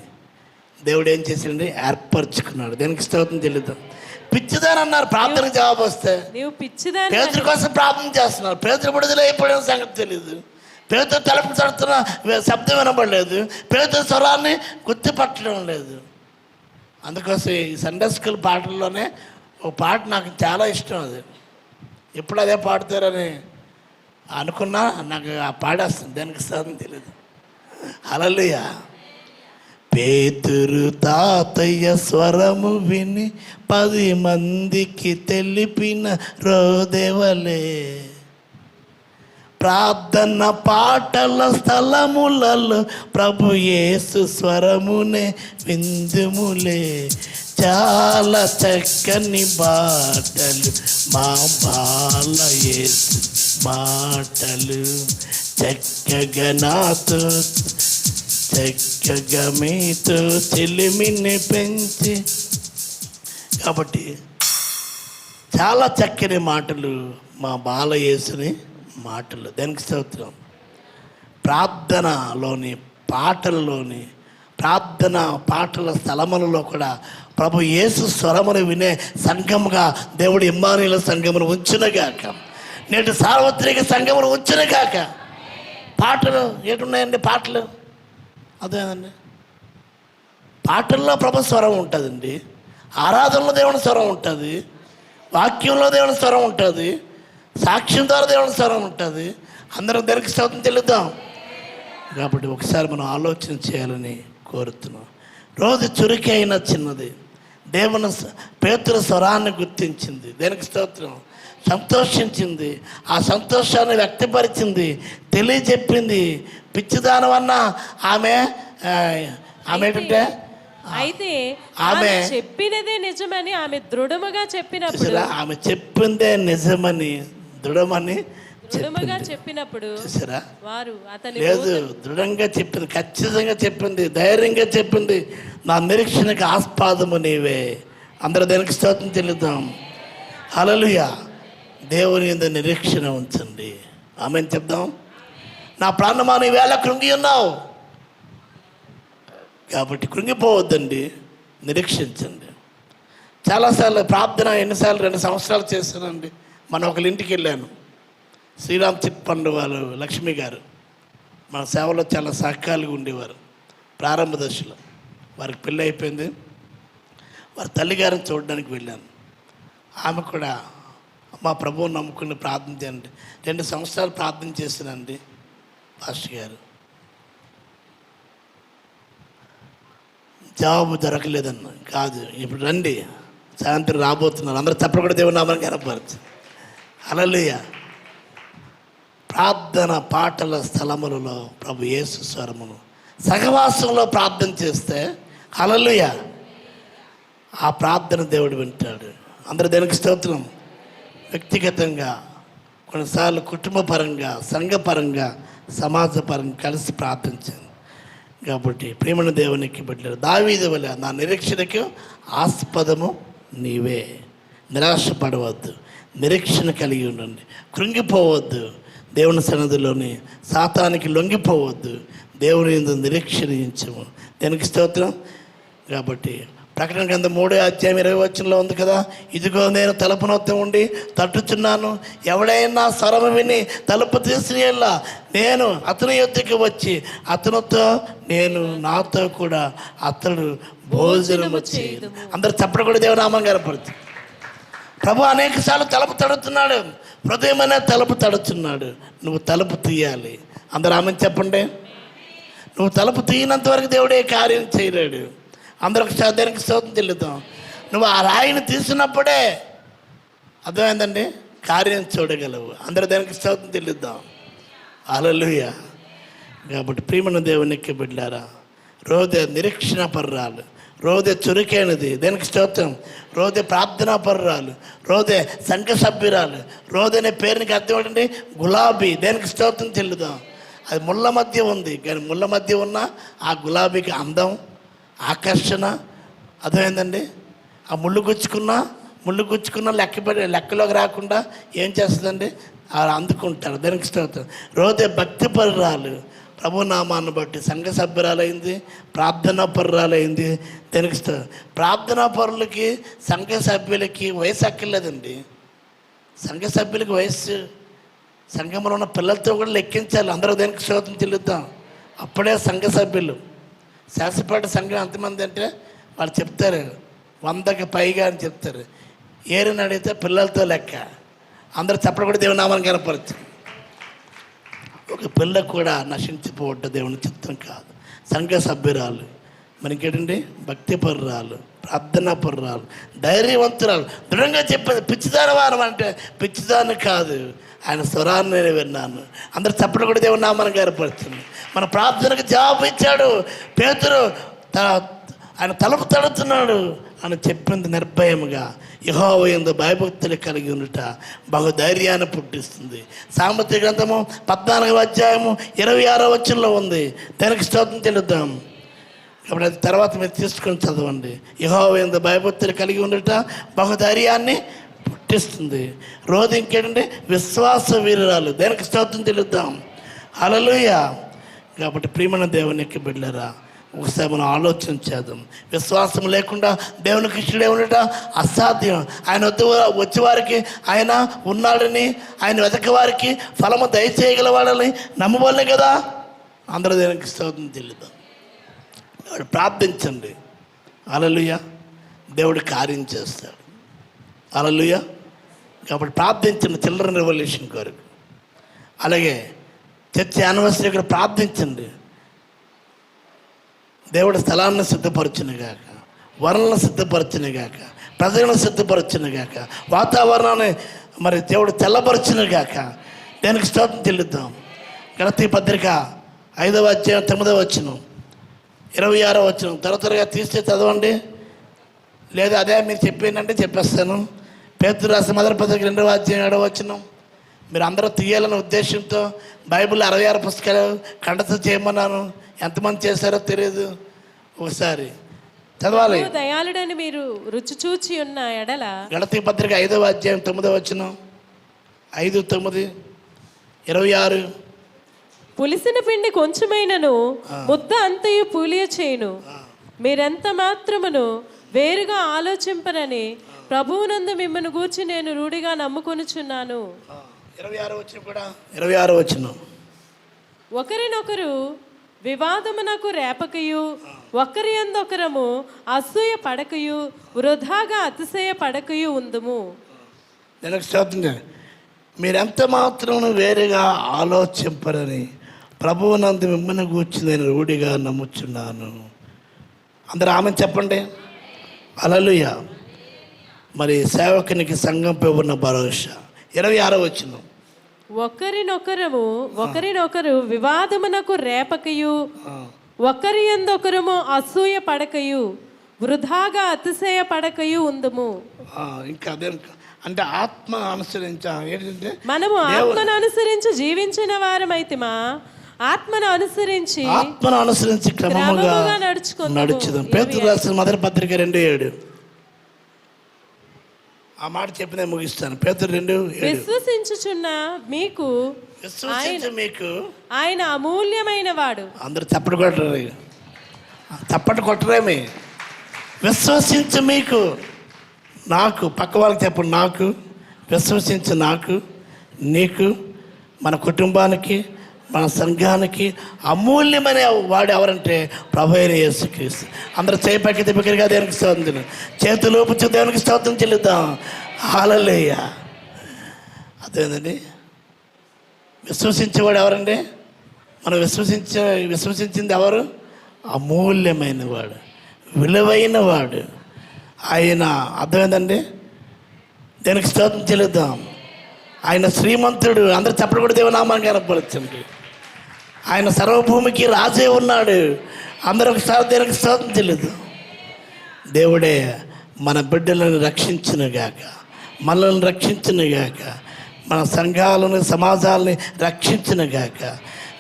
దేవుడు ఏం చేసిండి? ఏర్పరచుకున్నాడు. దేనికి స్తోత్రం తెలియదు. పిచ్చిదాని అన్నారు ప్రార్థనకు జవాబు వస్తే. పేతురు కోసం ప్రార్థన చేస్తున్నారు, పేతురు విడుదల అయిపోయిన సంగతి తెలియదు. పేతురు తలుపు తడుతున్న శబ్దం వినబడలేదు, పేతురు స్వరాన్ని గుర్తుపట్టడం లేదు. అందుకోసం ఈ సండే స్కూల్ పాటల్లోనే ఒక పాట నాకు చాలా ఇష్టం. అది ఎప్పుడు అదే పాడతారని అనుకున్నా నాకు ఆ పాడేస్తుంది, దేనికి స్తోత్రం తెలియదు. హల్లెలూయా. పేతురు తాతయ్య స్వరము విని 10 మందికి తెలిపిన రోదేవలే, ప్రార్థన పాటల స్థలములలో ప్రభు యేసు స్వరమునే విందుములే. చాలా చక్కని బాటలు మా బాల యేసు మాటలు, చక్కగా నాతో చక్కగా మీతో చెలిమిని పెంచి. కాబట్టి చాలా చక్కని మాటలు మా బాలయేసుని మాటలు. దానికి స్తోత్రం. ప్రార్థనలోని పాటలలోని ప్రార్థన పాటల స్థలములలో కూడా ప్రభు యేసు స్వరమును వినే సంఘముగా దేవుడు ఇమ్మానుయేలు సంఘమును ఉంచునుగాక. నేటి సార్వత్రిక సంఘమును ఉంచునుగాక. పాటలు ఏటున్నాయండి? పాటలు అదేనండి, పాటల్లో ప్రభు స్వరం ఉంటుందండి, ఆరాధనలో దేవుని స్వరం ఉంటుంది, వాక్యంలో దేవుని స్వరం ఉంటుంది, సాక్ష్యం ద్వారా దేవుని స్వరం ఉంటుంది. అందరం దేనికి స్తోత్రం చెల్లిద్దాం. కాబట్టి ఒకసారి మనం ఆలోచన చేయాలని కోరుతున్నాం. రోజు చురుకి అయిన చిన్నది దేవుని పేతురు స్వరాన్ని గుర్తించింది, దేనికి స్తోత్రం, సంతోషించింది, ఆ సంతోషాన్ని వ్యక్తపరిచింది, తెలియజెప్పింది. పిచ్చిదానమన్నా ఆమె ఏంటంటే అయితే ఆమె చెప్పినదే నిజమని ఆమె దృఢముగా చెప్పినప్పుడు, ఆమె చెప్పిందే నిజమని దృఢమని చెప్పినప్పుడు వారు అతని లేదు, దృఢంగా చెప్పింది, ఖచ్చితంగా చెప్పింది, ధైర్యంగా చెప్పింది. నా నిరీక్షణకు ఆస్పాదము నీవే అందరూ దేనికి స్తోత్రం చెల్లిద్దాం. హల్లెలూయా. దేవుని యందు నిరీక్షణ ఉంచండి. ఆమేన్ చెప్దాం. నా ప్రాణమా నీ వేళ కృంగి ఉన్నావు కాబట్టి కృంగిపోవద్దండి, నిరీక్షించండి. చాలాసార్లు ప్రార్థన ఎన్నిసార్లు 2 సంవత్సరాలు చేశానండి. మనం ఒకళ్ళ ఇంటికి వెళ్ళాను, శ్రీరామ్ చిప్పండు వాళ్ళు లక్ష్మి గారు మన సేవలో చాలా సహకారులుగా ఉండేవారు. ప్రారంభ దశలో వారికి పెళ్ళి అయిపోయింది. వారి తల్లిగారిని చూడడానికి వెళ్ళాను. ఆమె కూడా మా ప్రభువుని నమ్ముకుని ప్రార్థన చేయండి. 2 సంవత్సరాలు ప్రార్థన చేశానండి పాస్టర్ గారు. జవాబు దొరకలేదన్న. కాదు, ఇప్పుడు రండి, సాయంత్రం రాబోతున్నారు. అందరూ తప్పకుండా కూడా దేవుని నామాన్ని కనపరచు. హల్లెలూయా. ప్రార్థన పాటల స్థలములలో ప్రభు యేసు స్వరమును సహవాసంలో ప్రార్థన చేస్తే హల్లెలూయా ఆ ప్రార్థన దేవుడు వింటాడు. అందరూ దేనికి స్తోత్రం. వ్యక్తిగతంగా, కొన్నిసార్లు కుటుంబపరంగా, సంఘపరంగా, సమాజపరంగా కలిసి ప్రార్థించాను. కాబట్టి ప్రేమను దేవునికి బిడ్డలు దావీదు వలె నా నిరీక్షణకు ఆస్పదము నీవే. నిరాశపడవద్దు, నిరీక్షణ కలిగి ఉండండి. కృంగిపోవద్దు, దేవుని సన్నిధిలోని సాతానికి లొంగిపోవద్దు. దేవుని యందు నిరీక్షణ ఉంచము. దేనికి స్తోత్రం. కాబట్టి ప్రకటన గ్రంథం 3:20 ఉంది కదా, ఇదిగో నేను తలుపు నొద్ద ఉండి తట్టుచున్నాను, ఎవడైనా స్వరము విని తలుపు తీసినలా నేను అతని యొద్దకు వచ్చి అతనితో నేను నాతో కూడా అతడు భోజనము చేయదు. అందరు చప్పటి కూడా దేవునామం కనపడుతుంది. ప్రభు అనేకసార్లు తలుపు తడుతున్నాడు, హృదయమైన తలుపు తడుచున్నాడు. నువ్వు తలుపు తీయాలి. అందరూ ఆమె చెప్పండి. నువ్వు తలుపు తీయనంత వరకు దేవుడే కార్యం చేయలేడు. అందరికి దేనికి స్తోత్రం చెల్లుతాం. నువ్వు ఆ రాయిని తీసినప్పుడే అర్థమైందండి కార్యం చూడగలవు. అందరూ దేనికి స్తోత్రం చెల్లిద్దాం. హల్లెలూయా. కాబట్టి ప్రియమైన దేవునికి బిడ్డలారా, రోజే నిరీక్షణ పర్రాలు, రోజే చురుకైనది. దేనికి స్తోత్రం. రోజే ప్రార్థనా పర్రాలు, రోజే సంఘ సభ్యురాలు. రోజనే పేరునికి అర్థం ఏంటండి, గులాబీ. దేనికి స్తోత్రం చెల్లుదాం. అది ముళ్ళ మధ్య ఉంది, కానీ ముళ్ళ మధ్య ఉన్న ఆ గులాబీకి అందం, ఆకర్షణ అర్థమైందండి. ఆ ముళ్ళు గుచ్చుకున్న లెక్కలోకి రాకుండా ఏం చేస్తుందండి, అందుకుంటారు. దానికి స్తోత్రం. రోజే భక్తి పరురాలు, ప్రభునామాన్ని బట్టి సంఘ సభ్యురాలైంది, ప్రార్థనా పరురాలైంది. దానికి ప్రార్థనా పరులకి సంఘ సభ్యులకి వయసు అక్కర్లేదండి. సంఘ సభ్యులకి వయస్సు సంఘంలో ఉన్న పిల్లలతో కూడా లెక్కించాలి. అందరూ దేనికి స్తోత్రం చెల్లిద్దాం. అప్పుడే సంఘ సభ్యులు. శాసపేట సంఘం ఎంతమంది అంటే వాళ్ళు చెప్తారు 100కి పైగా అని చెప్తారు. ఏరిని అడిగితే పిల్లలతో లెక్క. అందరూ చెప్పడం కూడా దేవుని నామాన్ని కనపరచు. ఒక పిల్ల కూడా నశించిపోవద్దు, దేవుని చిత్తం కాదు. సంఘ సభ్యురాలు మనకేంటండి, భక్తి పరురాలు, ప్రార్థనా పరురాలు, ధైర్యవంతురాలు, దృఢంగా చెప్పేది. పిచ్చిదాని వారం అంటే పిచ్చిదాన్ని కాదు, ఆయన స్వరాన్ని నేను విన్నాను. అందరు చెప్పడం కూడా దేవుని నామాన్ని కనపరుస్తుంది. మన ప్రార్థనకు జవాబు ఇచ్చాడు. పేతురు ఆయన తలుపు తడుతున్నాడు అని చెప్పింది నిర్భయముగా. యెహోవా యందు భయభక్తులు కలిగి ఉండుట బహుధైర్యాన్ని పుట్టిస్తుంది. సామెతల గ్రంథము 14:26 ఉంది. దానికి స్తోత్రం చెల్లిద్దాం. కాబట్టి అది తర్వాత మీరు తీసుకొని చదవండి. యెహోవా యందు భయభక్తులు కలిగి ఉండుట బహుధైర్యాన్ని పుట్టిస్తుంది. రోజు ఇంకేంటంటే విశ్వాస వీరురాలు. దానికి స్తోత్రం చెల్లిద్దాం. హల్లెలూయా. కాబట్టి ప్రియమైన దేవునికి బిడ్డలారా, ఒకసారి మనం ఆలోచన చేద్దాం. విశ్వాసం లేకుండా దేవునికి ఇష్టడే ఉండట అసాధ్యం. ఆయన వచ్చేవారికి ఆయన ఉన్నాడని, ఆయన వెతకవారికి ఫలము దయచేయగలవాడని నమ్మవాళ్ళే కదా. అందరూ దేవునికి స్తోత్రం చెల్లిద్దాం. ప్రార్థించండి. హల్లెలూయా. దేవుడు కార్యం చేస్తాడు. హల్లెలూయా. కాబట్టి ప్రార్థించండి చిల్డ్రన్ రెవల్యూషన్ కొరకు. అలాగే చర్చ్ యానివర్సరీ కూడా ప్రార్థించండి. దేవుడి స్థలాన్ని సిద్ధపరచునుగాక, వరలను సిద్ధపరచునుగాక, ప్రజలను సిద్ధపరచునుగాక, వాతావరణాన్ని మరి దేవుడు తెల్లపరచునుగాక. దేనికి స్తోత్రం చెల్లిద్దాం. గలతీ పత్రిక 5:9, 26 త్వరగా తీస్తే చదవండి. లేదా అదే మీరు చెప్పేందంటే చెప్పేస్తాను. పేతురు రాసిన మొదటి పత్రిక 2:7 మీరు అందరూ తీయాలనే ఉద్దేశంతో బైబిల్ 66 పుస్తకాలు కంఠస్థ చేయమన్నాను. ఎంతమంది చేశారో తెలియదు. ఒకసారి చదవాలి. దయాళుడని మీరు రుచి చూచి ఉన్న ఎడల. గలతీ పత్రిక 5వ అధ్యాయం 9వ వచనం, 5:9, 26. పులిసిన పిండి కొంచెమైనను ముద్ద అంతయు పులియ చేయును. మీరెంత మాత్రమును వేరుగా ఆలోచింపరని ప్రభువునందు మిమ్మల్ని గూర్చి నేను రూఢిగా నమ్ముకొనుచున్నాను. 26 వచనం కూడా, 26 వచనం. ఒకరినొకరు వివాదమునకు రేపకయు, ఒకరి యందొకరము అసూయ పడకయు, వృధాగా అతిశయ పడకయు ఉందుము. నేను స్తోత్రం. మీరెంత మాత్రం వేరుగా ఆలోచింపరని ప్రభువునందు మిమ్మల్ని గూర్చి నేను రూఢిగా నమ్ముచున్నాను. అందరూ ఆమె చెప్పండి. హల్లెలూయా. మరి సేవకునికి సంఘంపై ఉన్న భరోసా. 26 వచనం. ఒకరినొకరు వివాదమునకు రేపకయు, ఒకరి యందొకరము అసూయ పడకయు, వృధాగా అతిశయ పడకయు ఉందుము. ఇంకా అదే అంటే ఆత్మ అనుసరించ ఏంటంటే మనము ఆత్మను అనుసరించి జీవించిన వారమైతిమా, ఆత్మను అనుసరించి క్రమముగా నడుచుదాం. పేతురు రాసిన మొదటి పత్రిక 2:7. ఆ మాట చెప్పినే ముగిస్తాను. పేతురు 2:7. విశ్వసించుచున్న మీకు ఆయన అమూల్యమైన వాడు. అందరూ చప్పటి కొట్టరేమి. విశ్వసించు మీకు, నాకు, పక్క వాళ్ళకి చెప్పండి, నాకు విశ్వసించు, నాకు, నీకు, మన కుటుంబానికి, మన సంఘానికి అమూల్యమైన వాడు ఎవరంటే ప్రభు అయిన యేసుక్రీస్తు. అందరూ చేపకి తిప్పకిగా దేవునికి స్తోత్రం, చేతులు ఊపుచు దేవునికి స్తోత్రం చెల్లిద్దాం. హల్లెలూయా. అదేందండి, విశ్వసించేవాడు ఎవరండి? మనం విశ్వసించింది ఎవరు? అమూల్యమైన వాడు, విలువైన వాడు ఆయన. అర్థమైందండి? దేనికి స్తోత్రం చెల్లిద్దాం. ఆయన శ్రీమంతుడు. అందరూ చెప్పడు కూడా దేవనామాన్ని కనపరచండి. ఆయన సర్వభూమికి రాజే ఉన్నాడు. అందరూ ఒకసారి దేనికి స్తోత్రం చెల్లిద్దాం. దేవుడే మన బిడ్డలను రక్షించునుగాక, మనల్ని రక్షించునుగాక, మన సంఘాలను, సమాజాలని రక్షించునుగాక.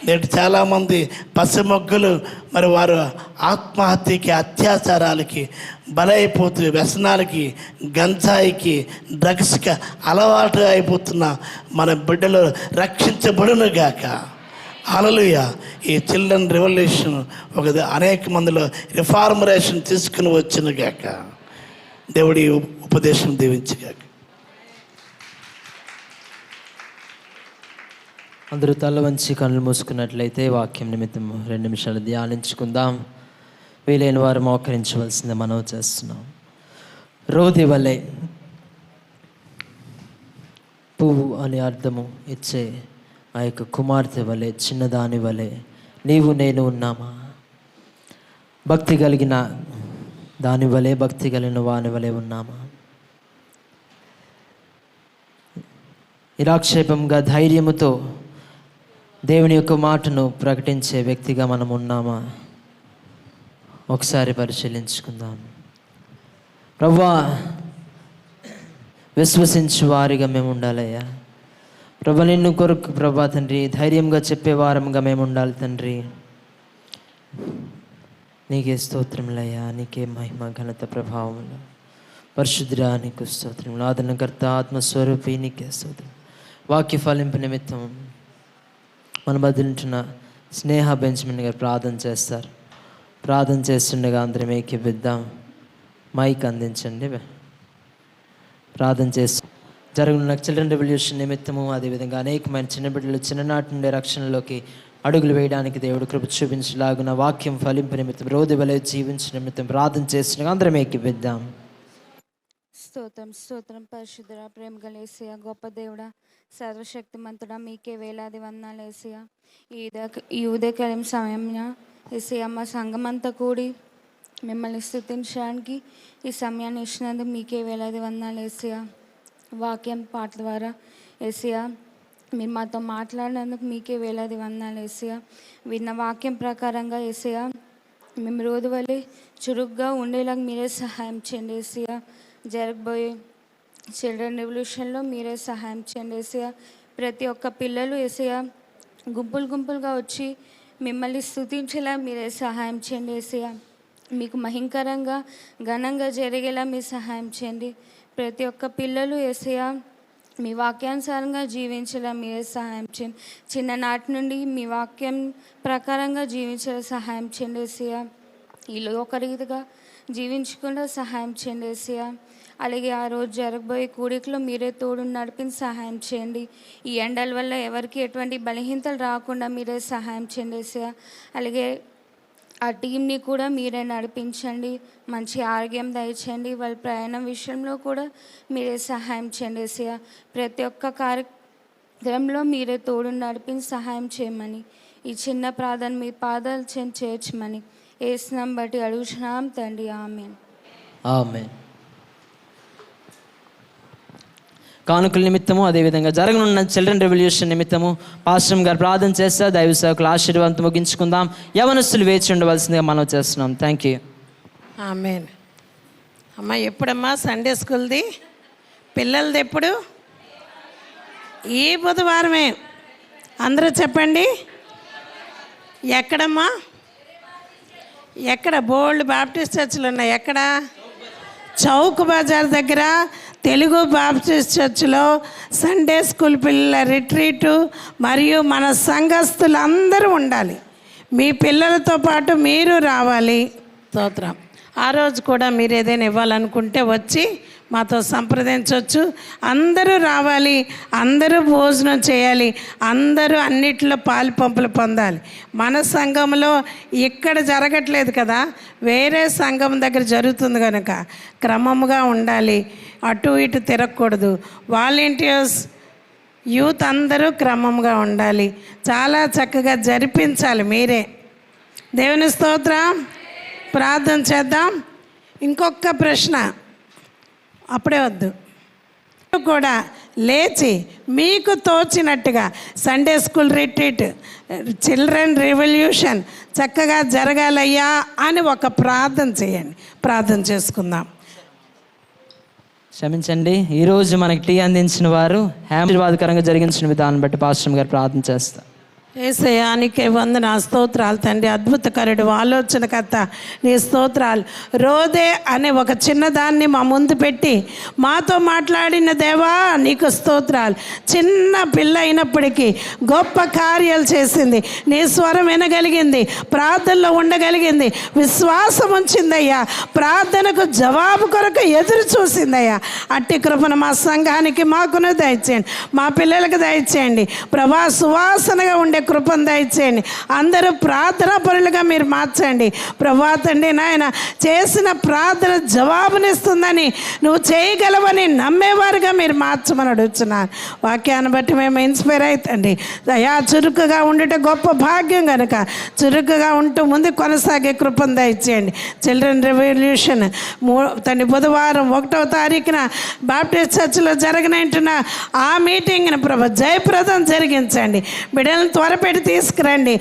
నేటి చాలామంది పసిమొగ్గులు మరి వారు ఆత్మహత్యకి, అత్యాచారాలకి బలైపోతూ వ్యసనాలకి, గంజాయికి, డ్రగ్స్కి అలవాటు అయిపోతున్న మన బిడ్డలు రక్షించబడునుగాక. హల్లెలూయా. ఈ చిల్డ్రన్ రెవల్యూషన్ ఒక అనేక మందిలో రిఫార్మరేషన్ తీసుకుని వచ్చినగాక. దేవుడి ఉపదేశం దీవించగాక. అందరూ తల వంచి కళ్ళు మూసుకున్నట్లయితే వాక్యం నిమిత్తం 2 నిమిషాలు ధ్యానించుకుందాం. వీలైన వారు మోకరించవలసిందే మనవి చేస్తున్నాం. రోది వలె, పువ్వు అని అర్థము ఇచ్చే ఆ యొక్క కుమార్తె వలె, చిన్నదాని వలె నీవు నేను ఉన్నామా? భక్తి కలిగిన దాని వలె, భక్తి కలిగిన వాని వలె ఉన్నామా? నిరాక్షేపంగా ధైర్యముతో దేవుని యొక్క మాటను ప్రకటించే వ్యక్తిగా మనం ఉన్నామా? ఒకసారి పరిశీలించుకుందాం. ప్రభువా, విశ్వసించు వారిగా మేము ఉండాలయ్యా. ప్రభు, నిన్ను కొరకు ప్రభా తండ్రి ధైర్యంగా చెప్పే వారంగా మేము ఉండాలి తండ్రి. నీకే స్తోత్రములయ్యా, నీకే మహిమ, ఘనత, ప్రభావములు. పరిశుద్ధుడా నీకు స్తోత్రములు. ఆదరణకర్త, ఆత్మస్వరూపి నీకే స్తోత్రం. వాక్య ఫలింపు నిమిత్తం మన బదులుంటున్న స్నేహ బెంచమిన్ గారు ప్రార్థన చేస్తారు. ప్రార్థన చేస్తుండగా అందరం ఏకీపిద్దాం. మైక్ అందించండి. ప్రార్థన చేస్తూ జరుగుతున్న చిల్డ్రన్ రెవల్యూషన్ నిమిత్తము, అదేవిధంగా అనేకమైన చిన్న బిడ్డలు చిన్ననాటి నుండి రక్షణలోకి అడుగులు వేయడానికి దేవుడు కృప చూపించలాగున వాక్యం ఫలింపు నిమిత్తం, రోజు వలె జీవించిన నిమిత్తం ప్రార్థన చేస్తుండగా అందరం ఏకీపిద్దాం. స్తోత్రం స్తోత్రం. పరిశుద్ధుడా, ప్రేమ గల యేసయ్య, గొప్ప దేవుడా, సర్వశక్తిమంతుడా, మీకే వేలాది వందనాలు యేసయ్య. ఈ ఉదయకాలం సమయంన యేసయ్య మా సంఘమంతా కూడి మిమ్మల్ని స్తుతించడానికి ఈ సమయాన్ని ఇచ్చినందుకు మీకే వేలాది వందనాలు యేసయ్య. వాక్యం పాట ద్వారా యేసయ్య మీరు మాతో మాట్లాడినందుకు మీకే వేలాది వందనాలు యేసయ్య. విన్న వాక్యం ప్రకారంగా యేసయ్య మేము రోజు వలె చురుగ్గా ఉండేలాగా మీరే సహాయం చేయండి యేసయ్య. జరగబోయే చిల్డ్రన్ రెవల్యూషన్లో మీరే సహాయం చేయండి యేసయ్య. ప్రతి ఒక్క పిల్లలు యేసయ్య గుంపులుగా వచ్చి మిమ్మల్ని స్తుతించేలా మీరే సహాయం చేయండి యేసయ్య. మీకు మహింకరంగా ఘనంగా జరిగేలా మీరు సహాయం చేయండి. ప్రతి ఒక్క పిల్లలు యేసయ్యా మీ వాక్యానుసారంగా జీవించేలా మీరే సహాయం చేయండి. చిన్ననాటి నుండి మీ వాక్యం ప్రకారంగా జీవించేలా సహాయం చేయండి యేసయ్యా. ఈ లోకరీతిగా జీవించకుండా సహాయం చేయండి యేసయ్యా. అలాగే ఆ రోజు జరగబోయే కూడికలో మీరే తోడు నడిపించి సహాయం చేయండి. ఈ ఎండల వల్ల ఎవరికి ఎటువంటి బలహీనతలు రాకుండా మీరే సహాయం చేయండి యేసయ్యా. అలాగే ఆ టీంని కూడా మీరే నడిపించండి, మంచి ఆరోగ్యం దయచేయండి. వాళ్ళ ప్రయాణం విషయంలో కూడా మీరే సహాయం చేయండి యేసయ్యా. ప్రతి ఒక్క కార్యక్రమంలో మీరే తోడు నడిపించి సహాయం చేయమని, ఈ చిన్న ప్రార్థన మీ పాదాలు చేర్చమని యేసునామం బట్టి అడుగుచున్నాం తండ్రి. ఆమేన్. ఆమేన్. కానుకల నిమిత్తము అదేవిధంగా జరగనున్న చిల్డ్రన్ రెవల్యూషన్ నిమిత్తము పాస్టర్ గారు ప్రార్థన చేస్తా దైవ సేవకుల ఆశీర్వాదంతో ముగించుకుందాం. యవనస్తులు వేచి ఉండవలసిందిగా మనం చేస్తున్నాం. Thank you. ఆమేన్. అమ్మ ఎప్పుడమ్మా సండే స్కూల్ది? పిల్లలది ఎప్పుడు? ఈ బుధవారమే. అందరూ చెప్పండి. ఎక్కడమ్మా? ఎక్కడ? బోల్డ్ బాప్టిస్ట్ చర్చిలు ఉన్నాయి. ఎక్కడ? చౌక్ బజార్ దగ్గర తెలుగు బాప్టిస్ట్ చర్చిలో సండే స్కూల్ పిల్లల రిట్రీటు మరియు మన సంఘస్థులు అందరూ ఉండాలి. మీ పిల్లలతో పాటు మీరు రావాలి. స్తోత్రం. ఆ రోజు కూడా మీరు ఏదైనా ఇవ్వాలనుకుంటే వచ్చి మాతో సంప్రదించవచ్చు. అందరూ రావాలి, అందరూ భోజనం చేయాలి, అందరూ అన్నిట్లో పాలు పంపులు పొందాలి. మన సంఘంలో ఇక్కడ జరగట్లేదు కదా, వేరే సంఘం దగ్గర జరుగుతుంది కనుక క్రమంగా ఉండాలి, అటు ఇటు తిరగకూడదు. వాలంటీర్స్ యూత్ అందరూ క్రమంగా ఉండాలి, చాలా చక్కగా జరిపించాలి మీరే. దేవుని స్తోత్రం. ప్రార్థన చేద్దాం. ఇంకొక ప్రశ్న, అప్పుడే వద్దు, కూడా లేచి మీకు తోచినట్టుగా Sunday school retreat, children revolution చక్కగా జరగాలయ్యా అని ఒక ప్రార్థన చేయండి. ప్రార్థన చేసుకుందాం. క్షమించండి, ఈరోజు మనకి టీ అందించిన వారు ఆశీర్వాదకరంగా జరిగించిన విధానం బట్టి పాస్టర్ గారు ప్రార్థన చేస్తారు. ఏసయానికే వందన స్తోత్రాలు తండ్రి. అద్భుతకరుడు, ఆలోచనకర్త, నీ స్తోత్రాలు. రోదే అనే ఒక చిన్నదాన్ని మా ముందు పెట్టి మాతో మాట్లాడిన దేవా నీకు స్తోత్రాలు. చిన్న పిల్ల అయినప్పటికీ గొప్ప కార్యాలు చేసింది, నీ స్వరం వినగలిగింది, ప్రార్థనలో ఉండగలిగింది, విశ్వాసం ఉంచిందయ్యా, ప్రార్థనకు జవాబు కొరకు ఎదురు చూసిందయ్యా. అట్టి కృపను మా సంఘానికి మాకును దయచేయండి, మా పిల్లలకు దయచేయండి ప్రభా. సువాసనగా ఉండే కృపను దయచేయండి. అందరూ ప్రార్థనా పరులుగా మీరు మార్చండి ప్రభా. తండ్రి నాయన, చేసిన ప్రార్థన జవాబునిస్తుందని, నువ్వు చేయగలవని నమ్మేవారుగా మీరు మార్చమని అడుగుతున్నాను. వాక్యాన్ని బట్టి మేము ఇన్స్పైర్ అవుతండి. దయా చురుకుగా ఉండుట గొప్ప భాగ్యం కనుక చురుకుగా ఉంటూ ముందు కొనసాగే కృపను దయచేయండి. చిల్డ్రన్ రెవల్యూషన్ తండ్రి బుధవారం 1వ తారీఖున బాప్టిస్ట్ చర్చిలో జరగనంటున్న ఆ మీటింగ్ని ప్రభా జయప్రదం జరిగించండి. బిడ్డలను త్వరపెట్టి తీసుకురండి.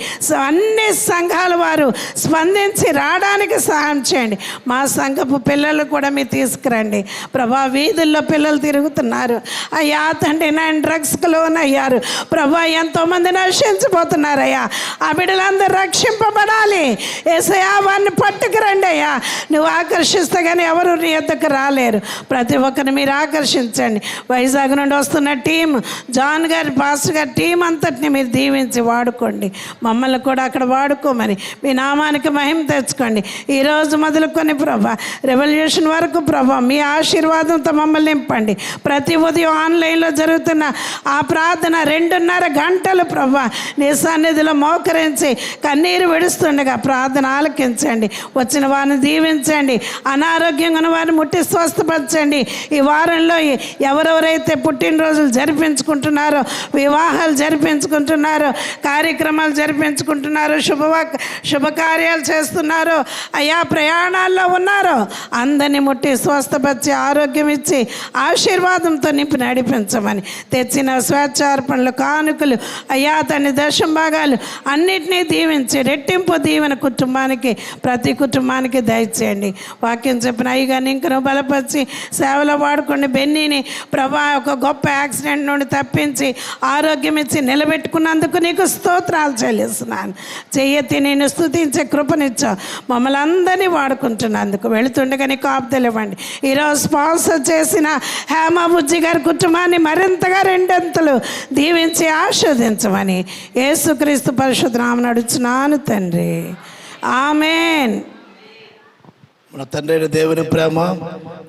అన్ని సంఘాల వారు స్పందించి రావడానికి సహాయం చేయండి. మా సంఘపు పిల్లలు కూడా మీరు తీసుకురండి ప్రభా. వీధుల్లో పిల్లలు తిరుగుతున్నారు అయ్యా తండ్రి, నేను డ్రగ్స్కి లోనయ్యారు ప్రభా. ఎంతోమంది నశించిపోతున్నారయ్యా. ఆ బిడ్డలందరూ రక్షింపబడాలి. యేసయ్యా వారిని పట్టుకురండి అయ్యా. నువ్వు ఆకర్షిస్తే కానీ ఎవరు నీ యొద్దకు రాలేరు. ప్రతి ఒక్కరిని మీరు ఆకర్షించండి. వైజాగ్ నుండి వస్తున్న టీం, జాన్ గారి పాస్టర్ గారి టీం అంతటిని మీరు దీవించి వాడుకోండి. మమ్మల్ని కూడా అక్కడ వాడుకోమని మీ నామానికి మహిమ తెచ్చుకోండి. ఈరోజు మొదలుకొని ప్రభా రెవల్యూషన్ వరకు ప్రభా మీ ఆశీర్వాదంతో మమ్మల్ని నింపండి. ప్రతి ఉదయం ఆన్లైన్లో జరుగుతున్న ఆ ప్రార్థన 2.5 గంటలు ప్రభా నీ సన్నిధిలో మోకరించి కన్నీరు విడుస్తుండగా ప్రార్థన ఆలకించండి. వచ్చిన వారిని దీవించండి, అనారోగ్యంగా ఉన్న వారిని ముట్టి స్వస్థపరచండి. ఈ వారంలో ఎవరెవరైతే పుట్టినరోజులు జరిపించుకుంటున్నారో, వివాహాలు జరిపించుకుంటున్నారో, కార్యక్రమాలు జరిపించుకుంటున్నారో, శుభకార్యాలు చేస్తున్నారో, అయ్యా ప్రయాణాల్లో ఉన్నారో అందరినీ ముట్టి స్వస్థపరిచి ఆరోగ్యం ఇచ్చి ఆశీర్వాదంతో నింపి నడిపించమని, తెచ్చిన స్వేచ్ఛార్పణలు, కానుకలు, అయ్యా తన దశం భాగాలు అన్నిటినీ దీవించి రెట్టింపు దీవెన కుటుంబానికి, ప్రతి కుటుంబానికి దయచేయండి. వాక్యం చెప్పిన అయ్యగారిని ఇంకను బలపరిచి సేవలో వాడుకోండి. బెన్నీని ప్రభా ఒక గొప్ప యాక్సిడెంట్ నుండి తప్పించి ఆరోగ్యం ఇచ్చి నిలబెట్టుకున్నందుకు నీకు నీకు స్తోత్రాలు చెల్లిస్తున్నాను. చెయ్యెత్తి నేను స్తుతించే కృపనిచ్చావు. మమ్మల్ని అందరినీ వాడుకుంటున్నందుకు వెళుతుండగా నీకు ఆపుదలివ్వండి. ఈరోజు స్పాన్సర్ చేసిన హేమ బుజ్జి గారి కుటుంబాన్ని మరింతగా రెండంతలు దీవించి ఆశీర్వదించమని యేసుక్రీస్తు పరిశుద్ధ నామమున అడుగుచున్నాను తండ్రి. ఆమేన్. మన తండ్రి అయిన దేవుని ప్రేమ,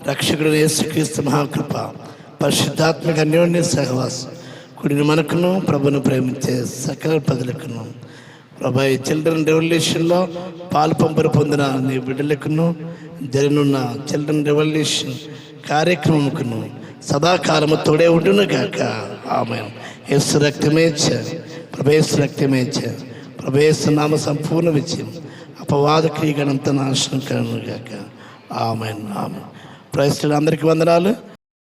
రక్షకుడు యేసుక్రీస్తు మహాకృప, పరిశుద్ధాత్మక అన్యోన్య సహవాసం కుడిని మనకును ప్రభును ప్రేమించే సకల ప్రజలకును, ప్రభా ఈ చిల్డ్రన్ రెవల్యూషన్లో పాలు పంపులు పొందిన నీ బిడ్డలకును, జరనున్న చిల్డ్రన్ రెవల్యూషన్ కార్యక్రమముకును సదాకాలము తోడే ఉండును గాక. ఆమేన్. యేసు రక్తమే ఇచ్చారు, ప్రభేసు రక్తమే ఇచ్చారు, ప్రభేసు నామ సంపూర్ణ విజయం, అపవాద క్రియగణంత నాశనం కలుగును గాక. ఆమేన్. ఆమేన్. ప్రైజ్ అందరికీ వందనాలు.